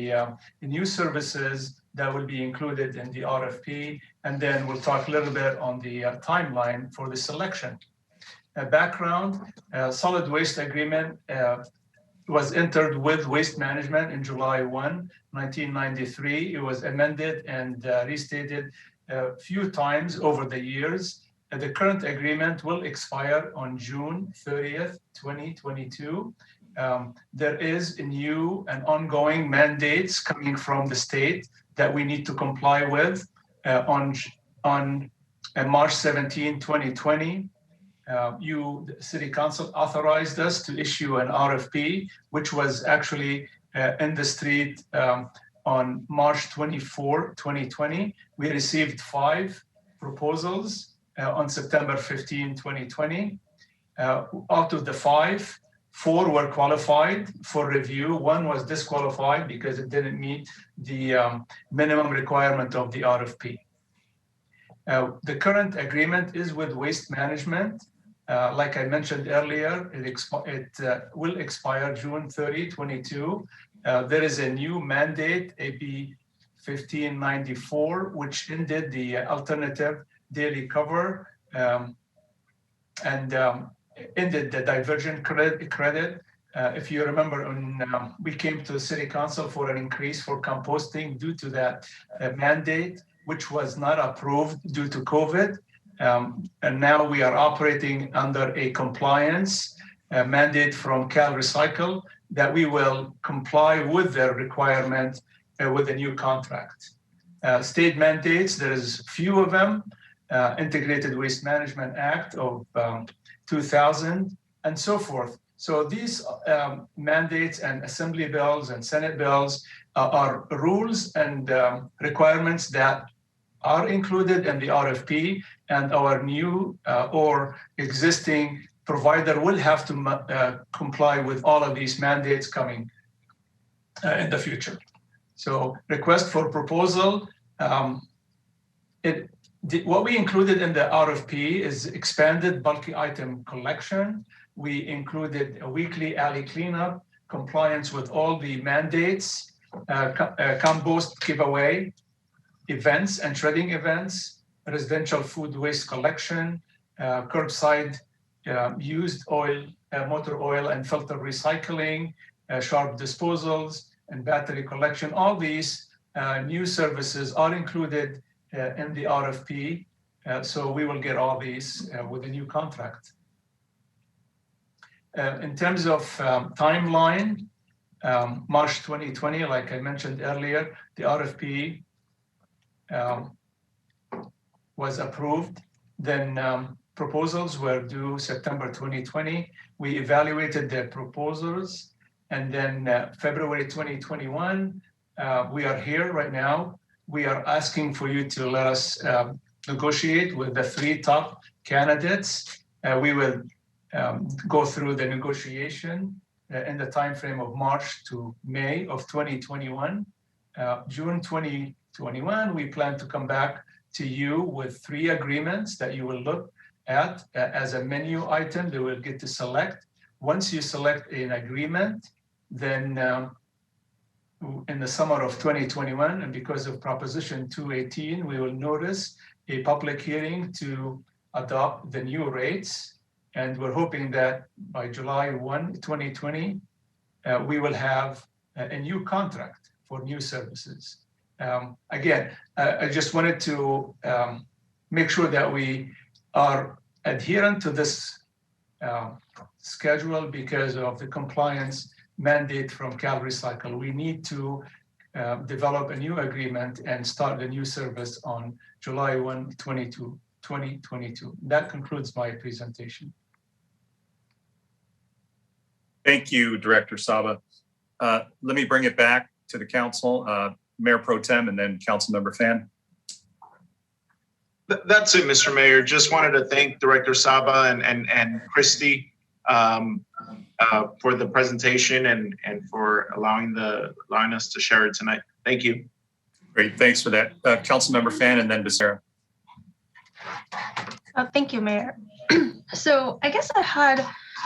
new services that will be included in the RFP. And then we'll talk a little bit on the timeline for the selection. Background, solid waste agreement was entered with Waste Management in July 1, 1993. It was amended and restated a few times over the years. The current agreement will expire on June 30th, 2022. There is a new and ongoing mandates coming from the state that we need to comply with. On March 17, 2020, the City Council authorized us to issue an RFP, which was actually in the street on March 24, 2020. We received 5 proposals on September 15, 2020. Out of the 5, 4 were qualified for review. 1 was disqualified because it didn't meet the minimum requirement of the RFP. The current agreement is with Waste Management. Like I mentioned earlier, it will expire June 30, 22. There is a new mandate, AB 1594, which ended the alternative daily cover and ended the diversion credit. If you remember, we came to the City Council for an increase for composting due to that mandate, which was not approved due to COVID. And now we are operating under a compliance mandate from Cal Recycle that we will comply with their requirement with the new contract. State mandates, there is few of them, Integrated Waste Management Act of 2000 and so forth. So these mandates and assembly bills and Senate bills are rules and requirements that are included in the RFP, and our new or existing provider will have to comply with all of these mandates coming in the future. So request for proposal, what we included in the RFP is expanded bulky item collection. We included a weekly alley cleanup, compliance with all the mandates, compost giveaway, events and shredding events, residential food waste collection, curbside used oil, motor oil and filter recycling, sharp disposals, and battery collection. All these new services are included in the RFP, so we will get all these with the new contract. In terms of timeline, March 2020, like I mentioned earlier, the RFP was approved. Then proposals were due September 2020. We evaluated the proposals, and then February 2021, we are here right now. We are asking for you to let us negotiate with the 3 top candidates. We will go through the negotiation in the timeframe of March to May of 2021. June 2021, we plan to come back to you with 3 agreements that you will look at as a menu item that we'll get to select. Once you select an agreement, then in the summer of 2021, and because of Proposition 218, we will notice a public hearing to adopt the new rates. And we're hoping that by July 1, 2020, we will have a new contract for new services. Again, I just wanted to make sure that we are adherent to this schedule because of the compliance mandate from Cal Recycle. We need to develop a new agreement and start the new service on July 1, 2022. That concludes my presentation. Thank you, Director Saba. Let me bring it back to the council, Mayor Pro Tem and then Councilmember Fan. That's it, Mr. Mayor. Just wanted to thank Director Saba and Christy for the presentation and for allowing us to share it tonight. Thank you. Great, thanks for that. Councilmember Fan and then Becerra. Thank you, Mayor. So I guess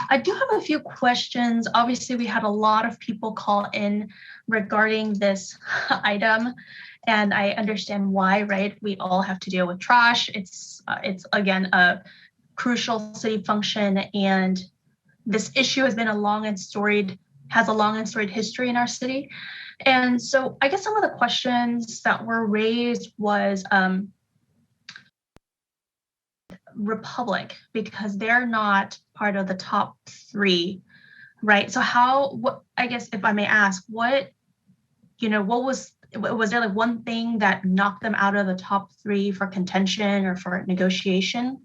I do have a few questions. Obviously, we had a lot of people call in regarding this item, and I understand why, right? We all have to deal with trash. It's again, a crucial city function, and this issue has a long and storied history in our city. And so I guess some of the questions that were raised was Republic, because they're not part of the top 3, right? So I guess if I may ask, was there like one thing that knocked them out of the top 3 for contention or for negotiation?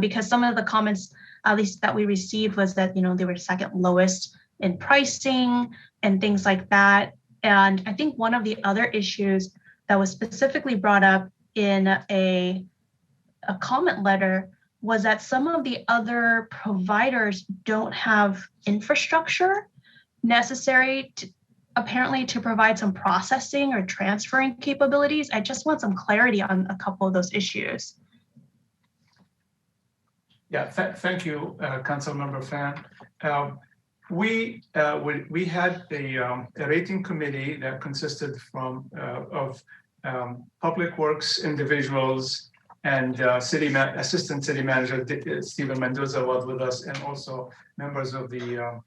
Because some of the comments, at least that we received, was that, they were second lowest in pricing and things like that. And I think one of the other issues that was specifically brought up in a comment letter was that some of the other providers don't have infrastructure necessary apparently to provide some processing or transferring capabilities. I just want some clarity on a couple of those issues. Yeah, thank you, Councilmember Fan. We had a rating committee that consisted of public works individuals and assistant city manager Steven Mendoza was with us, and also members of the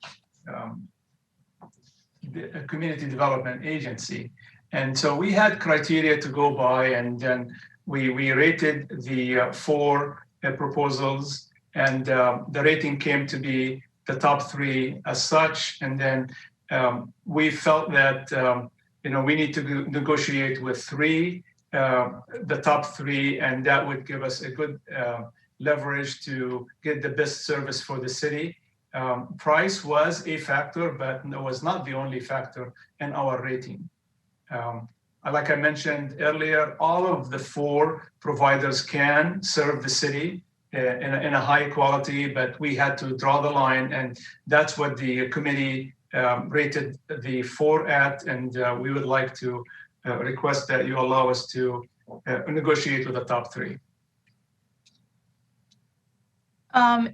community development agency. And so we had criteria to go by, and then we rated the 4 proposals, and the rating came to be the top 3 as such. And then we felt that we need to negotiate with 3, the top 3, and that would give us a good leverage to get the best service for the city. Price was a factor, but it was not the only factor in our rating. Like I mentioned earlier, all of the 4 providers can serve the city in a high quality, but we had to draw the line, and that's what the committee rated the 4 at, and we would like to request that you allow us to negotiate with the top 3.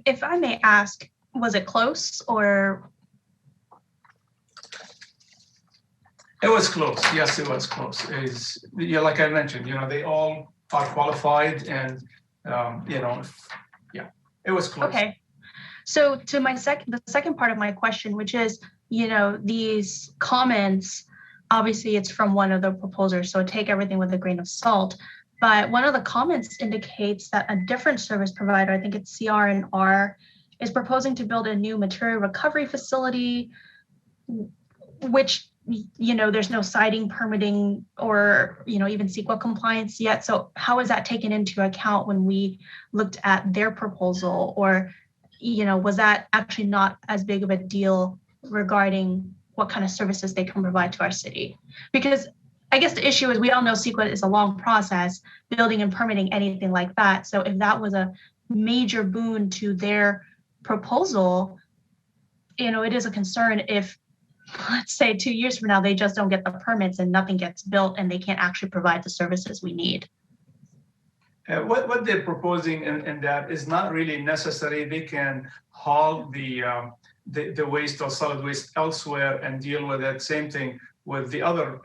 If I may ask, was it close or? It was close. Yes, it was close. Like I mentioned, they all are qualified, and it was close. Okay. So to the second part of my question, which is, these comments, obviously it's from one of the proposers, so take everything with a grain of salt. But one of the comments indicates that a different service provider, I think it's CR&R, is proposing to build a new material recovery facility, which, there's no siting permitting or, even CEQA compliance yet. So how is that taken into account when we looked at their proposal? Or, was that actually not as big of a deal regarding what kind of services they can provide to our city? Because I guess the issue is we all know CEQA is a long process, building and permitting anything like that. So if that was a major boon to their proposal, it is a concern if, let's say 2 years from now, they just don't get the permits and nothing gets built and they can't actually provide the services we need. What they're proposing in that is not really necessary. They can haul the waste or solid waste elsewhere and deal with it. Same thing with the other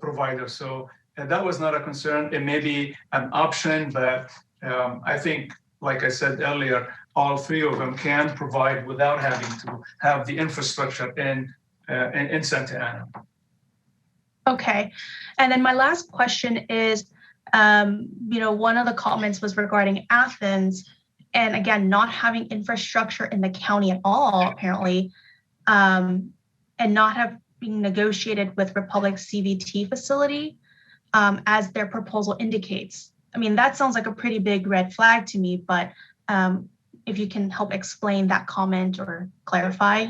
providers. So that was not a concern. It may be an option, but I think, like I said earlier, all 3 of them can provide without having to have the infrastructure in Santa Ana. Okay. And then my last question is, one of the comments was regarding Athens, and again, not having infrastructure in the county at all, apparently, and not have been negotiated with Republic's CVT facility, as their proposal indicates. I mean, that sounds like a pretty big red flag to me, but if you can help explain that comment or clarify.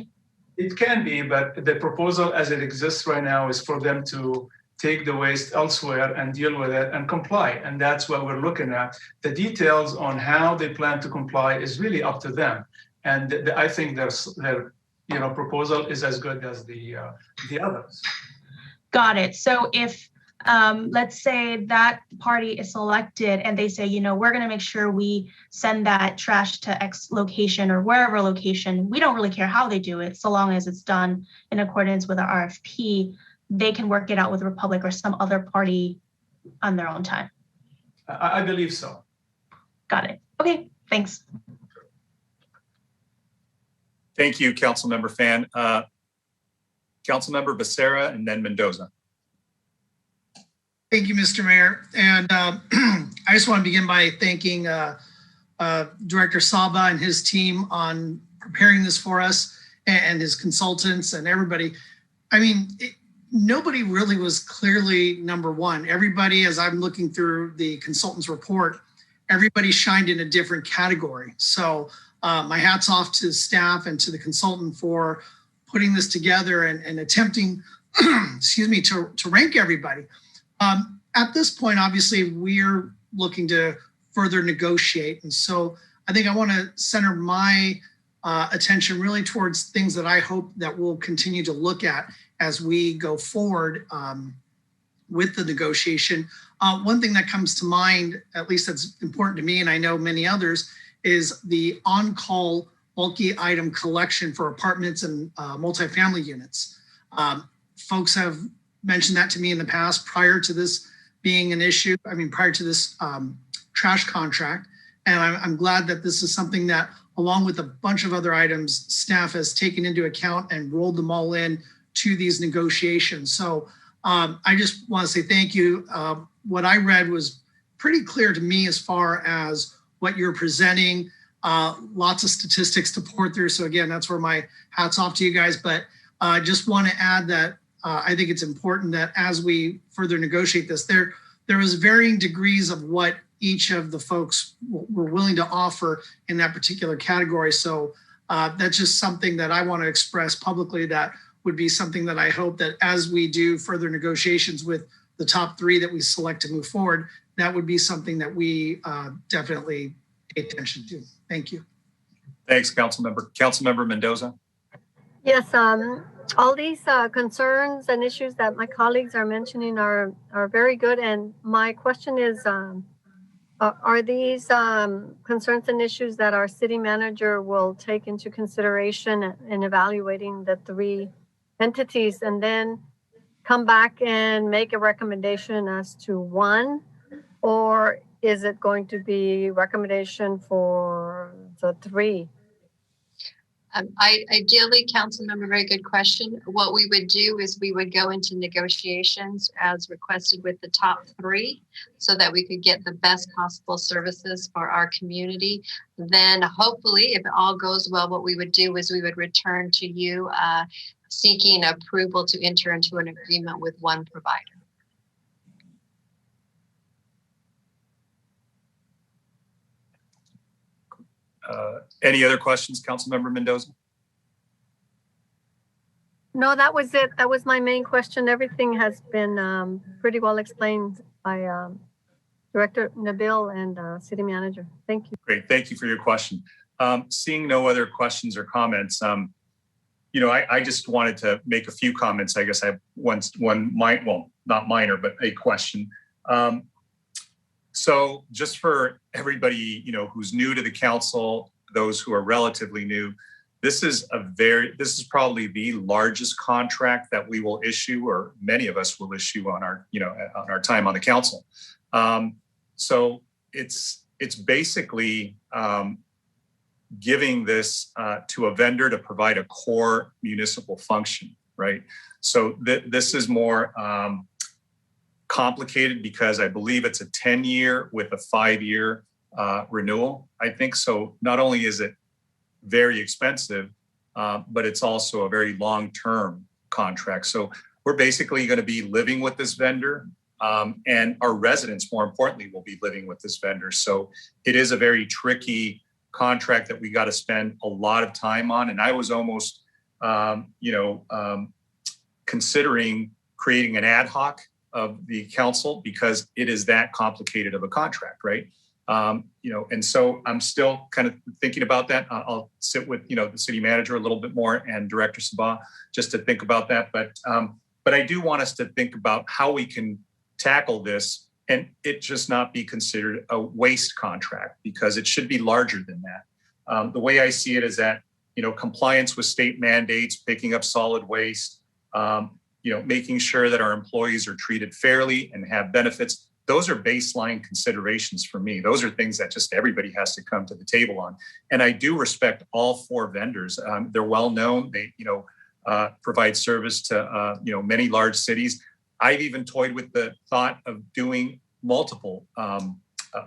It can be, but the proposal as it exists right now is for them to take the waste elsewhere and deal with it and comply. And that's what we're looking at. The details on how they plan to comply is really up to them. And I think their proposal is as good as the others. Got it. So if let's say that party is selected and they say, we're going to make sure we send that trash to X location or wherever location, we don't really care how they do it, so long as it's done in accordance with our RFP, they can work it out with Republic or some other party on their own time. I believe so. Got it. Okay, thanks. Thank you, Councilmember Fan. Councilmember Becerra and then Mendoza. Thank you, Mr. Mayor. And I just want to begin by thanking Director Saba and his team on preparing this for us, and his consultants and everybody. I mean, nobody really was clearly number one. Everybody, as I'm looking through the consultant's report, everybody shined in a different category. So my hat's off to staff and to the consultant for putting this together and attempting, excuse me, to rank everybody. At this point, obviously, we're looking to further negotiate. And so I think I want to center my attention really towards things that I hope that we'll continue to look at as we go forward with the negotiation. One thing that comes to mind, at least that's important to me, and I know many others, is the on-call bulky item collection for apartments and multifamily units. Folks have mentioned that to me in the past prior to this being an issue. I mean, prior to this trash contract. And I'm glad that this is something that, along with a bunch of other items, staff has taken into account and rolled them all in to these negotiations. So I just want to say thank you. What I read was pretty clear to me as far as what you're presenting. Lots of statistics to pour through. So again, that's where my hat's off to you guys. But I just want to add that I think it's important that as we further negotiate this, there was varying degrees of what each of the folks were willing to offer in that particular category. So that's just something that I want to express publicly. That would be something that I hope that as we do further negotiations with the top three that we select to move forward, that would be something that we definitely pay attention to. Thank you. Thanks, Councilmember. Councilmember Mendoza. Yes, all these concerns and issues that my colleagues are mentioning are very good. And my question is, are these concerns and issues that our city manager will take into consideration in evaluating the three entities and then come back and make a recommendation as to one? Or is it going to be recommendation for the three? Ideally, Councilmember, very good question. What we would do is we would go into negotiations as requested with the top three so that we could get the best possible services for our community. Then hopefully, if it all goes well, what we would do is we would return to you seeking approval to enter into an agreement with one provider. Any other questions, Councilmember Mendoza? No, that was it. That was my main question. Everything has been pretty well explained by Director Nabil and City Manager. Thank you. Great. Thank you for your question. Seeing no other questions or comments, I just wanted to make a few comments. I guess I have one well, not minor, but a question. So just for everybody, who's new to the council, those who are relatively new, this is probably the largest contract that we will issue, or many of us will issue on our time on the council. So it's basically giving this to a vendor to provide a core municipal function. right? So this is more complicated because I believe it's a 10-year with a 5-year renewal, I think. So not only is it very expensive, but it's also a very long-term contract. So we're basically going to be living with this vendor, and our residents, more importantly, will be living with this vendor. So it is a very tricky contract that we got to spend a lot of time on. And I was almost, considering creating an ad hoc of the council because it is that complicated of a contract, right? And so I'm still kind of thinking about that. I'll sit with, the city manager a little bit more and Director Sabah just to think about that. But I do want us to think about how we can tackle this and it just not be considered a waste contract because it should be larger than that. The way I see it is that, compliance with state mandates, picking up solid waste, making sure that our employees are treated fairly and have benefits. Those are baseline considerations for me. Those are things that just everybody has to come to the table on. And I do respect all 4 vendors. They're well known. They, provide service to, many large cities. I've even toyed with the thought of doing multiple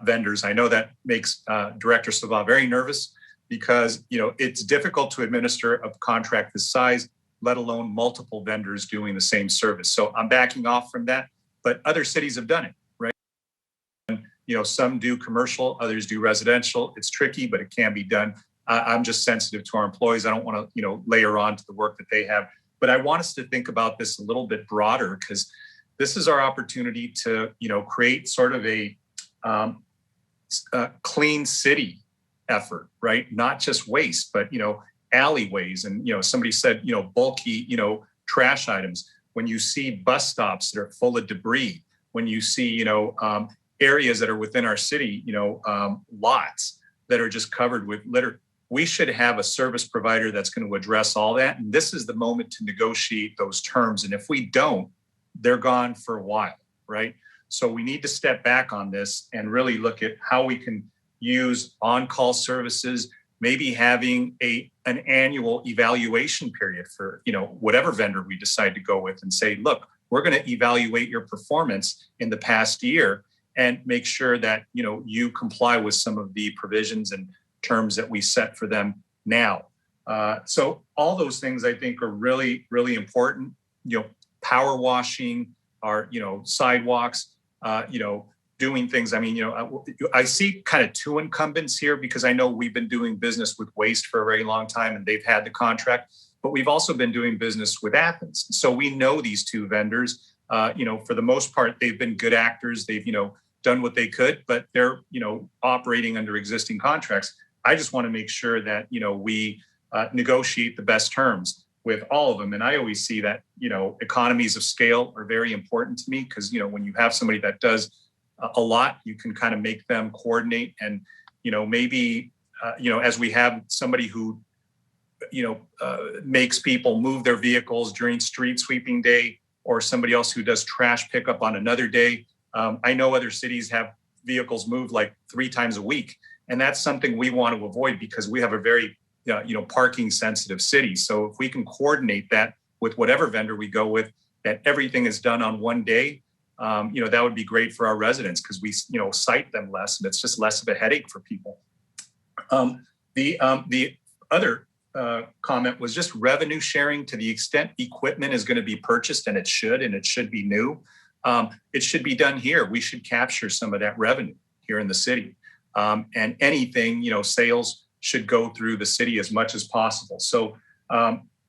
vendors. I know that makes Director Sabah very nervous because, it's difficult to administer a contract this size, let alone multiple vendors doing the same service. So I'm backing off from that, but other cities have done it, right? And, some do commercial, others do residential. It's tricky, but it can be done. I'm just sensitive to our employees. I don't want to, layer on to the work that they have, but I want us to think about this a little bit broader because this is our opportunity to, create sort of a clean city effort, right? Not just waste, but, alleyways and, somebody said, bulky, trash items. When you see bus stops that are full of debris, when you see, areas that are within our city, lots that are just covered with litter, we should have a service provider that's going to address all that. And this is the moment to negotiate those terms. And if we don't, they're gone for a while, right? So we need to step back on this and really look at how we can use on-call services, maybe having an annual evaluation period for, whatever vendor we decide to go with and say, look, we're going to evaluate your performance in the past year and make sure that, you comply with some of the provisions and terms that we set for them now. So all those things I think are really, really important. Power washing, our, sidewalks, doing things. I mean, I see kind of 2 incumbents here because I know we've been doing business with waste for a very long time and they've had the contract, but we've also been doing business with Athens. So we know these 2 vendors, for the most part, they've been good actors. They've, done what they could, but they're, operating under existing contracts. I just want to make sure that, we negotiate the best terms with all of them. And I always see that, economies of scale are very important to me because, when you have somebody that does a lot, you can kind of make them coordinate and, maybe, as we have somebody who, makes people move their vehicles during street sweeping day or somebody else who does trash pickup on another day. I know other cities have vehicles moved like 3 times a week. And that's something we want to avoid because we have a very, parking sensitive city. So if we can coordinate that with whatever vendor we go with, that everything is done on one day, that would be great for our residents because we, cite them less and it's just less of a headache for people. The other comment was just revenue sharing to the extent equipment is going to be purchased and it should be new. It should be done here. We should capture some of that revenue here in the city. And anything, sales should go through the city as much as possible. So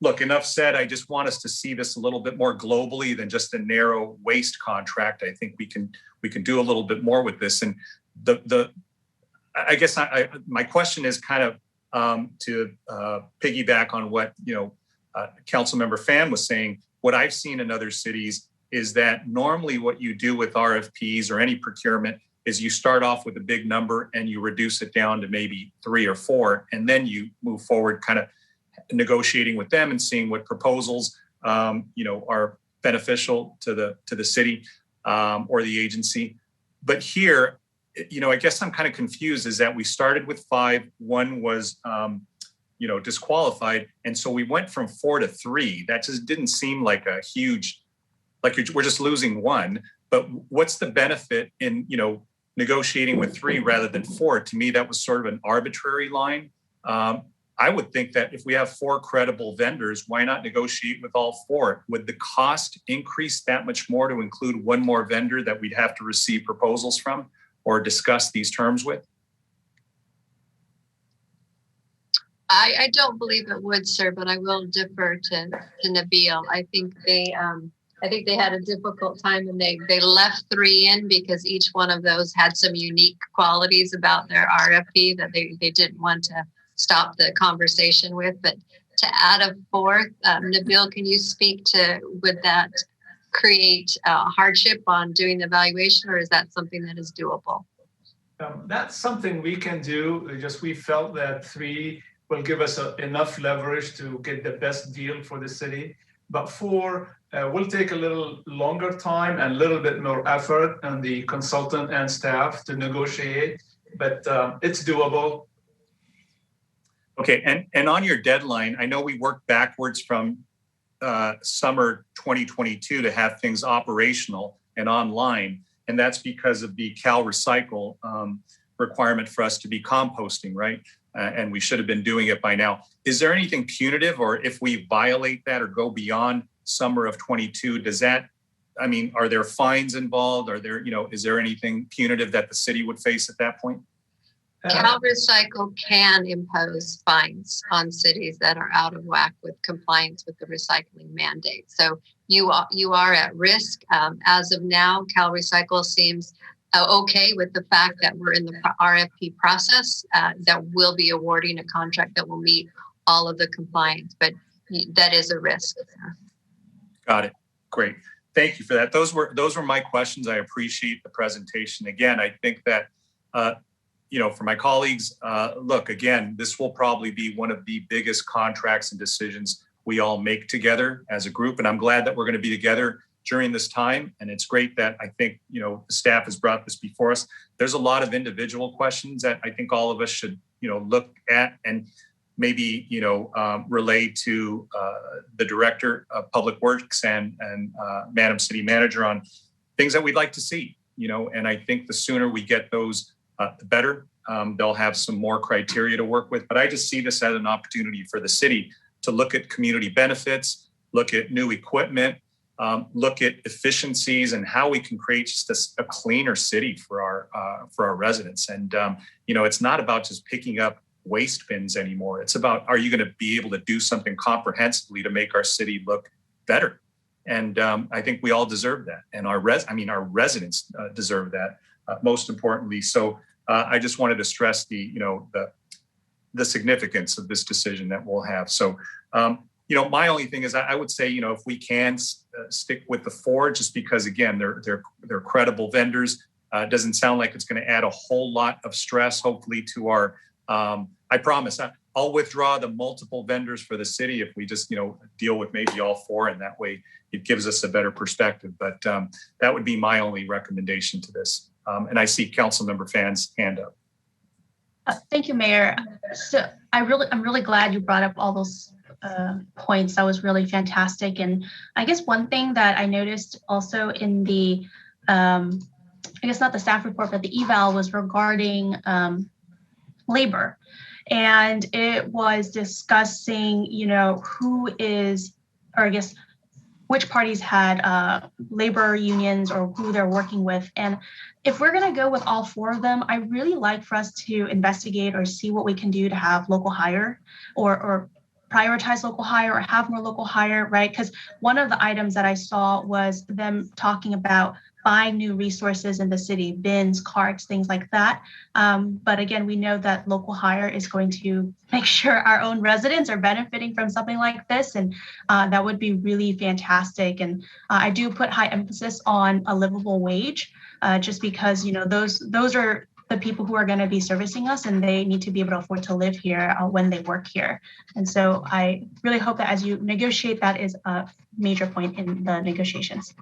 look, enough said. I just want us to see this a little bit more globally than just a narrow waste contract. I think we can do a little bit more with this. And I guess my question is kind of to piggyback on what Councilmember Pham was saying. What I've seen in other cities is that normally what you do with RFPs or any procurement is you start off with a big number and you reduce it down to maybe 3 or 4, and then you move forward kind of negotiating with them and seeing what proposals are beneficial to the city or the agency. But here, I guess I'm kind of confused is that we started with 5. One was disqualified. And so we went from 4 to 3. That just didn't seem like a huge, we're just losing one. But what's the benefit in, negotiating with 3 rather than 4? To me, that was sort of an arbitrary line. I would think that if we have 4 credible vendors, why not negotiate with all 4? Would the cost increase that much more to include one more vendor that we'd have to receive proposals from or discuss these terms with? I don't believe it would, sir, but I will defer to Nabil. I think they had a difficult time, and they left 3 in because each one of those had some unique qualities about their RFP that they didn't want to stop the conversation with. But to add a 4th, Nabil, can you speak to, would that create hardship on doing the evaluation, or is that something that is doable? That's something we can do. We felt that 3 will give us enough leverage to get the best deal for the city. But 4 will take a little longer time and a little bit more effort on the consultant and staff to negotiate, but it's doable. Okay, and on your deadline, I know we worked backwards from summer 2022 to have things operational and online, and that's because of the Cal Recycle requirement for us to be composting, right? And we should have been doing it by now. Is there anything punitive, or if we violate that or go beyond summer of 22, are there fines involved? Is there anything punitive that the city would face at that point? Cal Recycle can impose fines on cities that are out of whack with compliance with the recycling mandate. So you are at risk. As of now, Cal Recycle seems okay with the fact that we're in the RFP process, that we'll be awarding a contract that will meet all of the compliance, but that is a risk. Got it. Great. Thank you for that. Those were my questions. I appreciate the presentation. Again, I think that, for my colleagues, look, again, this will probably be one of the biggest contracts and decisions we all make together as a group. And I'm glad that we're going to be together during this time. And it's great that I think, the staff has brought this before us. There's a lot of individual questions that I think all of us should, look at and maybe, relay to the Director of Public Works and Madam City Manager on things that we'd like to see, and I think the sooner we get those, the better. They'll have some more criteria to work with. But I just see this as an opportunity for the city to look at community benefits, look at new equipment, look at efficiencies and how we can create just a cleaner city for our residents. And it's not about just picking up waste bins anymore. It's about, are you going to be able to do something comprehensively to make our city look better? And I think we all deserve that, and our residents deserve that most importantly. So I just wanted to stress the significance of this decision that we'll have. So. My only thing is I would say, if we can stick with the 4, just because, again, they're credible vendors, doesn't sound like it's going to add a whole lot of stress, hopefully, to our, I promise, I'll withdraw the multiple vendors for the city if we just, deal with maybe all 4, and that way it gives us a better perspective. But that would be my only recommendation to this. And I see Councilmember Fan's hand up. Thank you, Mayor. So I'm really glad you brought up all those points. That was really fantastic. And I guess one thing that I noticed also in the, I guess not the staff report, but the eval was regarding labor. And it was discussing, who is, or I guess which parties had labor unions or who they're working with. And if we're going to go with all 4 of them, I really like for us to investigate or see what we can do to have local hire or prioritize local hire or have more local hire, right? Because one of the items that I saw was them talking about buying new resources in the city, bins, carts, things like that. But again, we know that local hire is going to make sure our own residents are benefiting from something like this. And that would be really fantastic. And I do put high emphasis on a livable wage, just because, those are the people who are going to be servicing us, and they need to be able to afford to live here when they work here. And so I really hope that as you negotiate, that is a major point in the negotiations.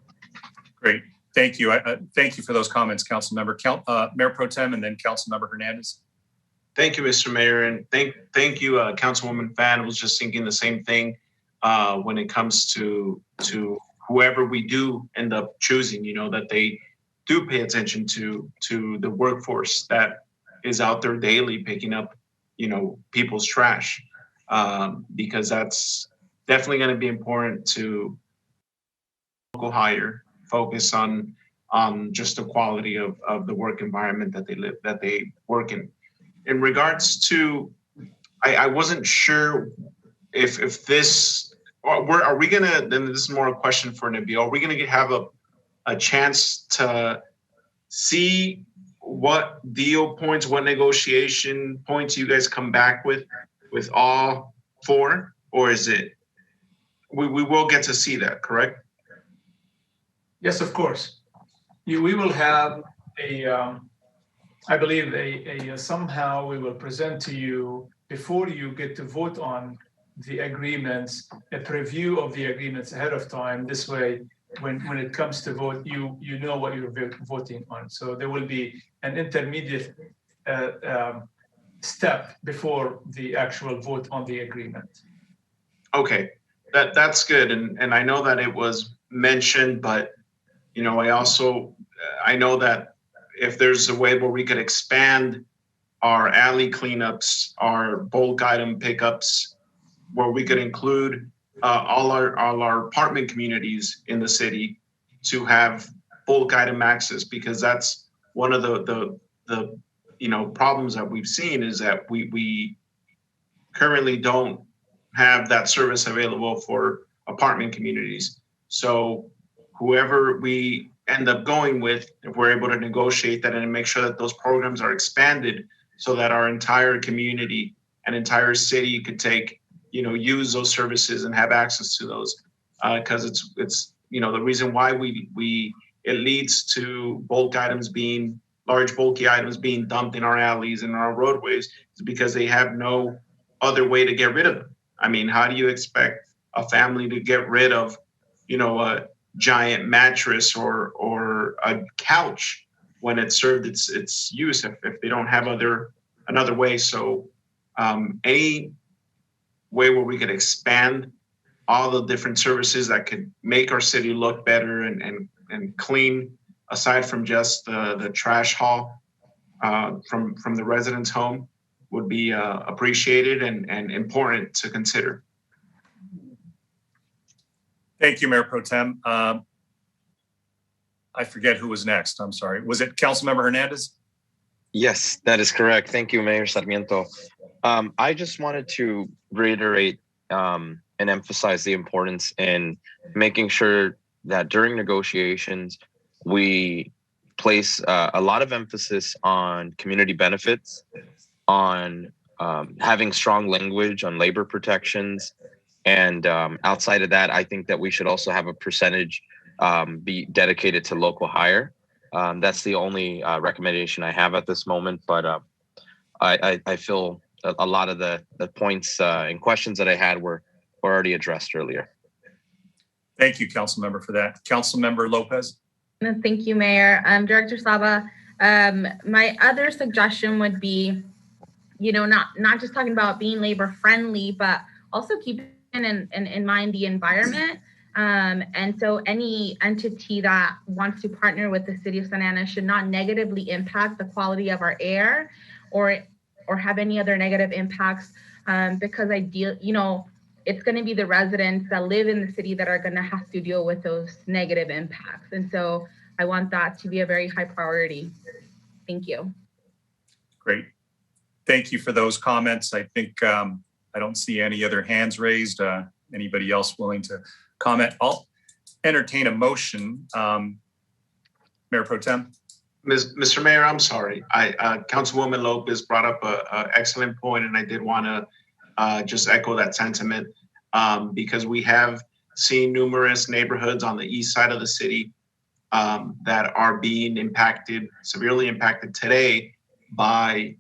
Great. Thank you. Thank you for those comments, Councilmember. Mayor Pro Tem and then Councilmember Hernandez. Thank you, Mr. Mayor, and thank you, Councilwoman Fan. I was just thinking the same thing when it comes to whoever we do end up choosing. That they do pay attention to the workforce that is out there daily picking up, people's trash, because that's definitely going to be important to local hire, focus on just the quality of the work environment that they work in. In regards to, I wasn't sure if this, are we gonna, then this is more a question for Nabil, are we gonna have a chance to see what deal points, what negotiation points you guys come back with all four? Or is it, we will get to see that, correct? Yes, of course. We will have I believe somehow we will present to you, before you get to vote on the agreements, a preview of the agreements ahead of time. This way, when it comes to vote, you know what you're voting on. So there will be an intermediate step before the actual vote on the agreement. Okay, that's good. And I know that it was mentioned, but I know that if there's a way where we could expand our alley cleanups, our bulk item pickups, where we could include all our apartment communities in the city to have bulk item access, because that's one of the problems that we've seen is that we currently don't have that service available for apartment communities. So whoever we end up going with, if we're able to negotiate that and make sure that those programs are expanded so that our entire community and entire city could use those services and have access to those, because it's the reason why it leads to large bulky items being dumped in our alleys and our roadways is because they have no other way to get rid of them. I mean, how do you expect a family to get rid of a giant mattress or a couch when it served its use if they don't have another way? So any way where we could expand all the different services that could make our city look better and clean, aside from just the trash haul from the resident's home, would be appreciated and important to consider. Thank you, Mayor Pro Tem. I forget who was next. I'm sorry. Was it Councilmember Hernandez? Yes, that is correct. Thank you, Mayor Sarmiento. I just wanted to reiterate and emphasize the importance in making sure that during negotiations, we place a lot of emphasis on community benefits, on having strong language on labor protections. And outside of that, I think that we should also have a percentage be dedicated to local hire. That's the only recommendation I have at this moment. But I feel a lot of the points and questions that I had were already addressed earlier. Thank you, Councilmember, for that. Councilmember Lopez. Thank you, Mayor. Director Saba, my other suggestion would be, not just talking about being labor friendly, but also keeping in mind the environment. And so any entity that wants to partner with the city of Santa Ana should not negatively impact the quality of our air or have any other negative impacts, because it's going to be the residents that live in the city that are going to have to deal with those negative impacts. And so I want that to be a very high priority. Thank you. Great. Thank you for those comments. I think I don't see any other hands raised. Anybody else willing to comment? I'll entertain a motion. Mayor Pro Tem. Mr. Mayor, I'm sorry. Councilwoman Lopez brought up an excellent point, and I did want to just echo that sentiment, because we have seen numerous neighborhoods on the east side of the city that are being severely impacted today by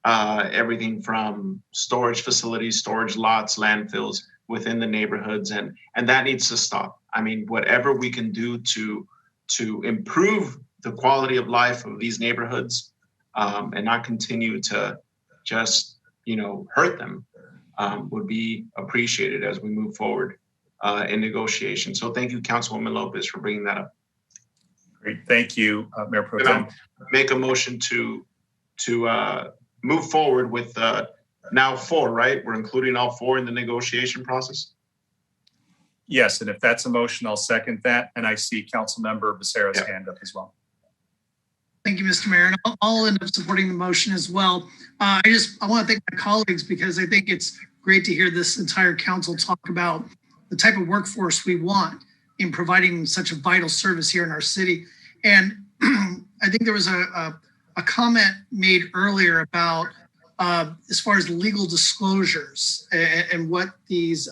everything from storage facilities, storage lots, landfills within the neighborhoods, and that needs to stop. I mean, whatever we can do to improve the quality of life of these neighborhoods, and not continue to just, hurt them would be appreciated as we move forward in negotiation. So thank you, Councilwoman Lopez, for bringing that up. Great, thank you, Mayor Pro And Tem. I'll make a motion to move forward with now 4, right? We're including all 4 in the negotiation process? Yes, and if that's a motion, I'll second that. And I see Councilmember Becerra's hand up as well. Thank you, Mr. Mayor. And I'll end up supporting the motion as well. I want to thank my colleagues because I think it's great to hear this entire council talk about the type of workforce we want in providing such a vital service here in our city. And I think there was a comment made earlier about as far as legal disclosures and what these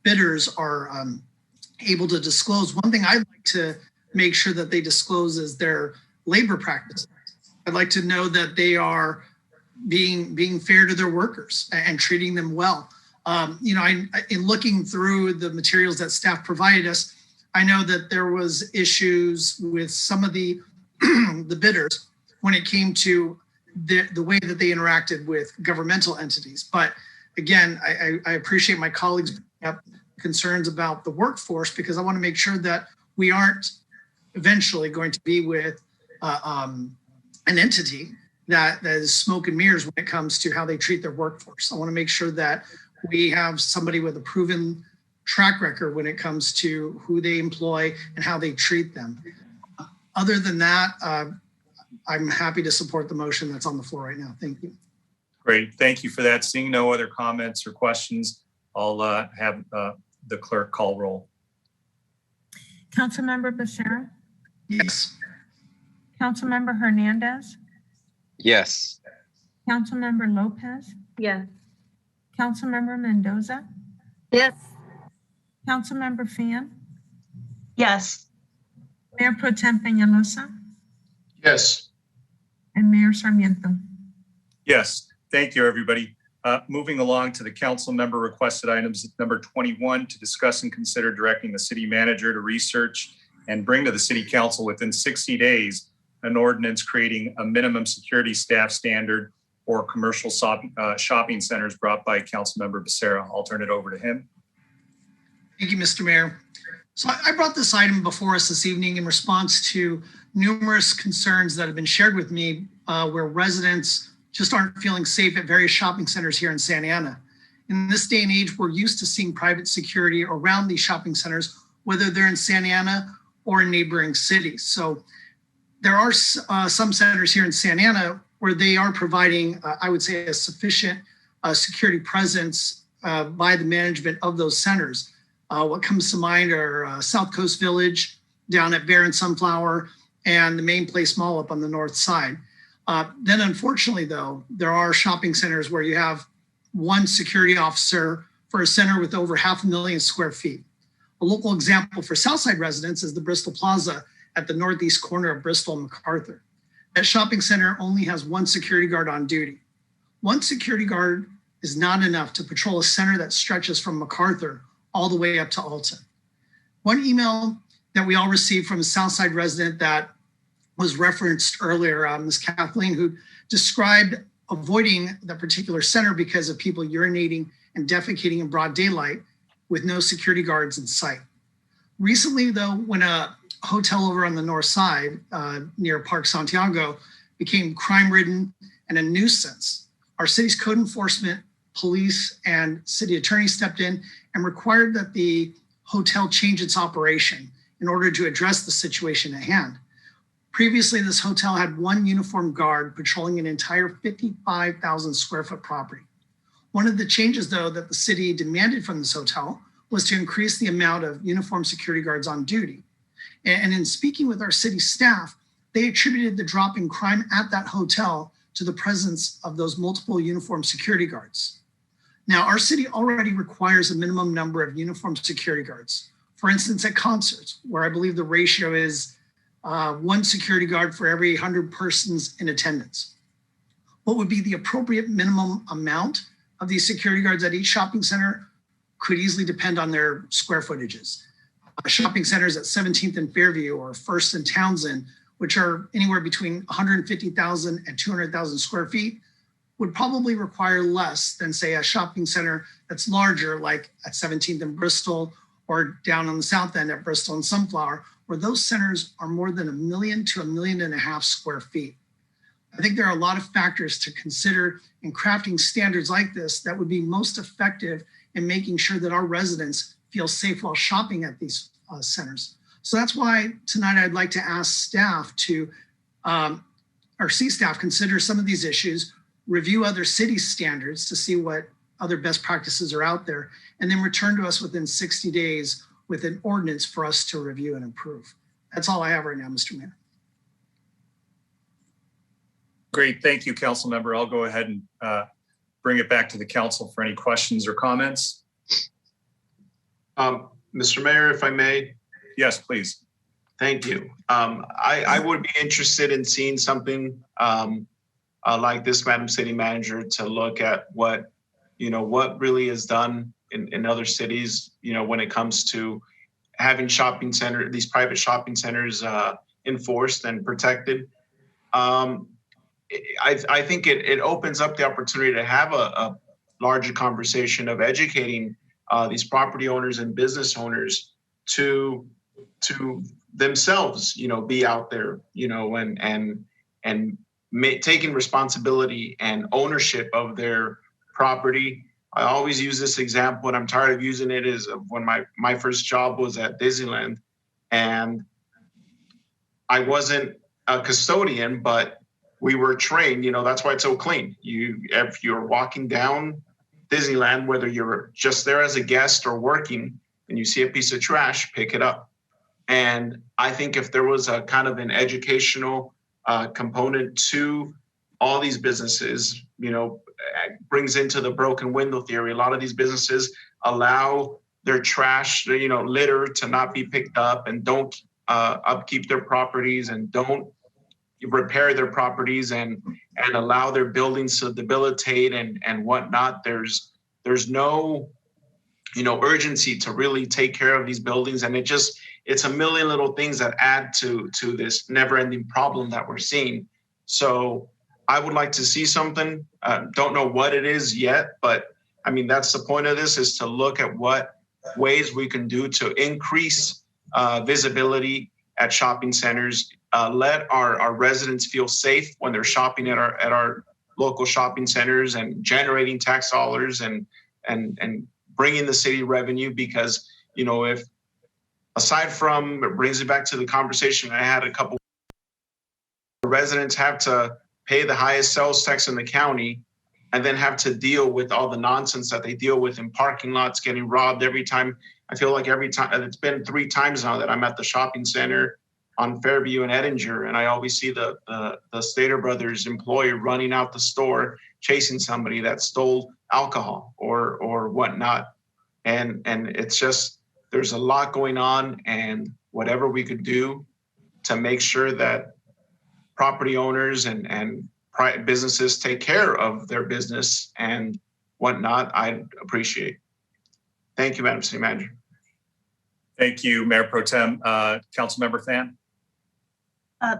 bidders are able to disclose. One thing I'd like to make sure that they disclose is their labor practices. I'd like to know that they are being fair to their workers and treating them well. In looking through the materials that staff provided us, I know that there was issues with some of the the bidders when it came to the way that they interacted with governmental entities. But again, I appreciate my colleagues bringing up concerns about the workforce because I want to make sure that we aren't eventually going to be with an entity that is smoke and mirrors when it comes to how they treat their workforce. I want to make sure that we have somebody with a proven track record when it comes to who they employ and how they treat them. Other than that, I'm happy to support the motion that's on the floor right now. Thank you. Great, thank you for that. Seeing no other comments or questions, I'll have the clerk call roll. Councilmember Becerra? Yes. Councilmember Hernandez? Yes. Councilmember Lopez? Yes. Councilmember Mendoza? Yes. Councilmember Fan? Yes. Mayor Pro Tem Peñalosa? Yes. And Mayor Sarmiento? Yes, thank you, everybody. Moving along to the council member requested items number 21 to discuss and consider directing the city manager to research and bring to the city council within 60 days an ordinance creating a minimum security staff standard for commercial shopping centers brought by Councilmember Becerra. I'll turn it over to him. Thank you, Mr. Mayor. So I brought this item before us this evening in response to numerous concerns that have been shared with me where residents just aren't feeling safe at various shopping centers here in Santa Ana. In this day and age, we're used to seeing private security around these shopping centers, whether they're in Santa Ana or in neighboring cities. So there are some centers here in Santa Ana where they are providing, I would say, a sufficient security presence by the management of those centers. What comes to mind are South Coast Village down at Bear and Sunflower and the Main Place Mall up on the north side. Then unfortunately, though, there are shopping centers where you have one security officer for a center with over 500,000 square feet. A local example for Southside residents is the Bristol Plaza at the northeast corner of Bristol and MacArthur. That shopping center only has one security guard on duty. One security guard is not enough to patrol a center that stretches from MacArthur all the way up to Alton. One email that we all received from a Southside resident that was referenced earlier, Ms. Kathleen, who described avoiding that particular center because of people urinating and defecating in broad daylight with no security guards in sight. Recently, though, when a hotel over on the north side near Park Santiago became crime-ridden and a nuisance, our city's code enforcement, police, and city attorney stepped in and required that the hotel change its operation in order to address the situation at hand. Previously, this hotel had one uniformed guard patrolling an entire 55,000 square foot property. One of the changes, though, that the city demanded from this hotel was to increase the amount of uniformed security guards on duty. And in speaking with our city staff, they attributed the drop in crime at that hotel to the presence of those multiple uniformed security guards. Now, our city already requires a minimum number of uniformed security guards. For instance, at concerts, where I believe the ratio is one security guard for every 100 persons in attendance. What would be the appropriate minimum amount of these security guards at each shopping center could easily depend on their square footages. Shopping centers at 17th and Fairview or 1st and Townsend, which are anywhere between 150,000 and 200,000 square feet, would probably require less than, say, a shopping center that's larger, like at 17th and Bristol, or down on the south end at Bristol and Sunflower, where those centers are more than 1 million to 1.5 million square feet. I think there are a lot of factors to consider in crafting standards like this that would be most effective in making sure that our residents feel safe while shopping at these centers. So that's why tonight I'd like to ask staff to, or see staff consider some of these issues, review other city standards to see what other best practices are out there, and then return to us within 60 days with an ordinance for us to review and improve. That's all I have right now, Mr. Mayor. Great, thank you, Council Member. I'll go ahead and bring it back to the council for any questions or comments. Mr. Mayor, if I may. Yes, please. Thank you. I would be interested in seeing something like this, Madam City Manager, to look at what really is done in other cities, when it comes to having these private shopping centers enforced and protected. I think it opens up the opportunity to have a larger conversation of educating these property owners and business owners to themselves, be out there, and taking responsibility and ownership of their property. I always use this example, and I'm tired of using it, is when my first job was at Disneyland, and I wasn't a custodian, but we were trained, that's why it's so clean. If you're walking down Disneyland, whether you're just there as a guest or working, and you see a piece of trash, pick it up. And I think if there was a kind of an educational component to all these businesses, brings into the broken window theory. A lot of these businesses allow their trash, litter to not be picked up, and don't upkeep their properties, and don't repair their properties, and allow their buildings to debilitate and whatnot. There's no urgency to really take care of these buildings, and it's a million little things that add to this never-ending problem that we're seeing. So I would like to see something. Don't know what it is yet, but I mean, that's the point of this, is to look at what ways we can do to increase visibility at shopping centers. Let our residents feel safe when they're shopping at our local shopping centers, and generating tax dollars and bringing the city revenue. Because, if aside from, it brings it back to the conversation I had a couple, residents have to pay the highest sales tax in the county, and then have to deal with all the nonsense that they deal with in parking lots, getting robbed every time. I feel like every time, and it's been 3 times now that I'm at the shopping center on Fairview and Edinger, and I always see the Stater Brothers employee running out the store, chasing somebody that stole alcohol or whatnot. And it's just, there's a lot going on, and whatever we could do to make sure that property owners and private businesses take care of their business and whatnot, I'd appreciate. Thank you, Madam City Manager. Thank you, Mayor Pro Tem. Councilmember Fan.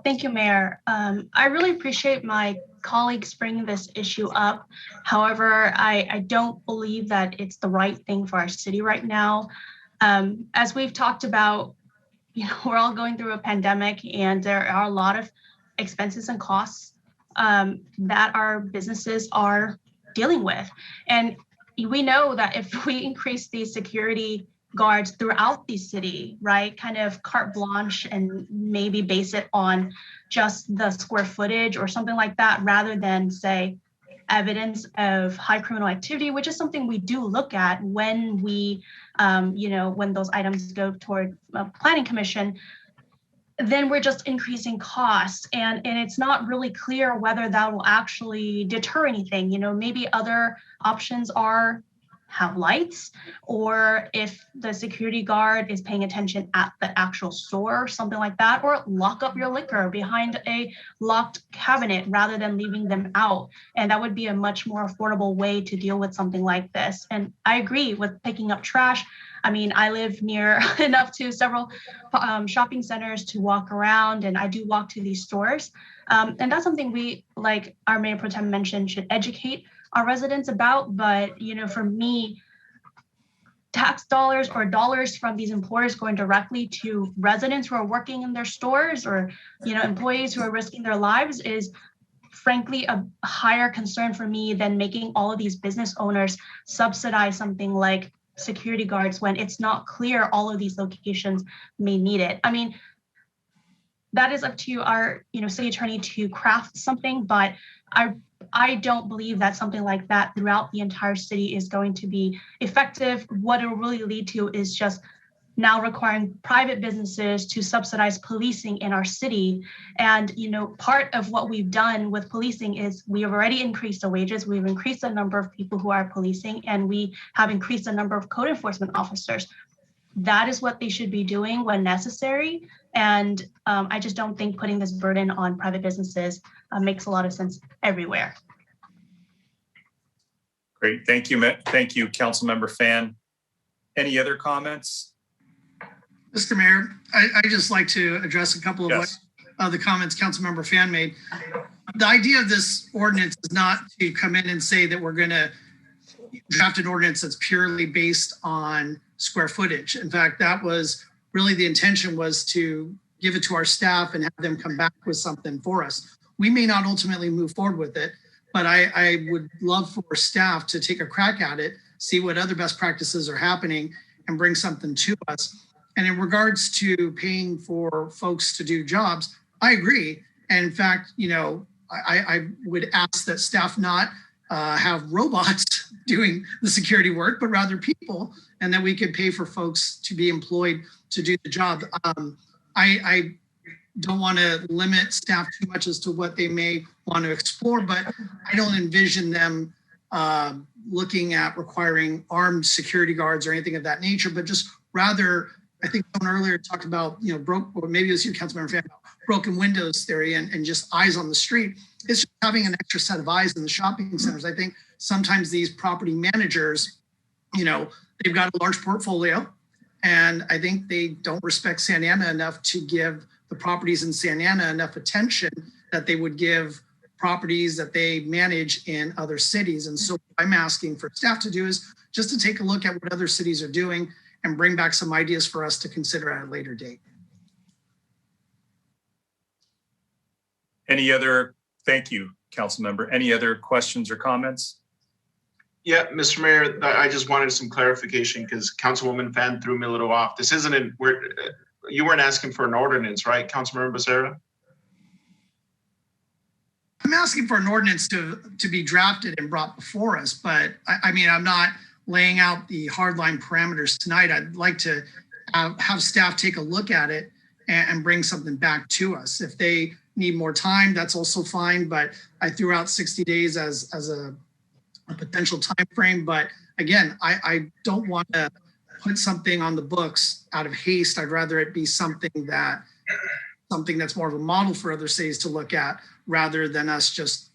Thank you, Mayor. I really appreciate my colleagues bringing this issue up. However, I don't believe that it's the right thing for our city right now. As we've talked about, we're all going through a pandemic, and there are a lot of expenses and costs that our businesses are dealing with. And we know that if we increase the security guards throughout the city, right, kind of carte blanche, and maybe base it on just the square footage or something like that, rather than say evidence of high criminal activity, which is something we do look at when we, when those items go toward planning commission, then we're just increasing costs, and it's not really clear whether that will actually deter anything. Maybe other options are have lights, or if the security guard is paying attention at the actual store, something like that, or lock up your liquor behind a locked cabinet rather than leaving them out. And that would be a much more affordable way to deal with something like this. And I agree with picking up trash. I mean, I live near enough to several shopping centers to walk around, and I do walk to these stores. And that's something we, like our Mayor Pro Tem mentioned, should educate our residents about. But, you know, for me, tax dollars or dollars from these employers going directly to residents who are working in their stores, or, you know, employees who are risking their lives, is frankly a higher concern for me than making all of these business owners subsidize something like security guards when it's not clear all of these locations may need it. I mean, that is up to our, you know, city attorney to craft something, but I don't believe that something like that throughout the entire city is going to be effective. What it will really lead to is just now requiring private businesses to subsidize policing in our city. And, you know, part of what we've done with policing is we have already increased the wages, we've increased the number of people who are policing, and we have increased the number of code enforcement officers. That is what they should be doing when necessary. And I just don't think putting this burden on private businesses makes a lot of sense everywhere. Great, thank you, Councilmember Fan. Any other comments? Mr. Mayor, I just like to address a couple of the comments Councilmember Fan made. The idea of this ordinance is not to come in and say that we're going to draft an ordinance that's purely based on square footage. In fact, that was really the intention, was to give it to our staff and have them come back with something for us. We may not ultimately move forward with it, but I would love for staff to take a crack at it, see what other best practices are happening, and bring something to us. And in regards to paying for folks to do jobs, I agree. And in fact, you know, I would ask that staff not have robots doing the security work, but rather people, and that we could pay for folks to be employed to do the job. I don't want to limit staff too much as to what they may want to explore, but I don't envision them looking at requiring armed security guards or anything of that nature, but just rather, I think someone earlier talked about, you know, or maybe it was you, Councilmember Fan, broken windows theory and just eyes on the street. It's just having an extra set of eyes in the shopping centers. I think sometimes these property managers, you know, they've got a large portfolio, and I think they don't respect Santa Ana enough to give the properties in Santa Ana enough attention that they would give properties that they manage in other cities. And so what I'm asking for staff to do is just to take a look at what other cities are doing and bring back some ideas for us to consider at a later date. Thank you, Councilmember. Any other questions or comments? Yeah, Mr. Mayor, I just wanted some clarification because Councilwoman Fan threw me a little off. This isn't you weren't asking for an ordinance, right, Councilmember Becerra? I'm asking for an ordinance to be drafted and brought before us, but I mean, I'm not laying out the hardline parameters tonight. I'd like to have staff take a look at it and bring something back to us. If they need more time, that's also fine, but I threw out 60 days as a potential time frame. But again, I don't want to put something on the books out of haste. I'd rather it be something that's more of a model for other cities to look at, rather than us just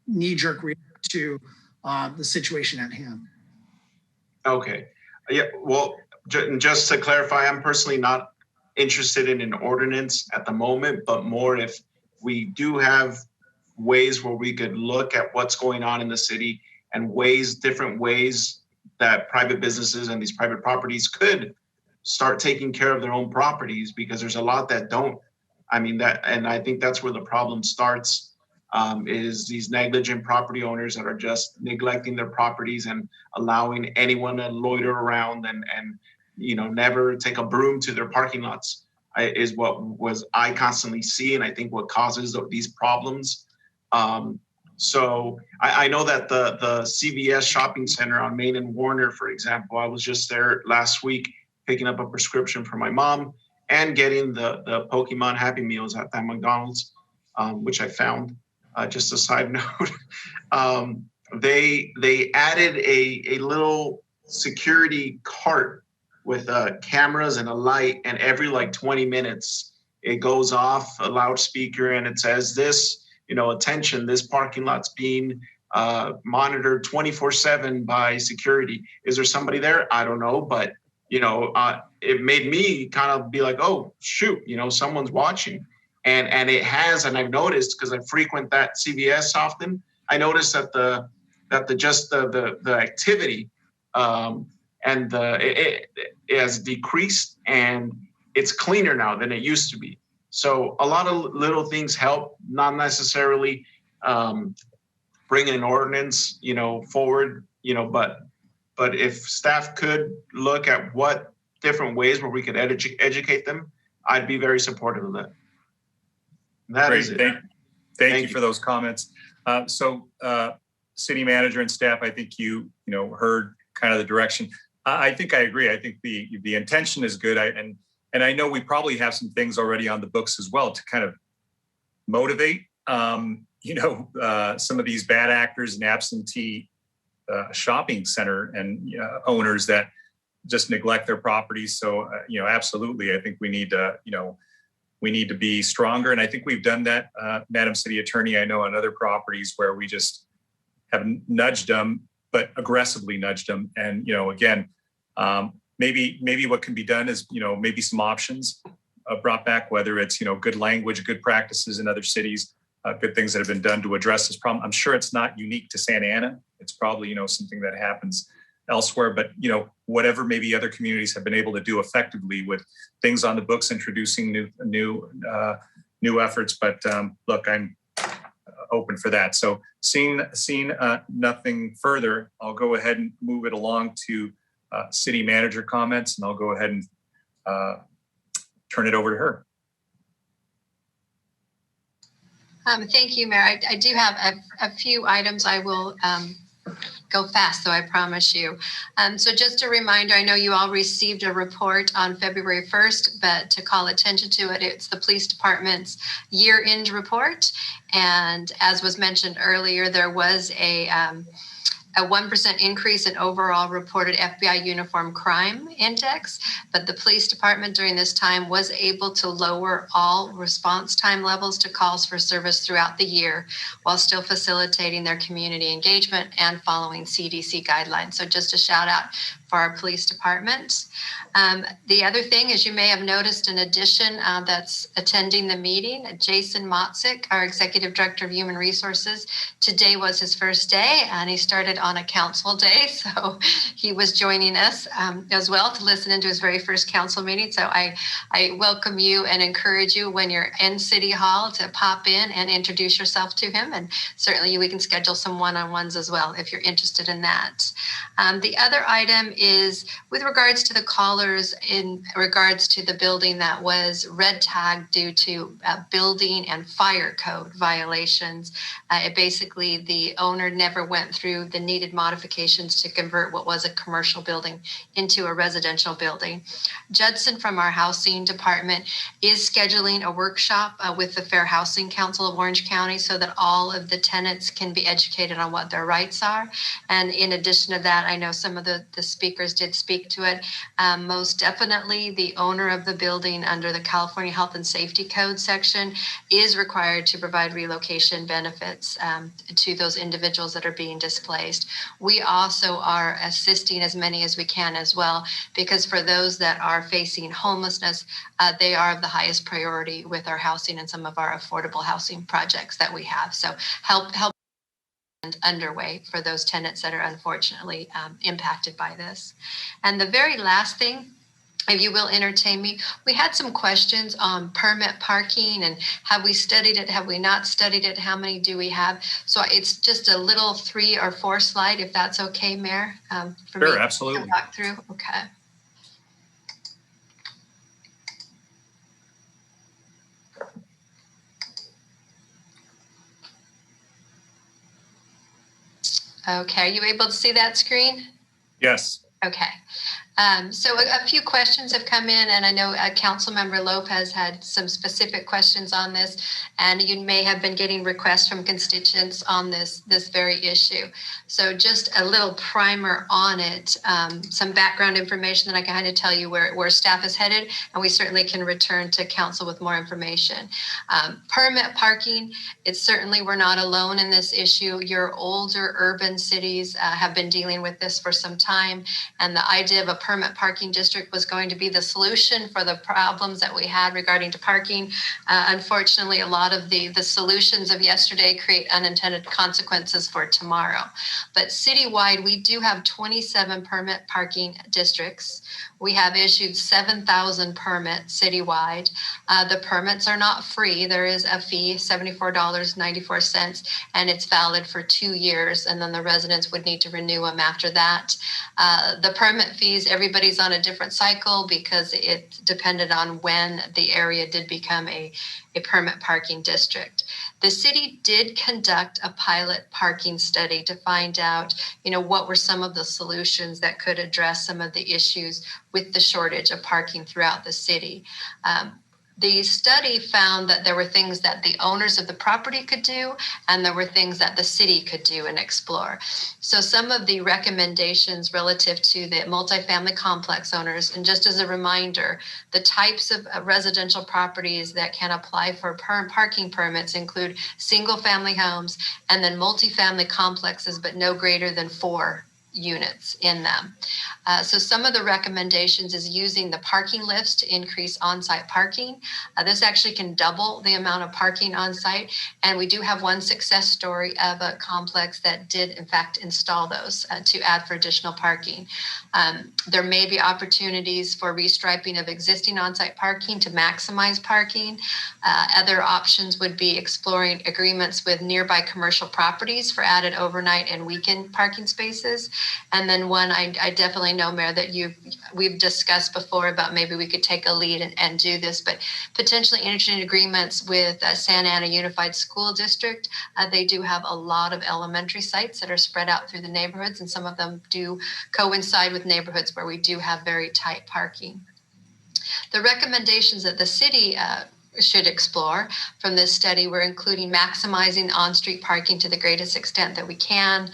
knee-jerk react to the situation at hand. Okay. Yeah, well, just to clarify, I'm personally not interested in an ordinance at the moment, but more if we do have ways where we could look at what's going on in the city and different ways that private businesses and these private properties could start taking care of their own properties, because there's a lot that don't. I mean, and I think that's where the problem starts, is these negligent property owners that are just neglecting their properties and allowing anyone to loiter around and you know, never take a broom to their parking lots, is what I constantly see, and I think what causes these problems. So I know that the CVS shopping center on Main and Warner, for example, I was just there last week picking up a prescription for my mom and getting the Pokemon Happy Meals at that McDonald's, which I found. Just a side note, they added a little security cart with cameras and a light, and every like 20 minutes it goes off a loudspeaker and it says this, you know, attention, this parking lot's being monitored 24/7 by security. Is there somebody there? I don't know, but it made me kind of be like, oh shoot, someone's watching. And it has, and I've noticed, because I frequent that CVS often, I noticed that the activity and it has decreased, and it's cleaner now than it used to be. So a lot of little things help, not necessarily bringing an ordinance, forward, but if staff could look at what different ways where we could educate them, I'd be very supportive of that. That Great. is it. Thank you for those comments. So city manager and staff, I think you heard kind of the direction. I think I agree. I think the intention is good. And I know we probably have some things already on the books as well to kind of motivate, some of these bad actors and absentee shopping center and owners that just neglect their properties. So, absolutely, I think we need to be stronger. And I think we've done that, Madam City Attorney. I know on other properties where we just have nudged them, but aggressively nudged them. And, again, maybe what can be done is, maybe some options brought back, whether it's, good language, good practices in other cities, good things that have been done to address this problem. I'm sure it's not unique to Santa Ana. It's probably, something that happens elsewhere, but, whatever maybe other communities have been able to do effectively with things on the books, introducing new efforts. But look, I'm open for that. So seeing nothing further, I'll go ahead and move it along to city manager comments, and I'll go ahead and turn it over to her. Thank you, Mayor. I do have a few items. I will go fast, so I promise you. So just a reminder, I know you all received a report on February 1st, but to call attention to it, it's the police department's year-end report. And as was mentioned earlier, there was a 1% increase in overall reported FBI uniform crime index, but the police department during this time was able to lower all response time levels to calls for service throughout the year while still facilitating their community engagement and following CDC guidelines. So just a shout out for our police department. The other thing is, you may have noticed an addition that's attending the meeting, Jason Motzik, our Executive Director of Human Resources. Today was his first day, and he started on a council day. So he was joining us as well to listen into his very first council meeting. So I welcome you and encourage you when you're in City Hall to pop in and introduce yourself to him. And certainly we can schedule some one-on-ones as well if you're interested in that. The other item is with regards to the callers in regards to the building that was red tagged due to building and fire code violations. Basically, the owner never went through the needed modifications to convert what was a commercial building into a residential building. Judson from our housing department is scheduling a workshop with the Fair Housing Council of Orange County so that all of the tenants can be educated on what their rights are. And in addition to that, I know some of the speakers did speak to it. Most definitely, the owner of the building under the California Health and Safety Code section is required to provide relocation benefits to those individuals that are being displaced. We also are assisting as many as we can as well, because for those that are facing homelessness, they are of the highest priority with our housing and some of our affordable housing projects that we have. So help underway for those tenants that are unfortunately impacted by this. And the very last thing, if you will entertain me, we had some questions on permit parking and have we studied it, have we not studied it, how many do we have? So it's just a little 3 or 4 slide, if that's okay, Mayor. For sure, me absolutely. to walk through. Okay. Okay, are you able to see that screen? Yes. Okay. So a few questions have come in, and I know Councilmember Lopez had some specific questions on this, and you may have been getting requests from constituents on this very issue. So just a little primer on it, some background information that I can kind of tell you where staff is headed, and we certainly can return to council with more information. Permit parking, it's certainly, we're not alone in this issue. Your older urban cities have been dealing with this for some time, and the idea of a permit parking district was going to be the solution for the problems that we had regarding to parking. Unfortunately, a lot of the solutions of yesterday create unintended consequences for tomorrow. But citywide, we do have 27 permit parking districts. We have issued 7,000 permits citywide. The permits are not free. There is a fee, $74.94, and it's valid for 2 years. And then the residents would need to renew them after that. The permit fees, everybody's on a different cycle because it depended on when the area did become a permit parking district. The city did conduct a pilot parking study to find out, what were some of the solutions that could address some of the issues with the shortage of parking throughout the city. The study found that there were things that the owners of the property could do, and there were things that the city could do and explore. So some of the recommendations relative to the multifamily complex owners, and just as a reminder, the types of residential properties that can apply for parking permits include single family homes and then multifamily complexes, but no greater than 4 units in them. So some of the recommendations is using the parking lifts to increase on-site parking. This actually can double the amount of parking on-site. And we do have one success story of a complex that did in fact install those to add for additional parking. There may be opportunities for restriping of existing on-site parking to maximize parking. Other options would be exploring agreements with nearby commercial properties for added overnight and weekend parking spaces. And then one I definitely know, Mayor, that we've discussed before about maybe we could take a lead and do this, but potentially entering agreements with Santa Ana Unified School District. They do have a lot of elementary sites that are spread out through the neighborhoods, and some of them do coincide with neighborhoods where we do have very tight parking. The recommendations that the city should explore from this study, we're including maximizing on-street parking to the greatest extent that we can,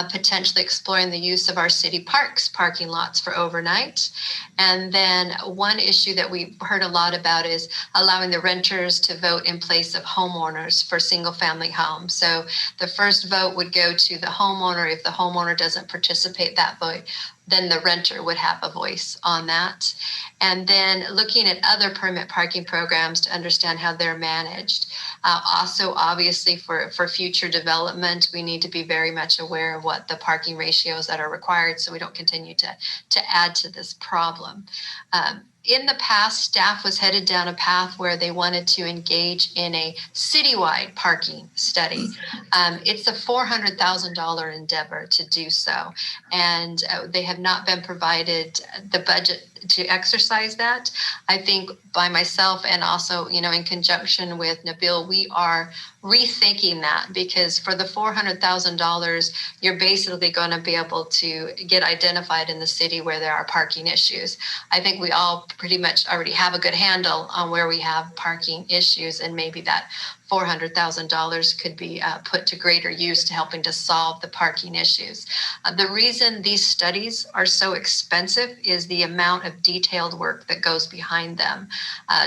potentially exploring the use of our city parks parking lots for overnight. And then one issue that we've heard a lot about is allowing the renters to vote in place of homeowners for single family homes. So the first vote would go to the homeowner. If the homeowner doesn't participate that vote, then the renter would have a voice on that. And then looking at other permit parking programs to understand how they're managed. Also, obviously, for future development, we need to be very much aware of what the parking ratios that are required so we don't continue to add to this problem. In the past, staff was headed down a path where they wanted to engage in a citywide parking study. It's a $400,000 endeavor to do so, and they have not been provided the budget to exercise that. I think by myself and also, in conjunction with Nabil, we are rethinking that, because for the $400,000, you're basically going to be able to get identified in the city where there are parking issues. I think we all pretty much already have a good handle on where we have parking issues, and maybe that $400,000 could be put to greater use to helping to solve the parking issues. The reason these studies are so expensive is the amount of detailed work that goes behind them.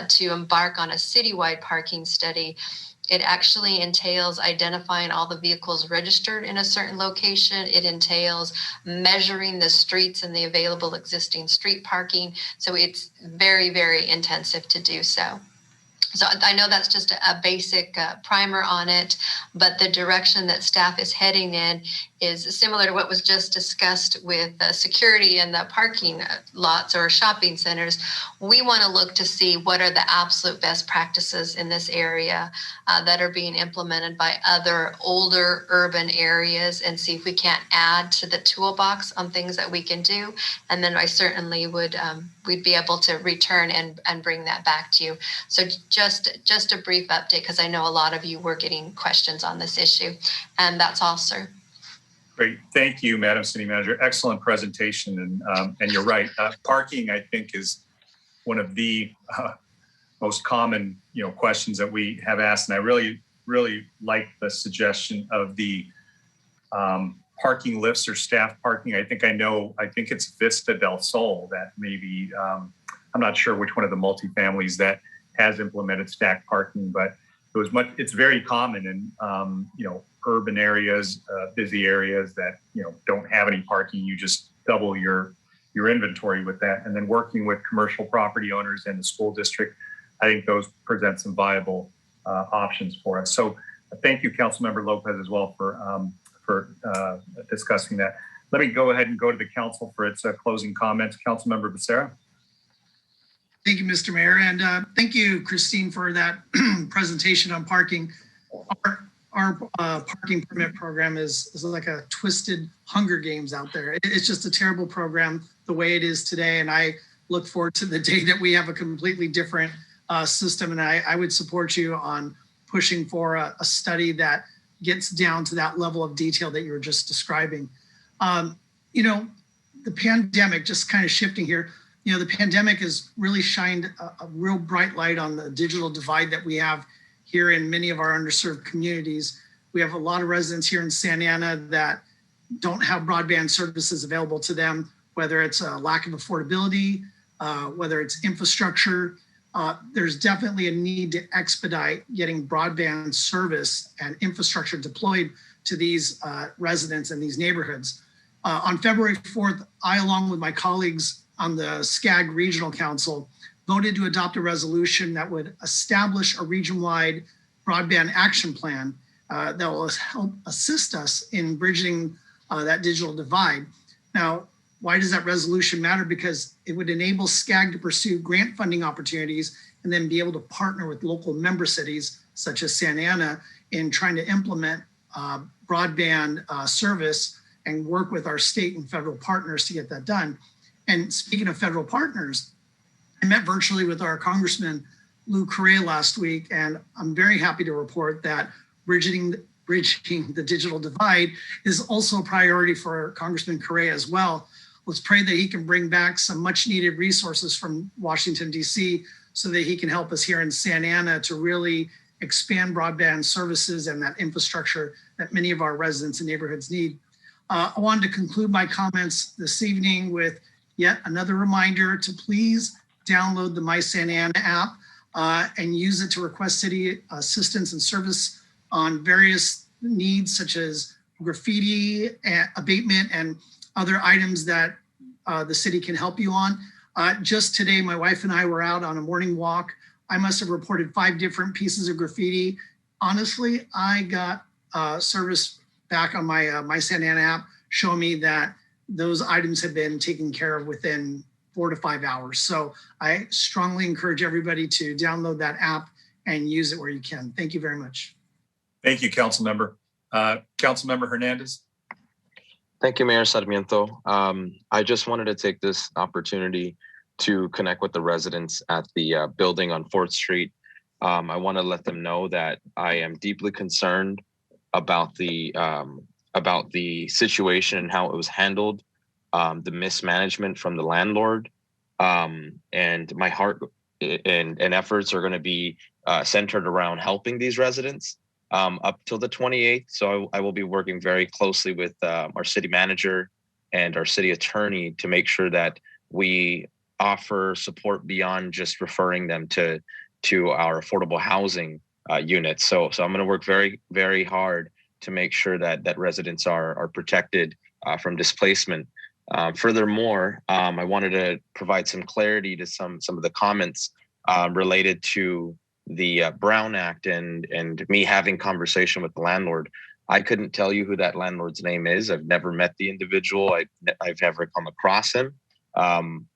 To embark on a citywide parking study, it actually entails identifying all the vehicles registered in a certain location. It entails measuring the streets and the available existing street parking. So it's very, very intensive to do so. So I know that's just a basic primer on it, but the direction that staff is heading in is similar to what was just discussed with security in the parking lots or shopping centers. We want to look to see what are the absolute best practices in this area that are being implemented by other older urban areas, and see if we can't add to the toolbox on things that we can do. And then I certainly would, we'd be able to return and bring that back to you. So just a brief update, because I know a lot of you were getting questions on this issue. And that's all, sir. Great. Thank you, Madam City Manager. Excellent presentation. And you're right. Parking, I think, is one of the most common, questions that we have asked. And I really, really like the suggestion of the parking lifts or staff parking. I think it's Vista del Sol that maybe, I'm not sure which one of the multifamilies that has implemented stack parking, but it's very common in, urban areas, busy areas that, don't have any parking. You just double your your inventory with that. And then working with commercial property owners and the school district, I think those present some viable options for us. So thank you, Councilmember Lopez, as well for discussing that. Let me go ahead and go to the council for its closing comments. Councilmember Becerra. Thank you, Mr. Mayor. And thank you, Christine, for that presentation on parking. Our parking permit program is like a twisted Hunger Games out there. It's just a terrible program the way it is today. And I look forward to the day that we have a completely different system. And I would support you on pushing for a study that gets down to that level of detail that you were just describing. You know, the pandemic, just kind of shifting here, you know, the pandemic has really shined a real bright light on the digital divide that we have here in many of our underserved communities. We have a lot of residents here in Santa Ana that don't have broadband services available to them, whether it's a lack of affordability, whether it's infrastructure. There's definitely a need to expedite getting broadband service and infrastructure deployed to these residents in these neighborhoods. On February 4th, I, along with my colleagues on the SCAG Regional Council, voted to adopt a resolution that would establish a region-wide broadband action plan that will help assist us in bridging that digital divide. Now, why does that resolution matter? Because it would enable SCAG to pursue grant funding opportunities and then be able to partner with local member cities such as Santa Ana in trying to implement broadband service and work with our state and federal partners to get that done. And speaking of federal partners, I met virtually with our Congressman Lou Correa last week, and I'm very happy to report that bridging the digital divide is also a priority for Congressman Correa as well. Let's pray that he can bring back some much needed resources from Washington, D.C. so that he can help us here in Santa Ana to really expand broadband services and that infrastructure that many of our residents and neighborhoods need. I wanted to conclude my comments this evening with yet another reminder to please download the My Santa Ana app and use it to request city assistance and service on various needs such as graffiti abatement and other items that the city can help you on. Just today, my wife and I were out on a morning walk. I must have reported 5 different pieces of graffiti. Honestly, I got service back on my My Santa Ana app showing me that those items have been taken care of within 4 to 5 hours. So I strongly encourage everybody to download that app and use it where you can. Thank you very much. Thank you, Councilmember. Councilmember Hernandez. Thank you, Mayor Sarmiento. I just wanted to take this opportunity to connect with the residents at the building on 4th Street. I want to let them know that I am deeply concerned about the situation and how it was handled, the mismanagement from the landlord, and my heart and efforts are going to be centered around helping these residents up till the 28th. So I will be working very closely with our city manager and our city attorney to make sure that we offer support beyond just referring them to our affordable housing units. So I'm going to work very, very hard to make sure that residents are protected from displacement. Furthermore, I wanted to provide some clarity to some of the comments related to the Brown Act and me having conversation with the landlord. I couldn't tell you who that landlord's name is. I've never met the individual. I've never come across him.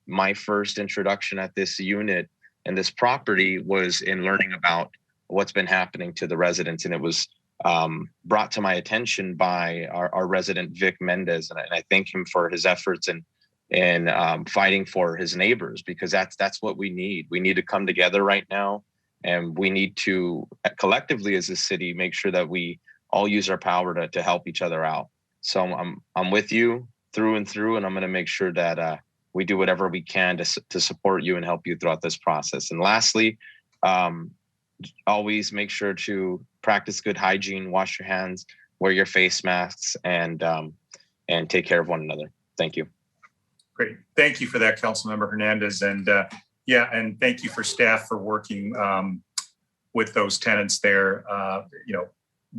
My first introduction at this unit and this property was in learning about what's been happening to the residents, and it was brought to my attention by our resident Vic Mendez, and I thank him for his efforts in fighting for his neighbors, because that's what we need. We need to come together right now, and we need to collectively as a city make sure that we all use our power to help each other out. So I'm with you through and through, and I'm going to make sure that we do whatever we can to support you and help you throughout this process. And lastly, always make sure to practice good hygiene, wash your hands, wear your face masks, and take care of one another. Thank you. Great. Thank you for that, Councilmember Hernandez. And and thank you for staff for working with those tenants there.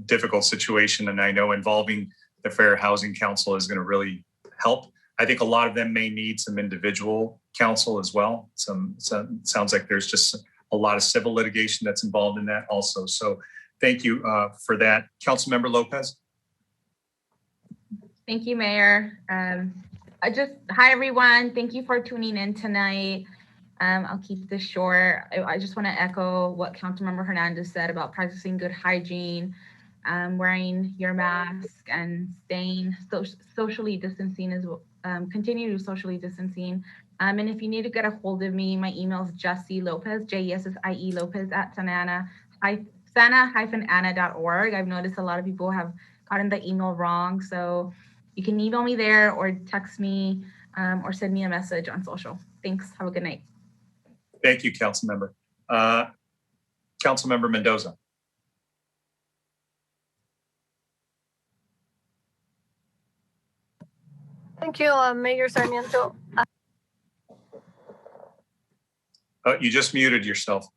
Difficult situation. And I know involving the Fair Housing Council is going to really help. I think a lot of them may need some individual counsel as well. Some sounds like there's just a lot of civil litigation that's involved in that also. So thank you for that. Councilmember Lopez. Thank you, Mayor. Hi, everyone. Thank you for tuning in tonight. I'll keep this short. I just want to echo what Councilmember Hernandez said about practicing good hygiene, wearing your mask, and staying socially distancing as well. Continue socially distancing. And if you need to get a hold of me, my email is Jessie Lopez, Jessie Lopez at sana-ana.org. I've noticed a lot of people have gotten the email wrong. So you can email me there or text me or send me a message on social. Thanks. Have a good night. Thank you, Councilmember. Councilmember Mendoza. Thank you, Mayor Sarmiento. You just muted yourself.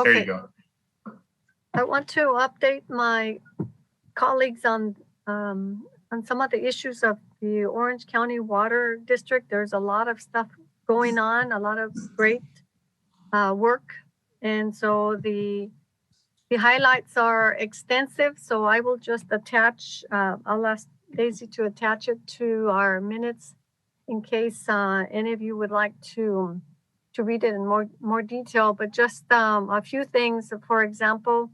There you go. I want to update my colleagues on some of the issues of the Orange County Water District. There's a lot of stuff going on, a lot of great work, and so the highlights are extensive. So I will just attach. I'll ask Daisy to attach it to our minutes in case any of you would like to read it in more detail. But just a few things. For example,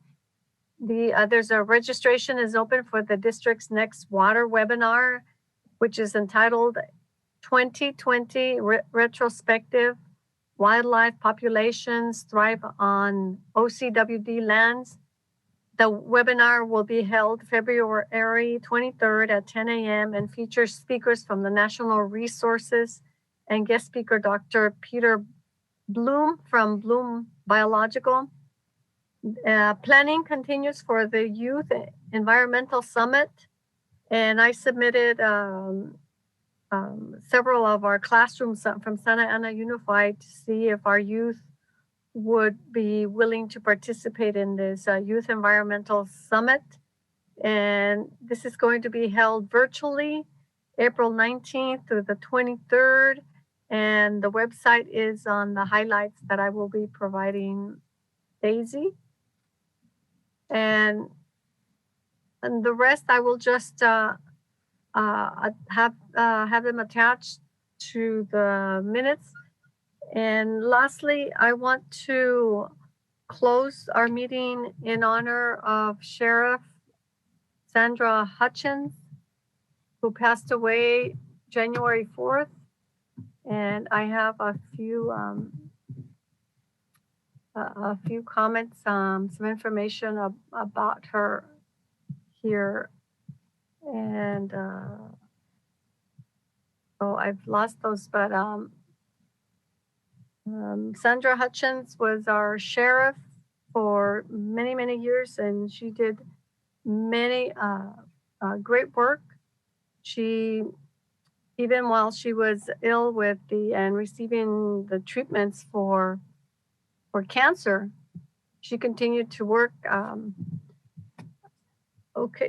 there's a registration is open for the district's next water webinar, which is entitled 2020 Retrospective Wildlife Populations Thrive on OCWD Lands. The webinar will be held February 23rd at 10 a.m. and features speakers from the National Resources and guest speaker Dr. Peter Bloom from Bloom Biological. Planning continues for the Youth Environmental Summit, and I submitted several of our classrooms from Santa Ana Unified to see if our youth would be willing to participate in this Youth Environmental Summit. And this is going to be held virtually April 19th through the 23rd. And the website is on the highlights that I will be providing Daisy. And the rest I will just have them attached to the minutes. And lastly, I want to close our meeting in honor of Sheriff Sandra Hutchins, who passed away January 4th. And I have a few comments, some information about her here. And I've lost those, but Sandra Hutchins was our sheriff for many, many years, and she did many great work. She, even while she was ill with and receiving the treatments for cancer, she continued to work.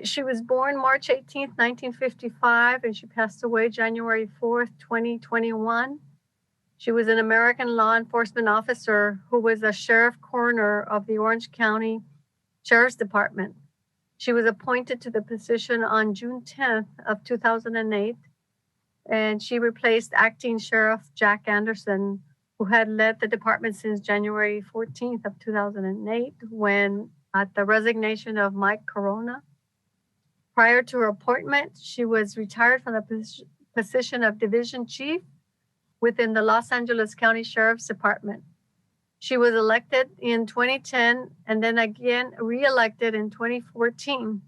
She was born March 18th, 1955, and she passed away January 4th, 2021. She was an American law enforcement officer who was a sheriff coroner of the Orange County Sheriff's Department. She was appointed to the position on June 10th of 2008, and she replaced acting Sheriff Jack Anderson, who had led the department since January 14th of 2008, when at the resignation of Mike Corona. Prior to her appointment, she was retired from the position of division chief within the Los Angeles County Sheriff's Department. She was elected in 2010 and then again re-elected in 2014.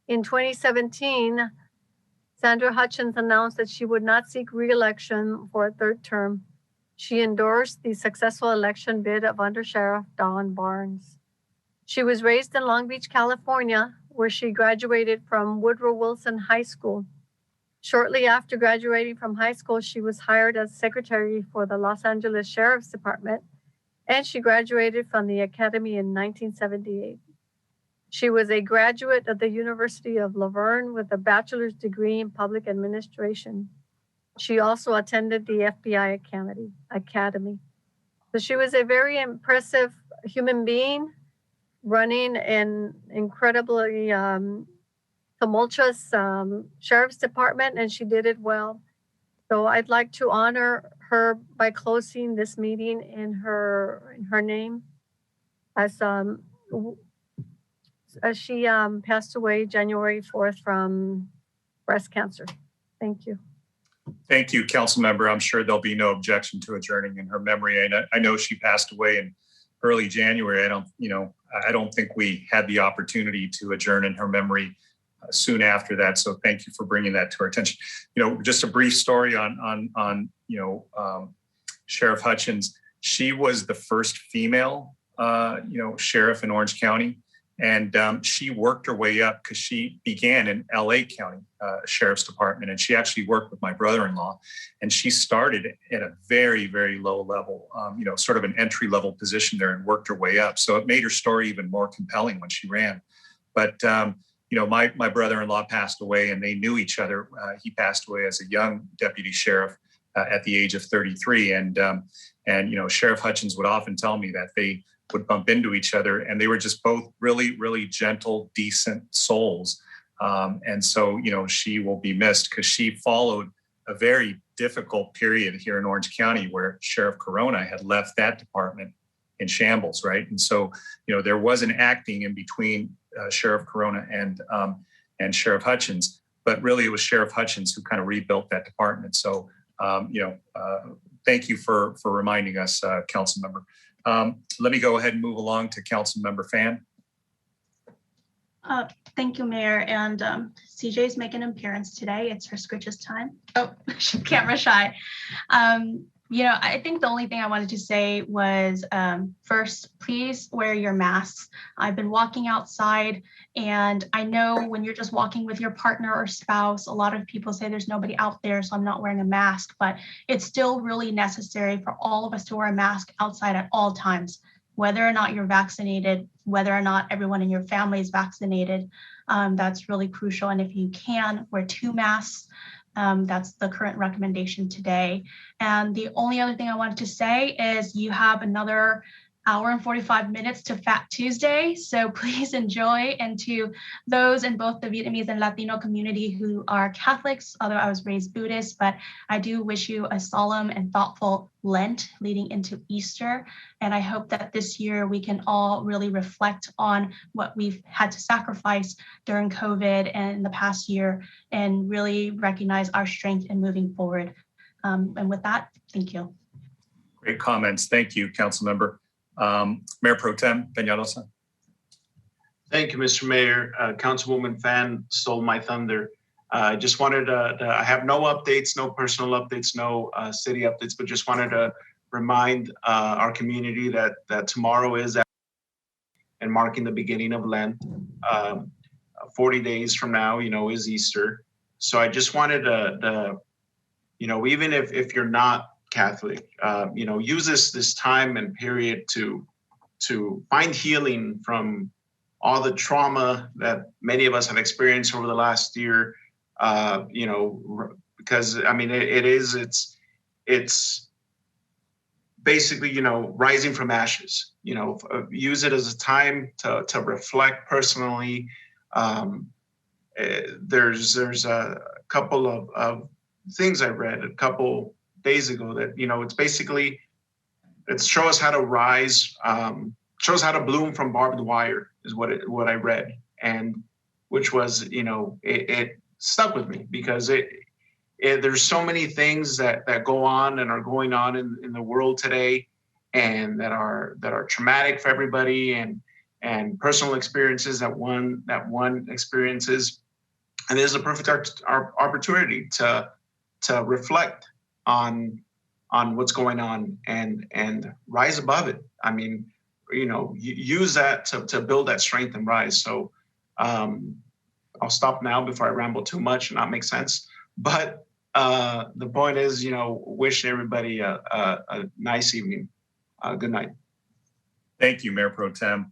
In 2017, Sandra Hutchins announced that she would not seek re-election for a third term. She endorsed the successful election bid of Under Sheriff Don Barnes. She was raised in Long Beach, California, where she graduated from Woodrow Wilson High School. Shortly after graduating from high school, she was hired as secretary for the Los Angeles Sheriff's Department and she graduated from the academy in 1978. She was a graduate of the University of Laverne with a bachelor's degree in public administration. She also attended the FBI Academy. So she was a very impressive human being, running an incredibly tumultuous sheriff's department, and she did it well. So I'd like to honor her by closing this meeting in her name, as she passed away January 4th from breast cancer. Thank you. Thank you, council member. I'm sure there'll be no objection to adjourning in her memory. And I know she passed away in early January. I don't think we had the opportunity to adjourn in her memory soon after that. So thank you for bringing that to our attention. Just a brief story on Sheriff Hutchins. She was the first female, sheriff in Orange County. And she worked her way up because she began in LA County Sheriff's Department. And she actually worked with my brother-in-law. And she started at a very, very low level, sort of an entry-level position there, and worked her way up. So it made her story even more compelling when she ran. But, my brother-in-law passed away, and they knew each other. He passed away as a young deputy sheriff at the age of 33. And Sheriff Hutchins would often tell me that they would bump into each other, and they were just both really, really gentle, decent souls. And so, she will be missed because she followed a very difficult period here in Orange County where Sheriff Corona had left that department in shambles, right? And so, there was an acting in between Sheriff Corona and Sheriff Hutchins, but really it was Sheriff Hutchins who kind of rebuilt that department. So, thank you for reminding us, council member. Let me go ahead and move along to council member Fan. Thank you, Mayor. And CJ's making an appearance today. It's her Scritch's time. Oh, she's camera shy. I think the only thing I wanted to say was first, please wear your masks. I've been walking outside, and I know when you're just walking with your partner or spouse, a lot of people say there's nobody out there, so I'm not wearing a mask, but it's still really necessary for all of us to wear a mask outside at all times, whether or not you're vaccinated, whether or not everyone in your family is vaccinated. That's really crucial. And if you can, wear 2 masks. That's the current recommendation today. And the only other thing I wanted to say is you have another hour and 45 minutes to Fat Tuesday. So please enjoy. And to those in both the Vietnamese and Latino community who are Catholics, although I was raised Buddhist, but I do wish you a solemn and thoughtful Lent leading into Easter. And I hope that this year we can all really reflect on what we've had to sacrifice during COVID and the past year, and really recognize our strength in moving forward. And with that, thank you. Great comments. Thank you, council member. Mayor Pro Tem Peñalosa. Thank you, Mr. Mayor. Councilwoman Fan stole my thunder. I just wanted to, I have no updates, no personal updates, no city updates, but just wanted to remind our community that tomorrow is and marking the beginning of Lent. 40 days from now, is Easter. So I just wanted to even if you're not Catholic, use this time and period to find healing from all the trauma that many of us have experienced over the last year. Because I mean, it's basically, rising from ashes. Use it as a time to reflect personally. There's a couple of things I read a couple days ago that, it's basically, it shows us how to rise, shows how to bloom from barbed wire is what I read. And which was, it stuck with me because there's so many things that go on and are going on in the world today, and that are traumatic for everybody, and personal experiences that one experiences. And this is a perfect opportunity to reflect on what's going on and rise above it. I mean, use that to build that strength and rise. So I'll stop now before I ramble too much and not make sense. But the point is, wish everybody a nice evening. Good night. Thank you, Mayor Pro Tem.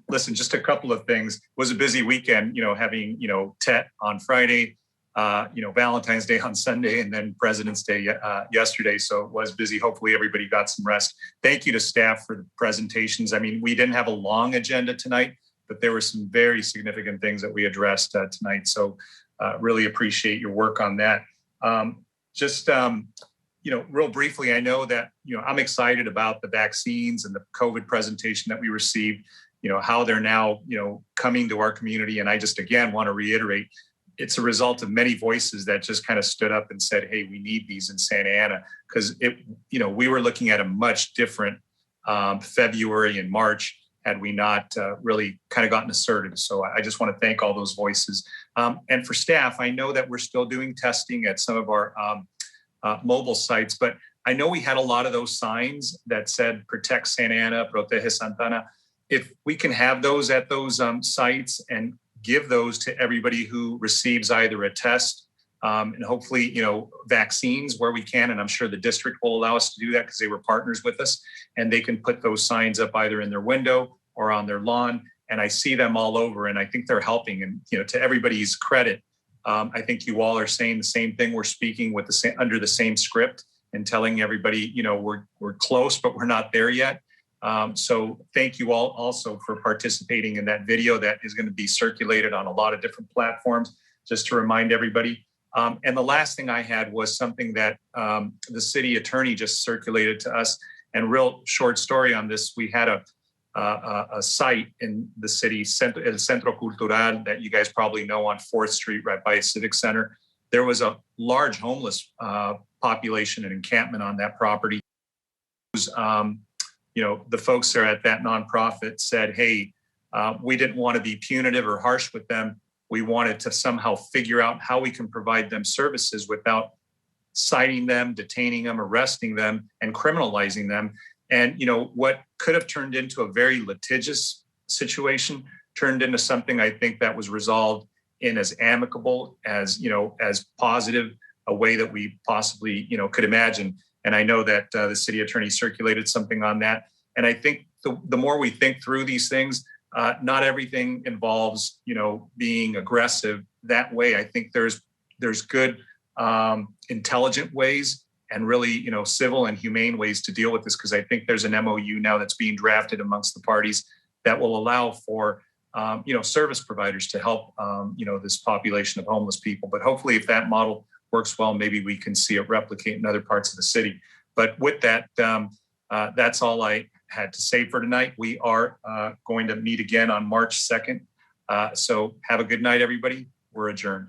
Listen, just a couple of things. It was a busy weekend, having, TET on Friday, Valentine's Day on Sunday, and then President's Day yesterday. So it was busy. Hopefully everybody got some rest. Thank you to staff for the presentations. I mean, we didn't have a long agenda tonight, but there were some very significant things that we addressed tonight. So really appreciate your work on that. Real briefly, I know that, I'm excited about the vaccines and the COVID presentation that we received, how they're now, coming to our community. And I just, again, want to reiterate, it's a result of many voices that just kind of stood up and said, hey, we need these in Santa Ana, because we were looking at a much different February and March had we not really kind of gotten assertive. So I just want to thank all those voices. And for staff, I know that we're still doing testing at some of our mobile sites, but I know we had a lot of those signs that said protect Santa Ana, protege Santa Ana. If we can have those at those sites and give those to everybody who receives either a test and hopefully, vaccines where we can, and I'm sure the district will allow us to do that because they were partners with us, and they can put those signs up either in their window or on their lawn. And I see them all over, and I think they're helping. And, to everybody's credit, I think you all are saying the same thing. We're speaking with under the same script and telling everybody, we're close, but we're not there yet. So thank you all also for participating in that video that is going to be circulated on a lot of different platforms, just to remind everybody. And the last thing I had was something that the city attorney just circulated to us. And real short story on this, we had a site in the city, El Centro Cultural, that you guys probably know, on 4th Street, right by a civic center. There was a large homeless population and encampment on that property. The folks there at that nonprofit said, hey, we didn't want to be punitive or harsh with them. We wanted to somehow figure out how we can provide them services without citing them, detaining them, arresting them, and criminalizing them. And, what could have turned into a very litigious situation turned into something I think that was resolved in as amicable, as, as positive a way that we possibly, could imagine. And I know that the city attorney circulated something on that. And I think the more we think through these things, not everything involves, being aggressive that way. I think there's good, intelligent ways and really, civil and humane ways to deal with this, because I think there's an MOU now that's being drafted amongst the parties that will allow for, service providers to help, this population of homeless people. But hopefully, if that model works well, maybe we can see it replicate in other parts of the city. But with that, that's all I had to say for tonight. We are going to meet again on March 2nd. So have a good night, everybody. We're adjourned.